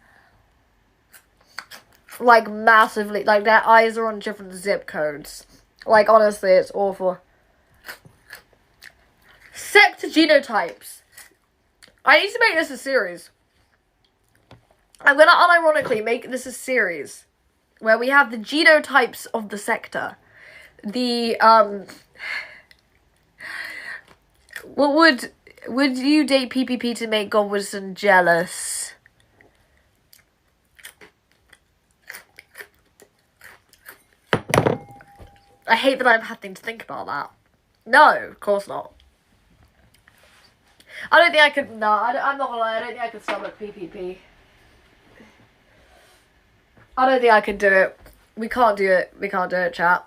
[SPEAKER 1] Like, massively. Like, their eyes are on different zip codes. Like, honestly, it's awful. Sect genotypes. I need to make this a series. I'm gonna unironically make this a series. Where we have the genotypes of the sector. Would you date PPP to make Godwinson jealous? I hate that I'm having to think about that. No, of course not. I don't think I could, no, I'm not gonna lie, I don't think I could stomach PPP. I don't think I could do it. We can't do it, chat.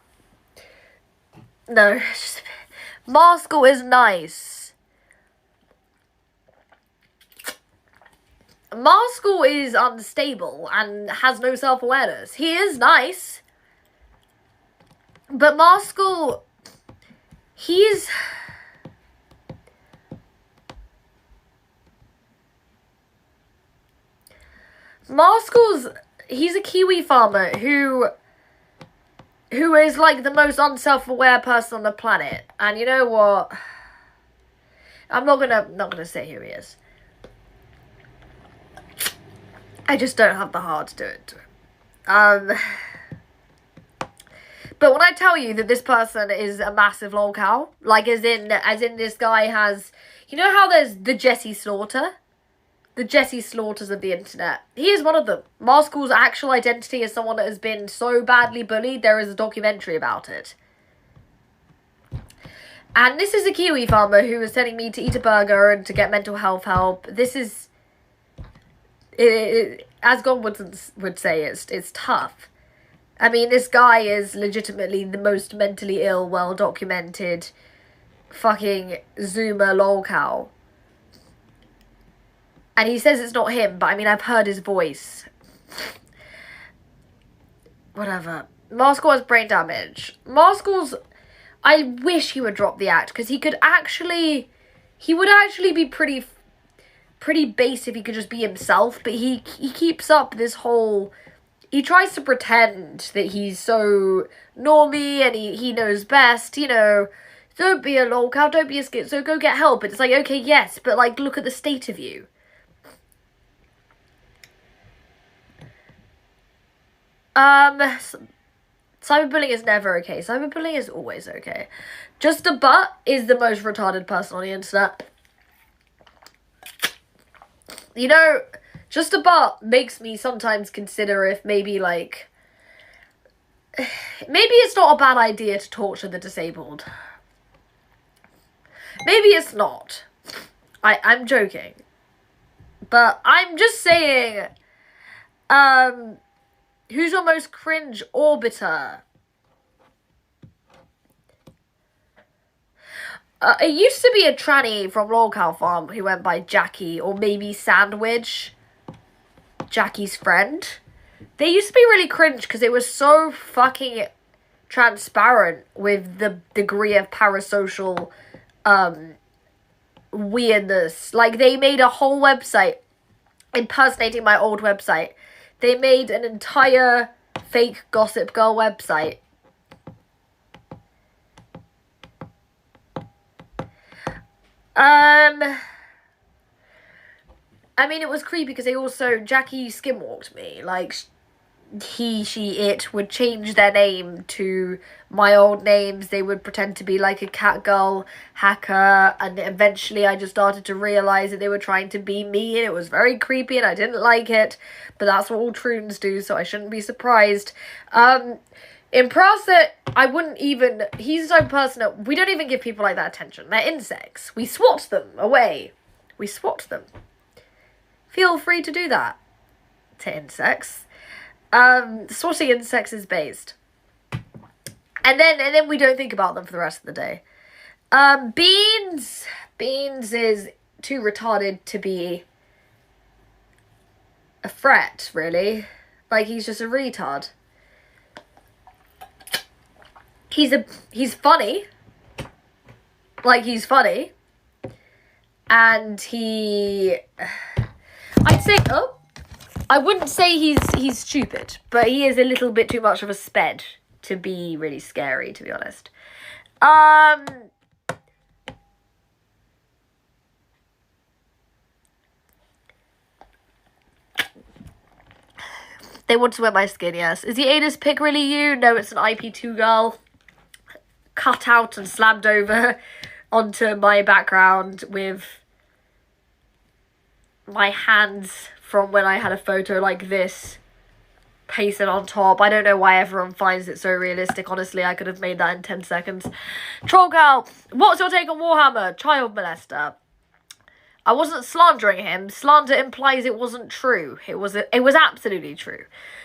[SPEAKER 1] No, it's just a bit. Maskell is nice. Maskell is unstable and has no self-awareness. He is nice. But Maskell, he's... Marskull's, he's a Kiwi farmer who is like the most unself-aware person on the planet. And you know what? I'm not gonna say who he is. I just don't have the heart to do it to him. But when I tell you that this person is a massive lolcow, like as in this guy has, you know how there's the Jesse Slaughter? The Jesse Slaughters of the internet. He is one of them. Marskull's actual identity is someone that has been so badly bullied, there is a documentary about it. And this is a Kiwi farmer who is telling me to eat a burger and to get mental health help. This is, as God would say, it's tough. I mean, this guy is legitimately the most mentally ill, well-documented fucking Zoomer lolcow. And he says it's not him, but I mean, I've heard his voice. Whatever. Marskull has brain damage. Marskull's... I wish he would drop the act, because he would actually be pretty base if he could just be himself, but he keeps up this whole... He tries to pretend that he's so normie and he knows best, you know. Don't be a lolcow, don't be a schizo, go get help. It's like, okay, yes, but like, look at the state of you. Cyberbullying is never okay. Cyberbullying is always okay. Just a Butt is the most retarded person on the internet. You know, Just a Butt makes me sometimes consider if maybe, like, maybe it's not a bad idea to torture the disabled. Maybe it's not. I'm joking. But I'm just saying, who's your most cringe orbiter? It used to be a tranny from Lolcow Farm who went by Jackie, or maybe Sandwich, Jackie's friend. They used to be really cringe because it was so fucking transparent with the degree of parasocial weirdness. Like, they made a whole website impersonating my old website. They made an entire fake Gossip Girl website. I mean, it was creepy because they also, Jackie skinwalked me. Like, he, she, it would change their name to my old names. They would pretend to be like a cat girl hacker, and eventually I just started to realise that they were trying to be me, and it was very creepy and I didn't like it, but that's what all troons do, so I shouldn't be surprised. In Prasset, I wouldn't even, he's the type of person that, we don't even give people like that attention. They're insects. We swat them away. We swat them. Feel free to do that to insects. Swatting insects is based. And then we don't think about them for the rest of the day. Beans is too retarded to be a threat, really. Like, he's just a retard. He's funny. Like, he's funny. And I'd say, I wouldn't say he's stupid, but he is a little bit too much of a sped to be really scary, to be honest. They want to wear my skin, yes. Is the anus pic really you? No, it's an IP2 girl. Cut out and slammed over onto my background with my hands from when I had a photo like this pasted on top. I don't know why everyone finds it so realistic. Honestly, I could have made that in 10 seconds. Troll Girl, what's your take on Warhammer? Child molester. I wasn't slandering him. Slander implies it wasn't true. It was absolutely true.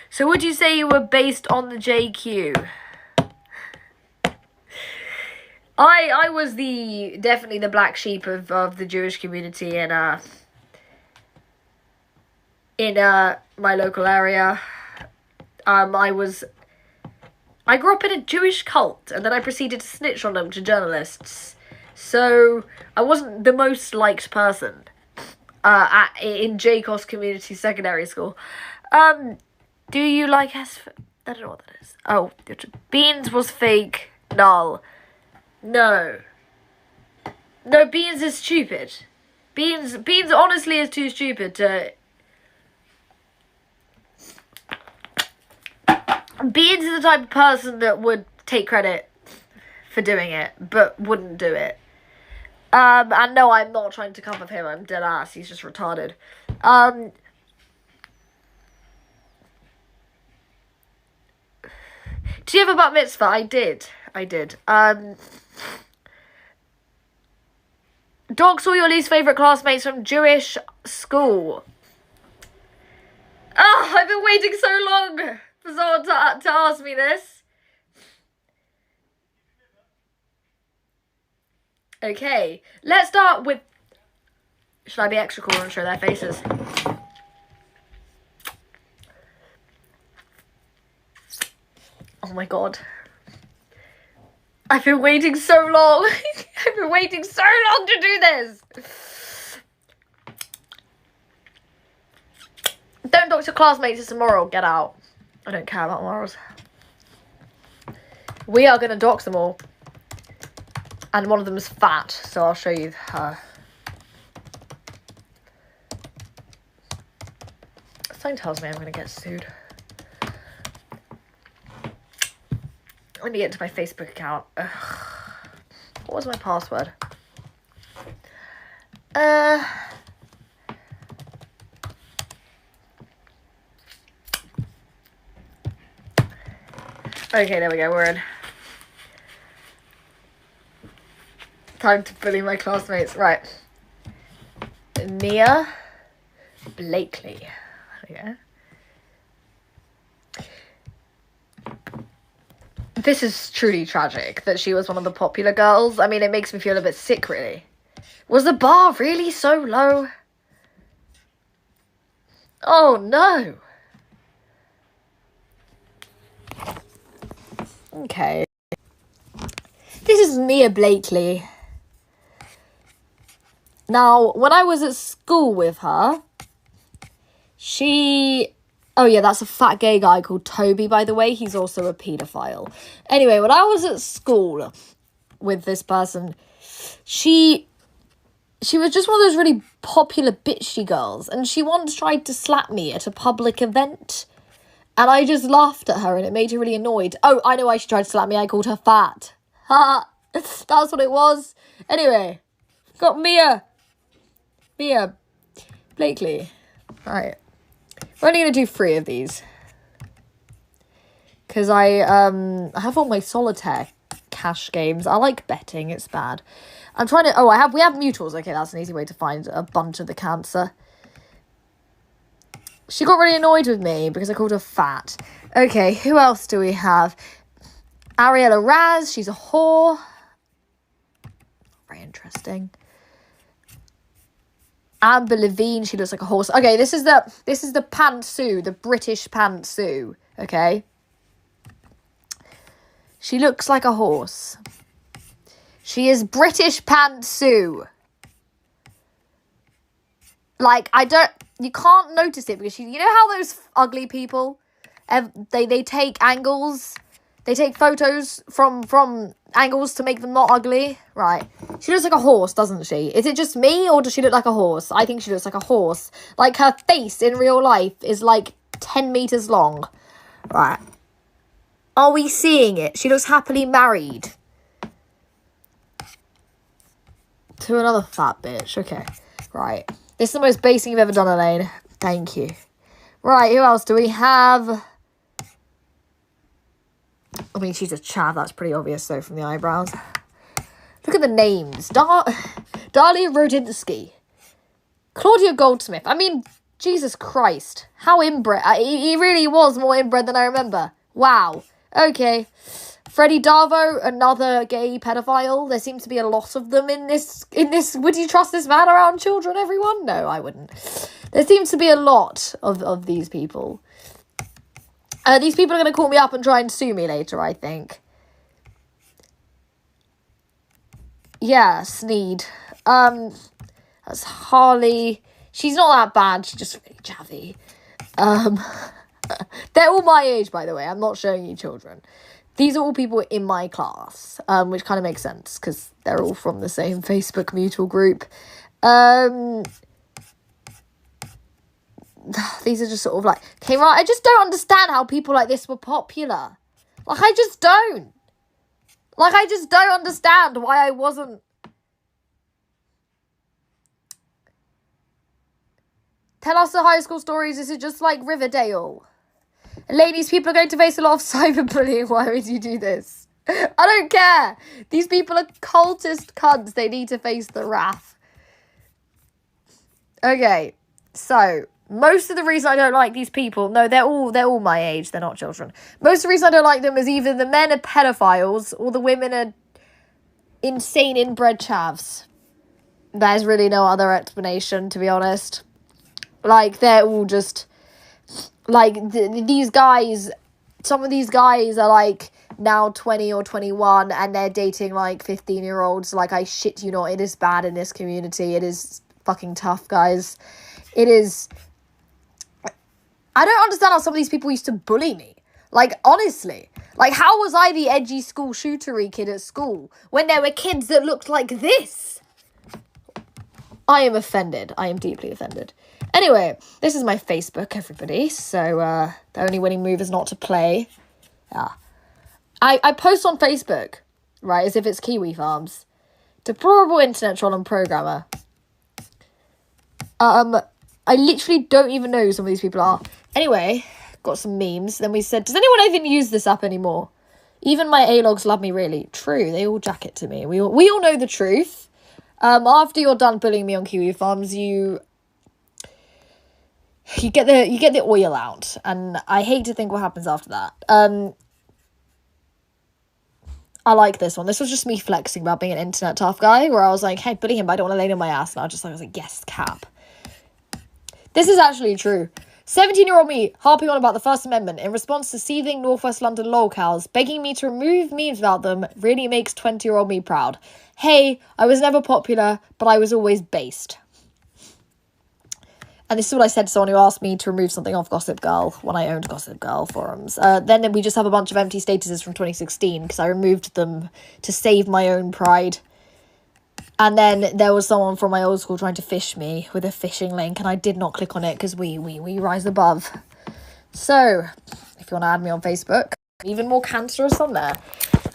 [SPEAKER 1] So would you say you were based on the JQ? I was definitely the black sheep of the Jewish community in my local area. I grew up in a Jewish cult, and then I proceeded to snitch on them to journalists. So I wasn't the most liked person in JCOS Community Secondary School. Do you like S? I don't know what that is. Oh, Beans was fake. Null. No. No, Beans is stupid. Beans honestly is too stupid to... Beans is the type of person that would take credit for doing it, but wouldn't do it. And no, I'm not trying to come with him. I'm dead ass. He's just retarded. Do you have a bat mitzvah? I did. Dogs all your least favourite classmates from Jewish school. Oh, I've been waiting so long for someone to ask me this. Okay, let's start with... Should I be extra cool and show their faces? Oh my god. I've been waiting so long. I've been waiting so long to do this. Don't talk to classmates, it's immoral. Get out. I don't care about morals. We are going to dox them all. And one of them is fat, so I'll show you her. Something tells me I'm going to get sued. Let me get into my Facebook account. Ugh. What was my password? Okay, there we go, we're in. Time to bully my classmates. Right. Nia Blakely. There we go. This is truly tragic that she was one of the popular girls. I mean, it makes me feel a bit sick, really. Was the bar really so low? Oh, no. Okay. This is Nia Blakely. Now, when I was at school with her, oh yeah, that's a fat gay guy called Toby, by the way. He's also a paedophile. Anyway, when I was at school with this person, she was just one of those really popular bitchy girls, and she once tried to slap me at a public event, and I just laughed at her, and it made her really annoyed. Oh, I know why she tried to slap me. I called her fat. Ha! That's what it was. Anyway, got Mia Blakely. Right. We're only going to do 3 of these. Because I have all my solitaire cash games. I like betting. It's bad. I'm trying to... Oh, we have mutuals. Okay, that's an easy way to find a bunch of the cancer. She got really annoyed with me because I called her fat. Okay, who else do we have? Ariella Raz. She's a whore. Very interesting. Amber Levine, she looks like a horse. Okay, this is the pantsuit, the British pantsuit, okay? She looks like a horse. She is British pantsuit. Like, you can't notice it because you know how those ugly people, they take angles, they take photos from angles to make them not ugly? Right. She looks like a horse, doesn't she? Is it just me, or does she look like a horse? I think she looks like a horse. Like, her face in real life is like 10 meters long. Right. Are we seeing it? She looks happily married to another fat bitch. Okay. Right. This is the most basic you've ever done, Elaine. Thank you. Right, who else do we have? I mean, she's a chav. That's pretty obvious, though, from the eyebrows. Look at the names. Dalia Rodinsky. Claudia Goldsmith. I mean, Jesus Christ. How inbred. He really was more inbred than I remember. Wow. Okay. Freddie Darvo, another gay pedophile. There seems to be a lot of them in this. Would you trust this man around children, everyone? No, I wouldn't. There seems to be a lot of these people. These people are going to call me up and try and sue me later, I think. Yeah, Sneed. That's Harley. She's not that bad. She's just really chavvy. Um, they're all my age, by the way. I'm not showing you children. These are all people in my class, which kind of makes sense because they're all from the same Facebook mutual group. These are just sort of like, okay, right, I just don't understand how people like this were popular. Like, I just don't. Like, I just don't understand why I wasn't. Tell us the high school stories. Is it just like Riverdale? Ladies, people are going to face a lot of cyberbullying. Why would you do this? I don't care. These people are cultist cunts. They need to face the wrath. Okay, so most of the reason I don't like these people, no, they're all my age. They're not children. Most of the reason I don't like them is either the men are pedophiles or the women are insane inbred chavs. There's really no other explanation, to be honest. Like, they're all just, like, these guys, some of these guys are, like, now 20 or 21, and they're dating, like, 15-year-olds. Like, I shit you not, it is bad in this community. It is fucking tough, guys. It is. I don't understand how some of these people used to bully me. Like, honestly. Like, how was I the edgy school shootery kid at school when there were kids that looked like this? I am offended. I am deeply offended. Anyway, this is my Facebook, everybody. So, the only winning move is not to play. Yeah. I post on Facebook, right, as if it's Kiwi Farms. Deplorable internet troll and programmer. I literally don't even know who some of these people are. Anyway, got some memes. Then we said, does anyone even use this app anymore? Even my A-logs love me, really. True, they all jack it to me. We all know the truth. After you're done bullying me on Kiwi Farms, you get the oil out, and I hate to think what happens after that. I like this one. This was just me flexing about being an internet tough guy, where I was like, hey, bully him, but I don't want to lay on my ass. And I was like, yes, cap. This is actually true. 17-year-old me harping on about the First Amendment in response to seething Northwest London lolcows, begging me to remove memes about them really makes 20-year-old me proud. Hey, I was never popular, but I was always based. And this is what I said to someone who asked me to remove something off Gossip Girl when I owned Gossip Girl forums. Then we just have a bunch of empty statuses from 2016 because I removed them to save my own pride. And then there was someone from my old school trying to fish me with a phishing link, and I did not click on it because we rise above. So, if you want to add me on Facebook, even more cancerous on there.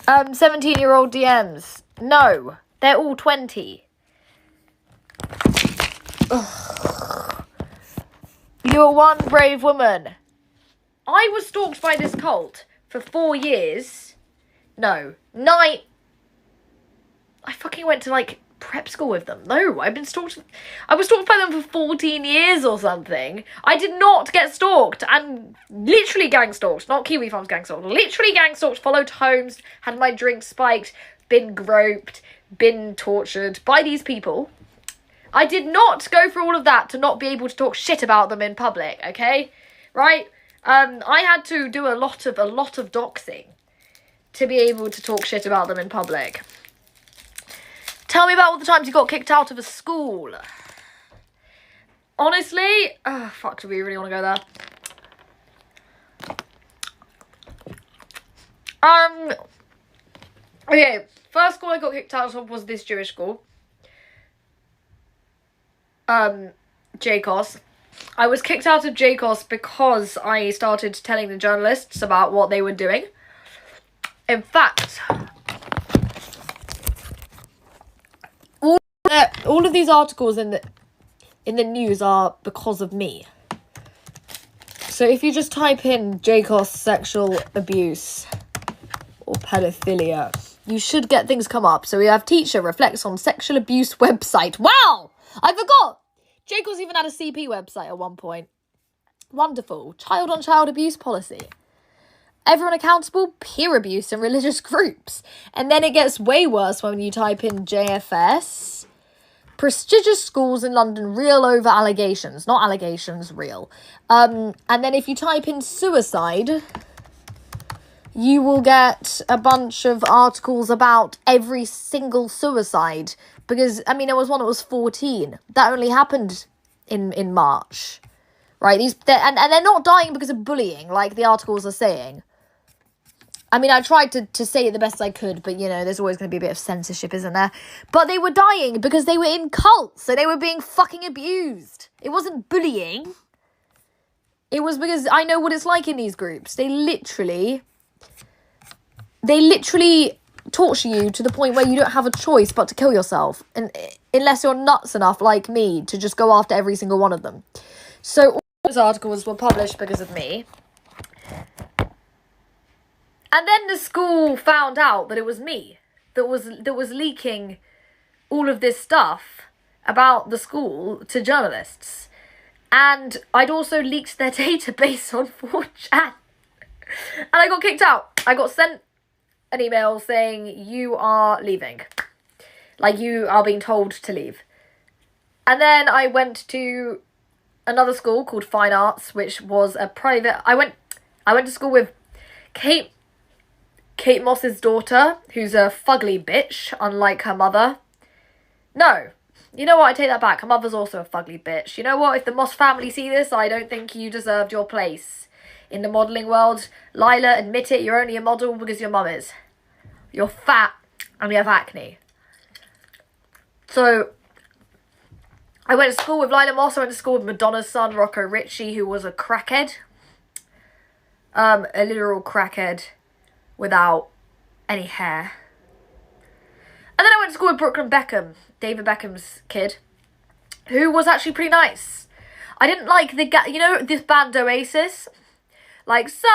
[SPEAKER 1] 17-year-old DMs. No, they're all 20. Ugh. You're one brave woman. I was stalked by this cult for 4 years. No, 9. I fucking went to, like, prep school with them. No, I was stalked by them for 14 years or something. I did not get stalked, and literally gang stalked, not Kiwi Farms gang stalked, literally gang stalked, followed homes, had my drink spiked, been groped, been tortured by these people. I did not go through all of that to not be able to talk shit about them in public, okay? Right? I had to do a lot of doxing to be able to talk shit about them in public. Tell me about all the times you got kicked out of a school. Honestly, fuck, do we really want to go there? Okay, first school I got kicked out of was this Jewish school. JCOS. I was kicked out of JCOS because I started telling the journalists about what they were doing. In fact, all of these articles in the news are because of me. So if you just type in JCOS sexual abuse or pedophilia, you should get things come up. So we have teacher reflects on sexual abuse website. Wow! I forgot! JCOS even had a CP website at one point. Wonderful. Child-on-child abuse policy. Everyone accountable, peer abuse and religious groups. And then it gets way worse when you type in JFS. Prestigious schools in London reel over allegations. Not allegations, real. And then if you type in suicide, you will get a bunch of articles about every single suicide. Because, I mean, there was one that was 14. That only happened in March. right? And they're not dying because of bullying, like the articles are saying. I mean, I tried to say it the best I could, but, you know, there's always going to be a bit of censorship, isn't there? But they were dying because they were in cults, so they were being fucking abused. It wasn't bullying. It was because I know what it's like in these groups. They literally torture you to the point where you don't have a choice but to kill yourself. And unless you're nuts enough, like me, to just go after every single one of them. So all those articles were published because of me. And then the school found out that it was me that was leaking all of this stuff about the school to journalists. And I'd also leaked their database on 4chan. And I got kicked out. I got sent an email saying, you are leaving. Like, you are being told to leave. And then I went to another school called Fine Arts, which was a private... I went to school with Kate Moss's daughter, who's a fugly bitch, unlike her mother. No. You know what? I take that back. Her mother's also a fugly bitch. You know what? If the Moss family see this, I don't think you deserved your place in the modelling world. Lila, admit it, you're only a model because your mum is. You're fat and you have acne. So, I went to school with Lila Moss. I went to school with Madonna's son, Rocco Ritchie, who was a crackhead. A literal crackhead without any hair. And then I went to school with Brooklyn Beckham, David Beckham's kid, who was actually pretty nice. I didn't like you know, this band Oasis? Like, so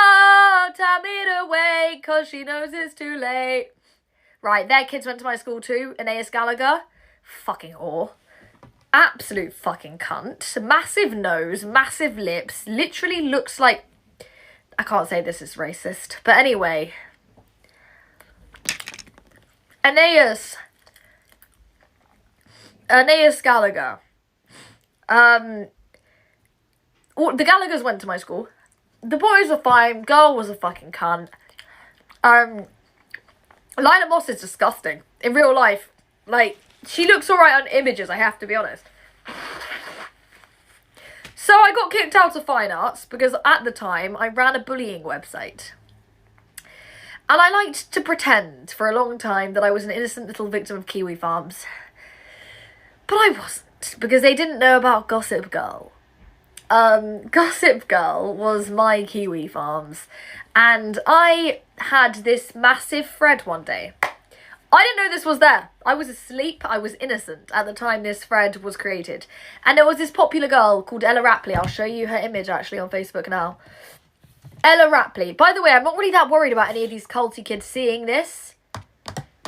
[SPEAKER 1] tell me to wait, cause she knows it's too late. Right, their kids went to my school too, Aeneas Gallagher. Fucking whore. Absolute fucking cunt. Massive nose, massive lips, literally looks like... I can't say this is racist, but anyway... Aeneas Gallagher. The Gallaghers went to my school. The boys were fine. Girl was a fucking cunt. Lila Moss is disgusting. In real life. Like, she looks alright on images, I have to be honest. So I got kicked out of Fine Arts because at the time I ran a bullying website. And I liked to pretend for a long time that I was an innocent little victim of Kiwi Farms. But I wasn't, because they didn't know about Gossip Girl. Gossip Girl was my Kiwi Farms. And I had this massive thread one day. I didn't know this was there. I was asleep. I was innocent at the time this thread was created. And there was this popular girl called Ella Rapley. I'll show you her image actually on Facebook now. Ella Rapley. By the way, I'm not really that worried about any of these culty kids seeing this.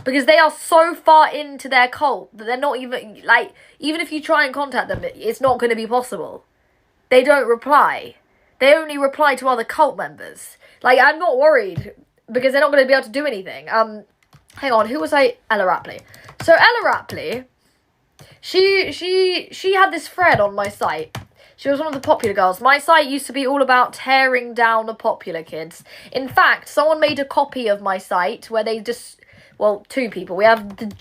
[SPEAKER 1] Because they are so far into their cult that they're not even, like, even if you try and contact them, it's not going to be possible. They don't reply. They only reply to other cult members. Like, I'm not worried because they're not going to be able to do anything. Hang on, who was I? Ella Rapley. So Ella Rapley, she had this thread on my site. She was one of the popular girls. My site used to be all about tearing down the popular kids. In fact, someone made a copy of my site where they just... Well, two people. We have the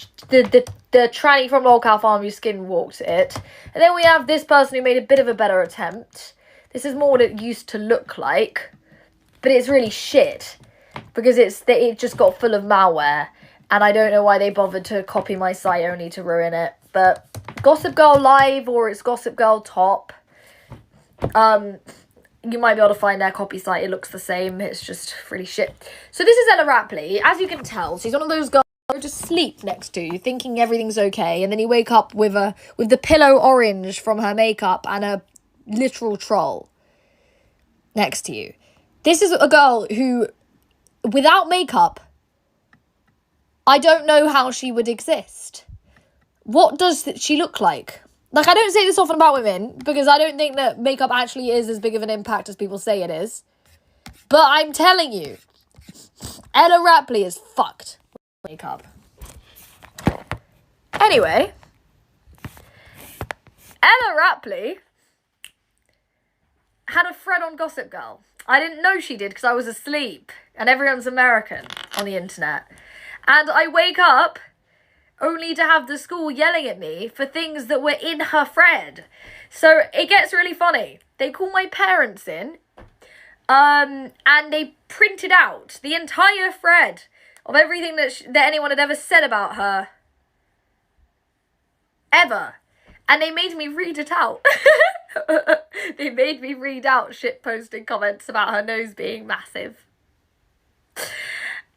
[SPEAKER 1] tranny from Lol Cow Farm who skin walked it. And then we have this person who made a bit of a better attempt. This is more what it used to look like. But it's really shit. Because it just got full of malware. And I don't know why they bothered to copy my site only to ruin it. But Gossip Girl Live or it's Gossip Girl Top... you might be able to find their copy site. It looks the same. It's just really shit. So this is Ella Rapley. As you can tell, she's one of those girls who just sleep next to you, thinking everything's okay, and then you wake up with the pillow orange from her makeup and a literal troll next to you. This is a girl who, without makeup, I don't know how she would exist. What does she look like? Like, I don't say this often about women, because I don't think that makeup actually is as big of an impact as people say it is. But I'm telling you, Ella Rapley is fucked with makeup. Anyway, Ella Rapley had a thread on Gossip Girl. I didn't know she did, because I was asleep, and everyone's American on the internet. And I wake up... only to have the school yelling at me for things that were in her thread. So it gets really funny. they called my parents in, and they printed out the entire thread of everything that anyone had ever said about her. Ever. And they made me read it out. They made me read out shit-posting comments about her nose being massive.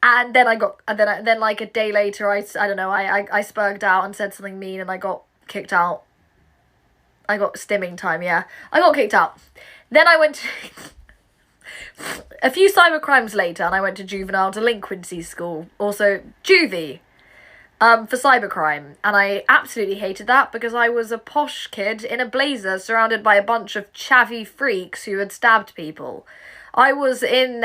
[SPEAKER 1] And then then like a day later, I don't know, I spurged out and said something mean and I got kicked out. I got stimming time, yeah. I got kicked out. Then I went to... a few cybercrimes later, and I went to juvenile delinquency school, also juvie, for cybercrime. And I absolutely hated that because I was a posh kid in a blazer surrounded by a bunch of chavvy freaks who had stabbed people. I was in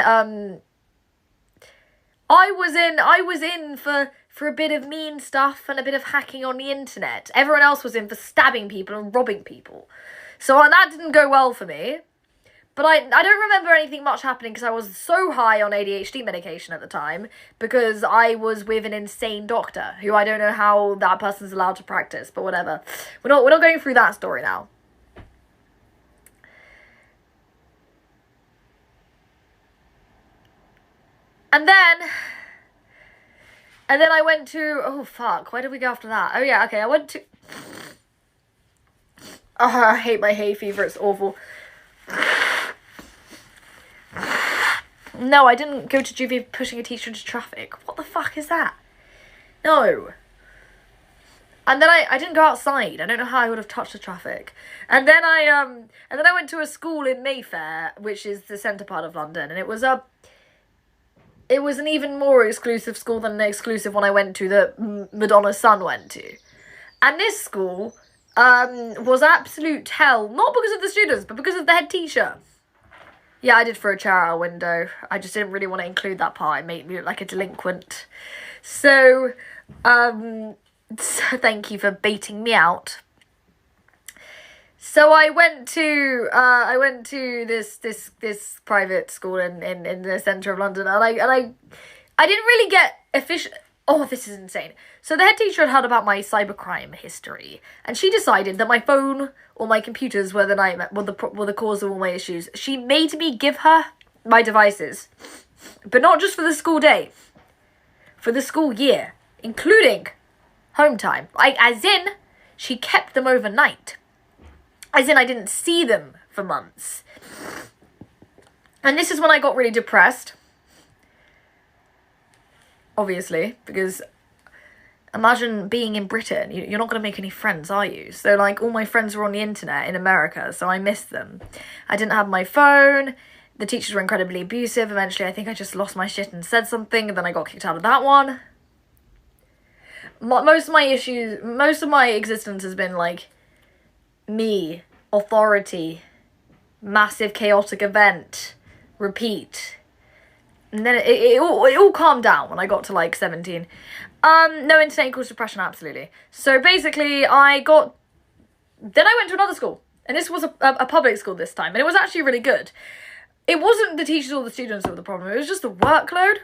[SPEAKER 1] for a bit of mean stuff and a bit of hacking on the internet. Everyone else was in for stabbing people and robbing people. So that didn't go well for me. But I don't remember anything much happening because I was so high on ADHD medication at the time because I was with an insane doctor who I don't know how that person's allowed to practice, but whatever. We're not going through that story now. And then I went to, oh fuck, where did we go after that? Oh yeah, okay, I went to, oh, I hate my hay fever, it's awful. No, I didn't go to juvie pushing a teacher into traffic. What the fuck is that? No. And then I didn't go outside. I don't know how I would have touched the traffic. And then I went to a school in Mayfair, which is the centre part of London, and it was an even more exclusive school than the exclusive one I went to that Madonna's son went to. And this school was absolute hell, not because of the students, but because of the head teacher. Yeah, I did throw a chair out a window. I just didn't really want to include that part. It made me look like a delinquent. So thank you for baiting me out. So I went to this private school in the centre of London, and I didn't really get official. Oh, this is insane. So the head teacher had heard about my cybercrime history, and she decided that my phone or my computers were the cause of all my issues. She made me give her my devices, but not just for the school day, for the school year, including home time. Like, as in, she kept them overnight. As in, I didn't see them for months. And this is when I got really depressed. Obviously, because imagine being in Britain. You're not going to make any friends, are you? So, like, all my friends were on the internet in America, so I missed them. I didn't have my phone. The teachers were incredibly abusive. Eventually, I think I just lost my shit and said something, and then I got kicked out of that one. Most of my existence has been, like, me, authority, massive chaotic event, repeat. And then it all calmed down when I got to, like, 17. No internet equals depression, absolutely. So basically, then I went to another school. And this was a public school this time. And it was actually really good. It wasn't the teachers or the students that were the problem. It was just the workload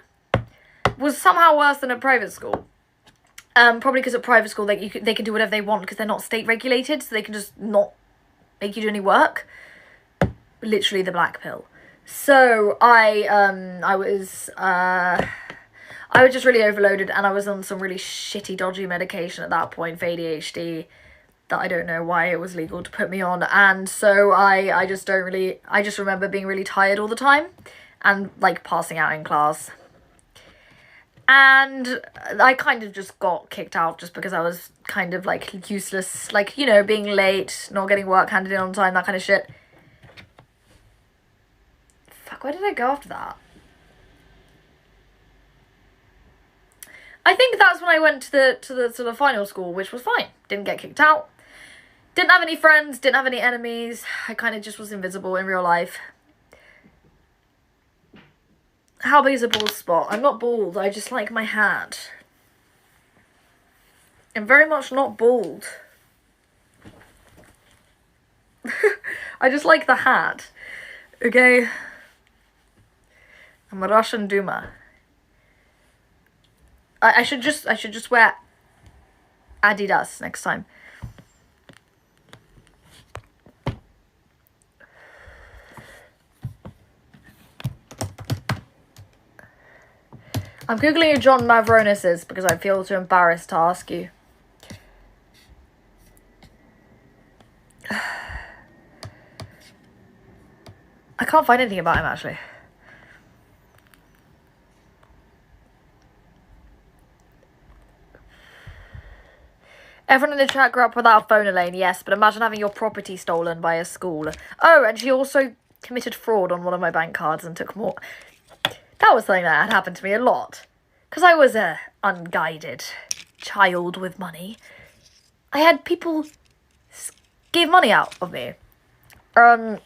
[SPEAKER 1] was somehow worse than a private school. Probably because at private school, they can do whatever they want because they're not state regulated. So they can just not make you do any work. Literally the black pill. So I was just really overloaded, and I was on some really shitty, dodgy medication at that point for ADHD that I don't know why it was legal to put me on. And so I just remember being really tired all the time and, like, passing out in class. And I kind of just got kicked out just because I was kind of, like, useless, like, you know, being late, not getting work handed in on time, that kind of shit. Fuck, where did I go after that? I think that's when I went to the final school, which was fine. Didn't get kicked out. Didn't have any friends, didn't have any enemies. I kind of just was invisible in real life. How big is a bald spot? I'm not bald, I just like my hat. I'm very much not bald. I just like the hat. Okay? I'm a Russian Duma. I should just wear Adidas next time. I'm googling who John Mavronis is because I feel too embarrassed to ask you. I can't find anything about him, actually. Everyone in the chat grew up without a phone, Elaine. Yes, but imagine having your property stolen by a school. Oh, and she also committed fraud on one of my bank cards and took more. That was something that had happened to me a lot. Because I was a unguided child with money. I had people give money out of me. I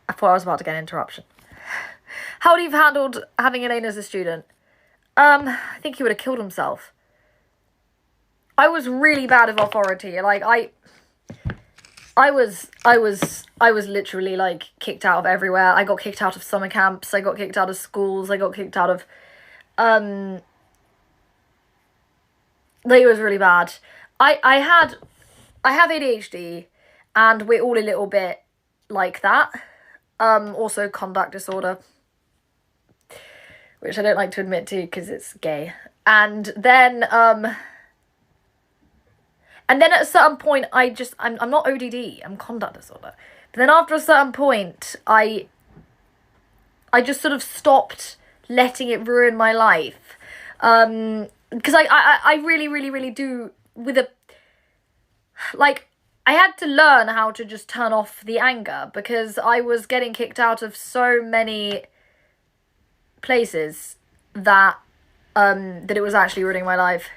[SPEAKER 1] thought I was about to get an interruption. How would he have handled having Elaine as a student? I think he would have killed himself. I was really bad with authority. Like, I was literally, like, kicked out of everywhere. I got kicked out of summer camps. I got kicked out of schools. I got kicked out of, like, it was really bad. I have ADHD, and we're all a little bit like that. Also conduct disorder, which I don't like to admit to because it's gay. And then at a certain point, I'm not ODD, I'm conduct disorder. But then after a certain point, I just sort of stopped letting it ruin my life. Because I really do, with a, like, I had to learn how to just turn off the anger because I was getting kicked out of so many places that it was actually ruining my life.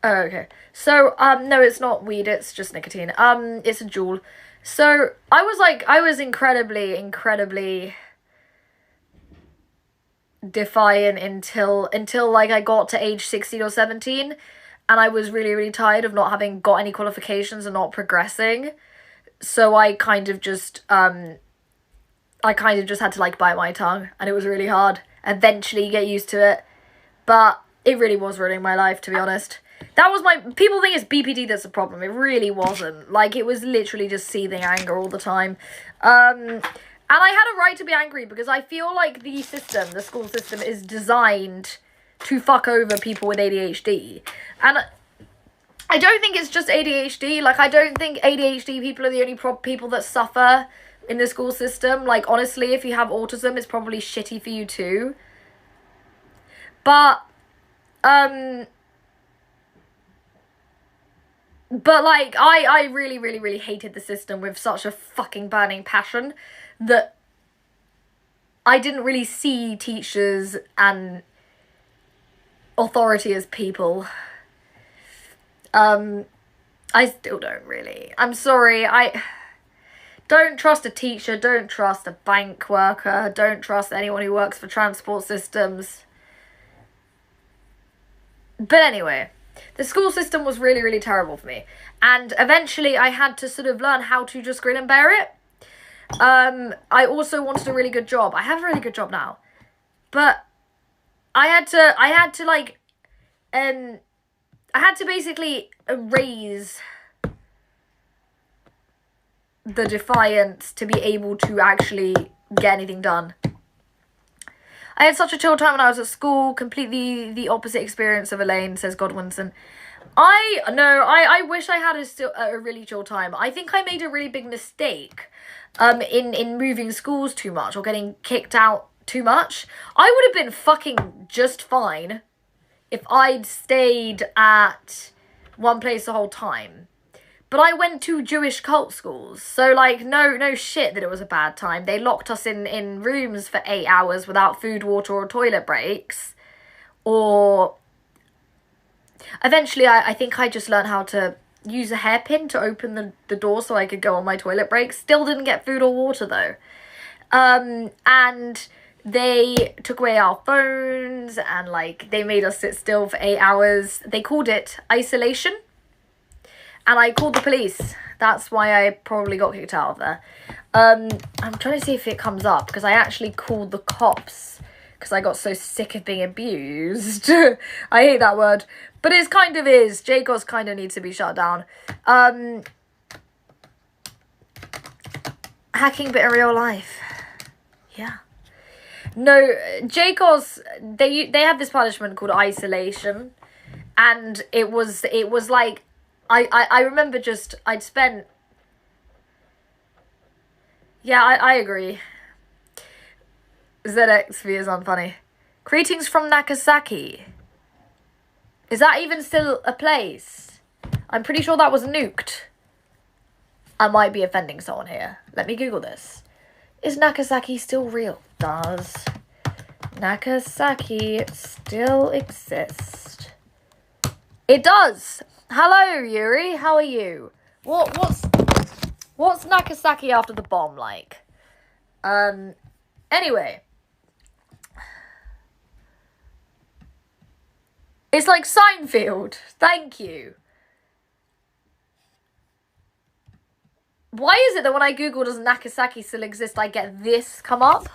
[SPEAKER 1] Oh, okay. So, no, it's not weed, it's just nicotine. It's a Juul. So, I was incredibly defiant until like I got to age 16 or 17, and I was really tired of not having got any qualifications and not progressing. So I kind of just had to, like, bite my tongue, and it was really hard. Eventually get used to it, but it really was ruining my life, to be honest. That was people think it's BPD that's the problem. It really wasn't. Like, it was literally just seething anger all the time. And I had a right to be angry because I feel like the school system is designed to fuck over people with ADHD. And I don't think it's just ADHD. Like, I don't think ADHD people are the only people that suffer in the school system. Like, honestly, if you have autism, it's probably shitty for you too. But like, I really hated the system with such a fucking burning passion that I didn't really see teachers and authority as people. I still don't really. I'm sorry, I don't trust a teacher, don't trust a bank worker, don't trust anyone who works for transport systems. But anyway, the school system was really terrible for me. And eventually I had to sort of learn how to just grin and bear it. I also wanted a really good job. I have a really good job now. But I had to basically erase the defiance to be able to actually get anything done. I had such a chill time when I was at school, completely the opposite experience of Elaine, says Godwinson. I wish I had a really chill time. I think I made a really big mistake in moving schools too much or getting kicked out too much. I would have been fucking just fine if I'd stayed at one place the whole time. But I went to Jewish cult schools, so, like, no shit that it was a bad time. They locked us in rooms for 8 hours without food, water, or toilet breaks. Or eventually I think I just learned how to use a hairpin to open the door so I could go on my toilet break. Still didn't get food or water, though. And they took away our phones and, like, they made us sit still for 8 hours. They called it isolation. And I called the police. That's why I probably got kicked out of there. I'm trying to see if it comes up, because I actually called the cops because I got so sick of being abused. I hate that word. But it kind of is. JCOS kind of needs to be shut down. Hacking, but in real life. Yeah. No, JCOS, they had this punishment called isolation. And it was like, I remember I'd spent... Yeah, I agree. ZXV is unfunny. Greetings from Nagasaki. Is that even still a place? I'm pretty sure that was nuked. I might be offending someone here. Let me Google this. Is Nagasaki still real? Does Nagasaki still exist? It does. Hello, Yuri. How are you? What's Nagasaki after the bomb like? Anyway. It's like Seinfeld. Thank you. Why is it that when I Google does Nagasaki still exist, I get this come up?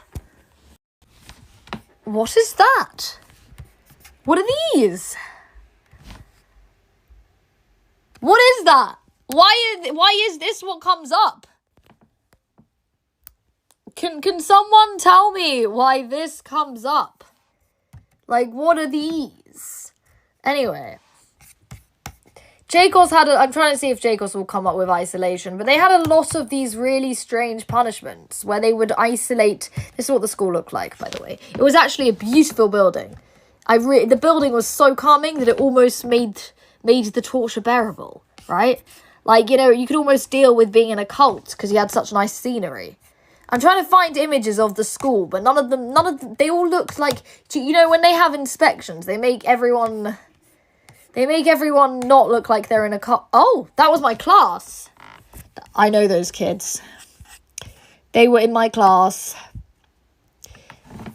[SPEAKER 1] What is that? What are these? What is that? Why is this what comes up? Can someone tell me why this comes up? Like, what are these? Anyway. JCOS I'm trying to see if JCOS will come up with isolation, but they had a lot of these really strange punishments where they would isolate. This is what the school looked like, by the way. It was actually a beautiful building. The building was so calming that it almost made the torture bearable, right? Like, you know, you could almost deal with being in a cult because you had such nice scenery. I'm trying to find images of the school, but none of them, they all looked like, you know, when they have inspections, they make everyone not look like they're in a cult. Oh, that was my class. I know those kids. They were in my class.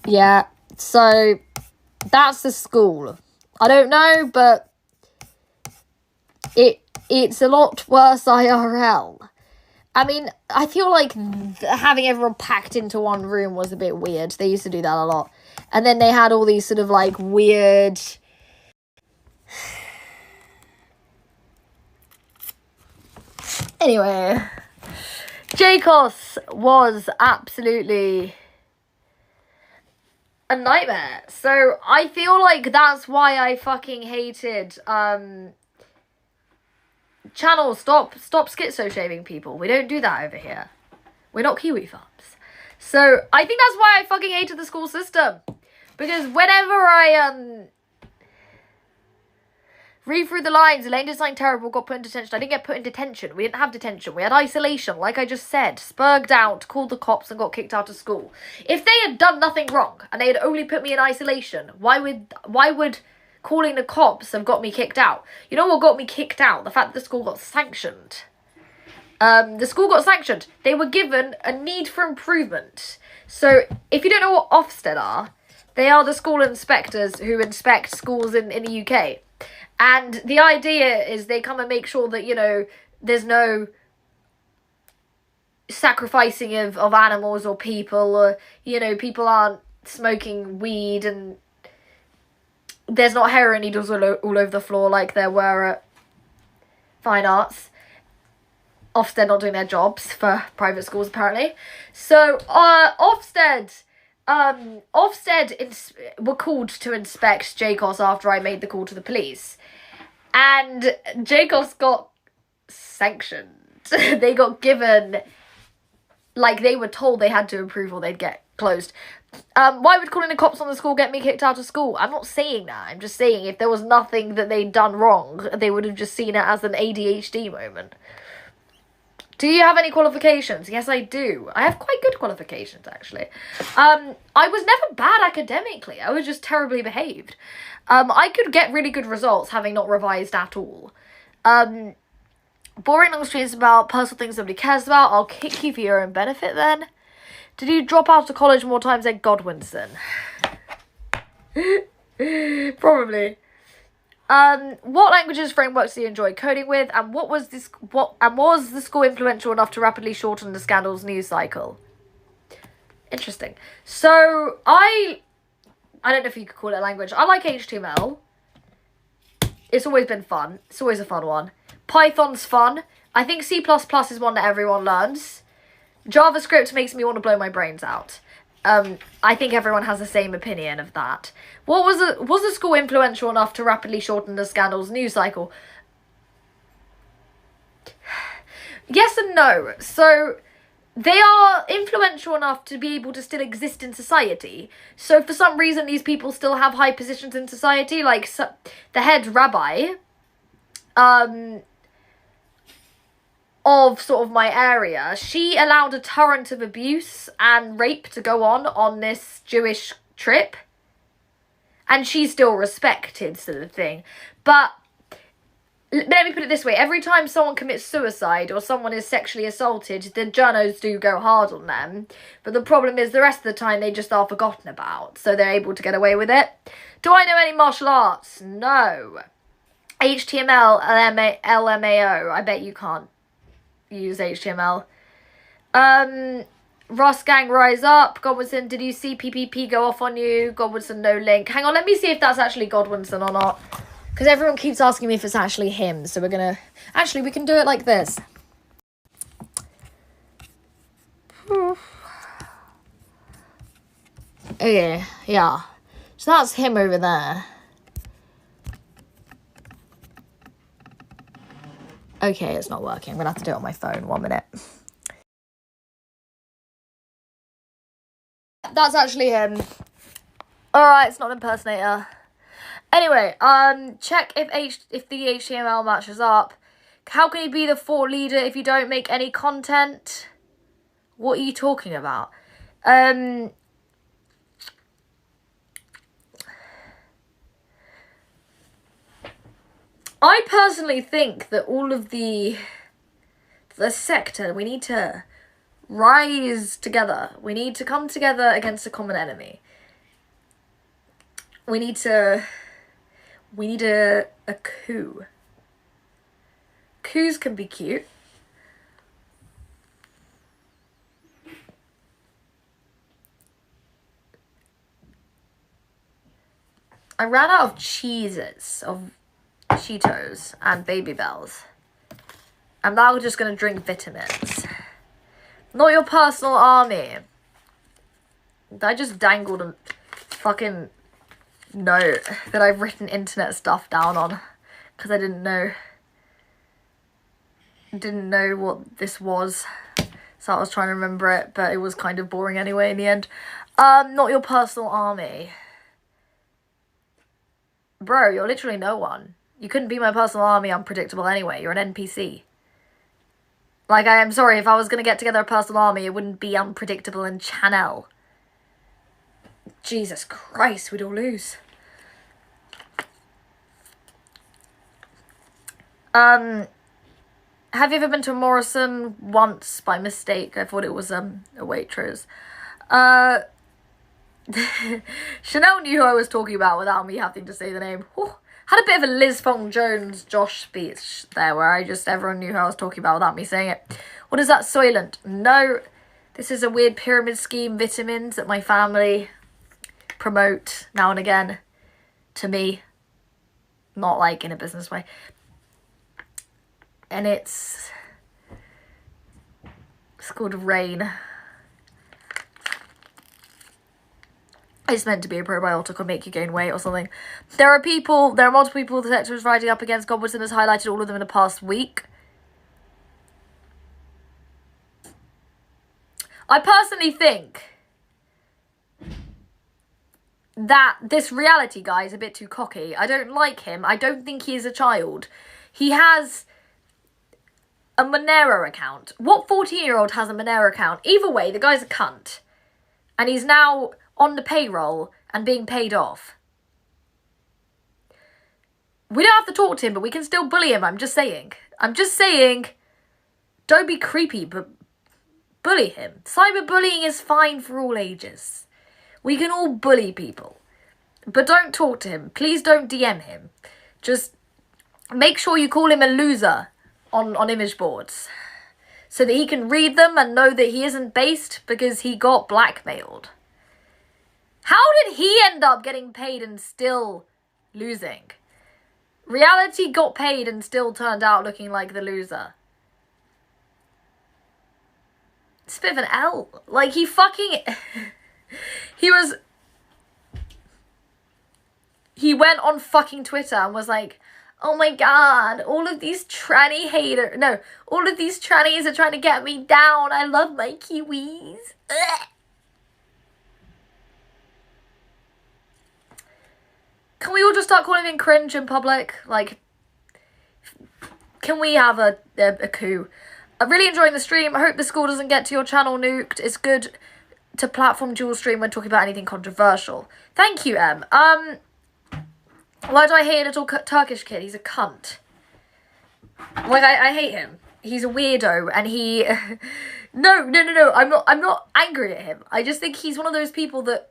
[SPEAKER 1] Yeah, so that's the school. I don't know, but it's a lot worse IRL. I mean, I feel like having everyone packed into one room was a bit weird. They used to do that a lot. And then they had all these sort of like weird... Anyway, JCOS was absolutely a nightmare. So I feel like that's why I fucking hated channels. Stop schizo shaming people. We don't do that over here. We're not Kiwi farms. So I think that's why I fucking hated the school system. Because whenever I read through the lines, Elaine did something terrible, got put in detention. I didn't get put in detention. We didn't have detention. We had isolation, like I just said. Spurged out, called the cops and got kicked out of school. If they had done nothing wrong and they had only put me in isolation, why would calling the cops have got me kicked out? You know what got me kicked out? The fact that the school got sanctioned. The school got sanctioned. They were given a need for improvement. So if you don't know what Ofsted are, they are the school inspectors who inspect schools in the UK. And the idea is they come and make sure that, you know, there's no sacrificing of animals or people, or, you know, people aren't smoking weed and there's not heroin needles all over the floor like there were at Fine Arts. Ofsted not doing their jobs for private schools, apparently. So, Ofsted were called to inspect JCOS after I made the call to the police. And JCOS got sanctioned. They got given, like, they were told they had to improve or they'd get closed. Why would calling the cops on the school get me kicked out of school? I'm not saying that. I'm just saying if there was nothing that they'd done wrong, they would have just seen it as an ADHD moment. Do you have any qualifications? Yes, I do. I have quite good qualifications, actually. I was never bad academically. I was just terribly behaved. I could get really good results having not revised at all. Boring long streams about personal things nobody cares about. I'll kick you for your own benefit then. Did you drop out of college more times than Godwinson? Probably. What languages frameworks do you enjoy coding with, and was the school influential enough to rapidly shorten the scandal's news cycle? Interesting. So I don't know if you could call it a language. I like HTML. It's always been fun. It's always a fun one. Python's fun. I think C++ is one that everyone learns. JavaScript makes me want to blow my brains out. I think everyone has the same opinion of that. Was the school influential enough to rapidly shorten the scandal's news cycle? Yes and no. So they are influential enough to be able to still exist in society. So for some reason, these people still have high positions in society, like the head rabbi of sort of my area. She allowed a torrent of abuse and rape to go on this Jewish trip. And she's still respected, sort of thing. But let me put it this way. Every time someone commits suicide or someone is sexually assaulted, the journos do go hard on them. But the problem is the rest of the time they just are forgotten about. So they're able to get away with it. Do I know any martial arts? No. HTML, LMAO. I bet you can't use HTML. Ross Gang Rise Up. Godwinson, did you see PPP go off on you? Godwinson, no link. Hang on, let me see if that's actually Godwinson or not. Because everyone keeps asking me if it's actually him. So we're going to... Actually, we can do it like this. Okay, yeah. So that's him over there. Okay, it's not working. I'm going to have to do it on my phone. 1 minute. That's actually him. Alright, it's not an impersonator. Anyway, check if the HTML matches up. How can you be the thought leader if you don't make any content? What are you talking about? I personally think that all of the sector, we need to rise together. We need to come together against a common enemy. We need a coup. Coups can be cute. I ran out of cheeses, of Cheetos and Baby Bells. I'm now just going to drink vitamins. Not your personal army. I just dangled a fucking note that I've written internet stuff down on because I didn't know what this was, so I was trying to remember it, but it was kind of boring anyway in the end. Not your personal army. Bro, you're literally no one. You couldn't be my personal army unpredictable anyway. You're an NPC. Like, I am sorry, if I was going to get together a personal army, it wouldn't be unpredictable and Chanel. Jesus Christ, we'd all lose. Have you ever been to a Morrison? Once, by mistake. I thought it was a Waitrose. Chanel knew who I was talking about without me having to say the name. Whew. Had a bit of a Liz Fong Jones Josh speech there where everyone knew who I was talking about without me saying it. What is that, Soylent? No, this is a weird pyramid scheme vitamins that my family promote now and again to me. Not like in a business way. And it's called Rain. It's meant to be a probiotic or make you gain weight or something. There are multiple people the sector is riding up against. Godwinson has highlighted all of them in the past week. I personally think that this reality guy is a bit too cocky. I don't like him. I don't think he is a child. He has a Monero account. What 14-year-old has a Monero account? Either way, the guy's a cunt. And he's now on the payroll and being paid off. We don't have to talk to him, but we can still bully him. I'm just saying. Don't be creepy, but bully him. Cyberbullying is fine for all ages. We can all bully people. But don't talk to him. Please don't DM him. Just make sure you call him a loser on image boards. So that he can read them and know that he isn't based because he got blackmailed. How did he end up getting paid and still losing? Reality got paid and still turned out looking like the loser. It's a bit of an L. Like, he fucking... He went on fucking Twitter and was like, oh my god, all of these trannies are trying to get me down. I love my Kiwis. Ugh. Can we all just start calling him cringe in public? Like, can we have a coup? I'm really enjoying the stream. I hope the school doesn't get to your channel nuked. It's good to platform dual stream when talking about anything controversial. Thank you, Em. Why do I hate a little Turkish kid? He's a cunt. Like, I hate him. He's a weirdo, and he... No. I'm not angry at him. I just think he's one of those people that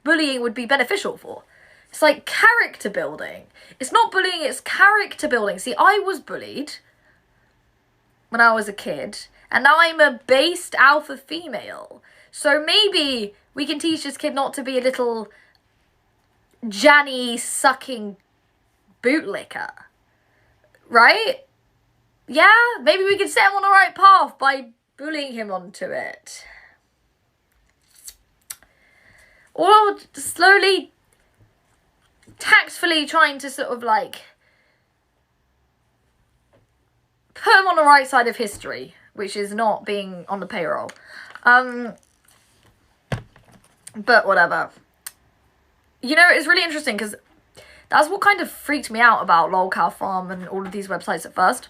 [SPEAKER 1] bullying would be beneficial for. It's like character building. It's not bullying, it's character building. See, I was bullied when I was a kid, and now I'm a based alpha female. So maybe we can teach this kid not to be a little Janny sucking bootlicker. Right? Yeah? Maybe we can set him on the right path by bullying him onto it. Or slowly, tactfully trying to sort of like put him on the right side of history, which is not being on the payroll. But whatever. You know, it's really interesting because that's what kind of freaked me out about Lolcow Farm and all of these websites at first.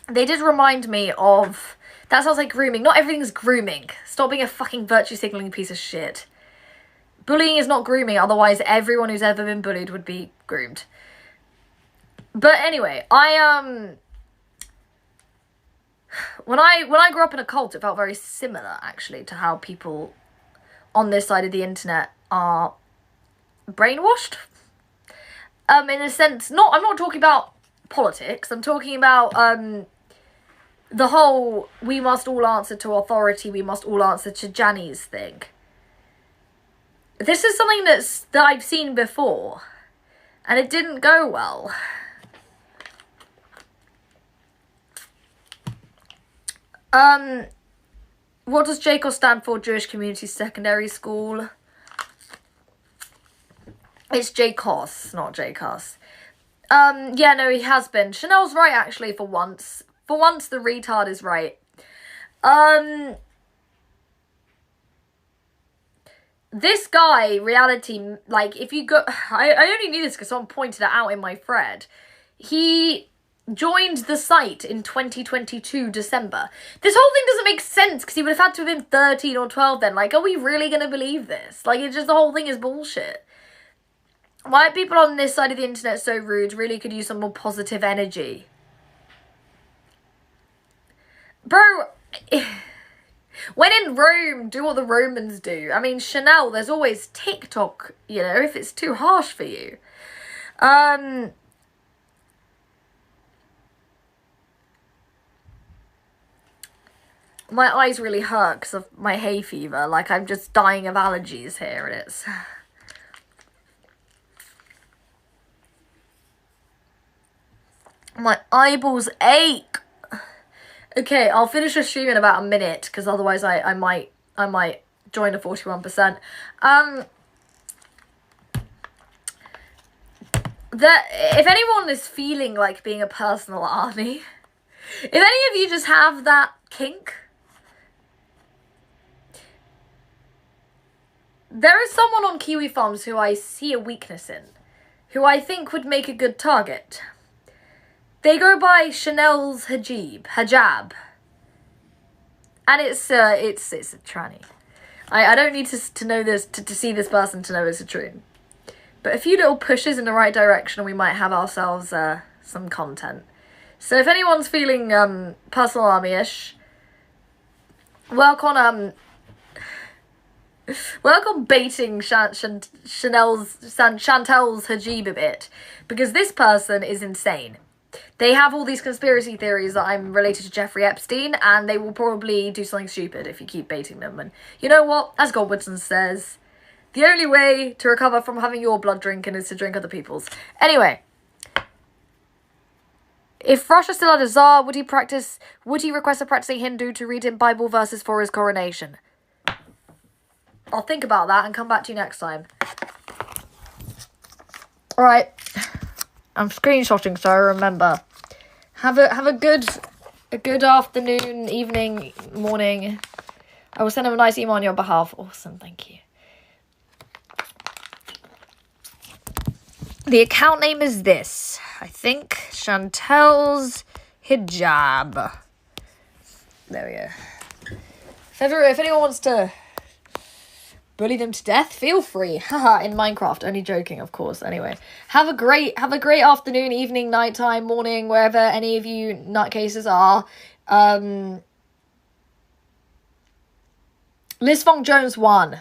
[SPEAKER 1] They did remind me of... That sounds like grooming. Not everything's grooming. Stop being a fucking virtue signaling piece of shit. Bullying is not grooming, otherwise everyone who's ever been bullied would be groomed. But anyway, when I grew up in a cult, it felt very similar, actually, to how people on this side of the internet are brainwashed. In a sense, I'm not talking about politics, I'm talking about the whole we must all answer to authority, we must all answer to Janny's thing. This is something that I've seen before, and it didn't go well. What does JCOS stand for? Jewish Community Secondary School. It's JCOS, not JCOS. Yeah, no, he has been. Chanel's right, actually, for once. For once, the retard is right. This guy, reality, like, if you go... I only knew this because someone pointed it out in my thread. He joined the site in 2022 December. This whole thing doesn't make sense because he would have had to have been 13 or 12 then. Like, are we really going to believe this? Like, it's just the whole thing is bullshit. Why are people on this side of the internet so rude? Really could use some more positive energy. Bro... When in Rome, do what the Romans do. I mean, Chanel, there's always TikTok, you know, if it's too harsh for you. My eyes really hurt because of my hay fever. Like, I'm just dying of allergies here, and it's... My eyeballs ache. Okay, I'll finish the stream in about a minute, because otherwise I might join a 41%. If anyone is feeling like being a personal army, if any of you just have that kink, there is someone on Kiwi Farms who I see a weakness in, who I think would make a good target. They go by Chanel's hijab, and it's a tranny. I don't need to know this to see this person to know it's a true. But a few little pushes in the right direction, we might have ourselves some content. So if anyone's feeling personal army-ish, work on baiting Chantel's hijab a bit, because this person is insane. They have all these conspiracy theories that I'm related to Jeffrey Epstein, and they will probably do something stupid if you keep baiting them. And you know what? As Godwinson says, the only way to recover from having your blood drinking is to drink other people's. Anyway, If Russia still had a Tsar, would he request a practicing Hindu to read him Bible verses for his coronation? I'll think about that and come back to you next time. Alright. I'm screenshotting so I remember. Have a good afternoon, evening, morning. I will send him a nice email on your behalf. Awesome, thank you. The account name is this. I think Chantel's Hijab. There we go. If anyone wants to bully them to death, feel free. Haha, in Minecraft. Only joking, of course. Anyway, have a great afternoon, evening, nighttime, morning, wherever any of you nutcases are. Liz Fong Jones won.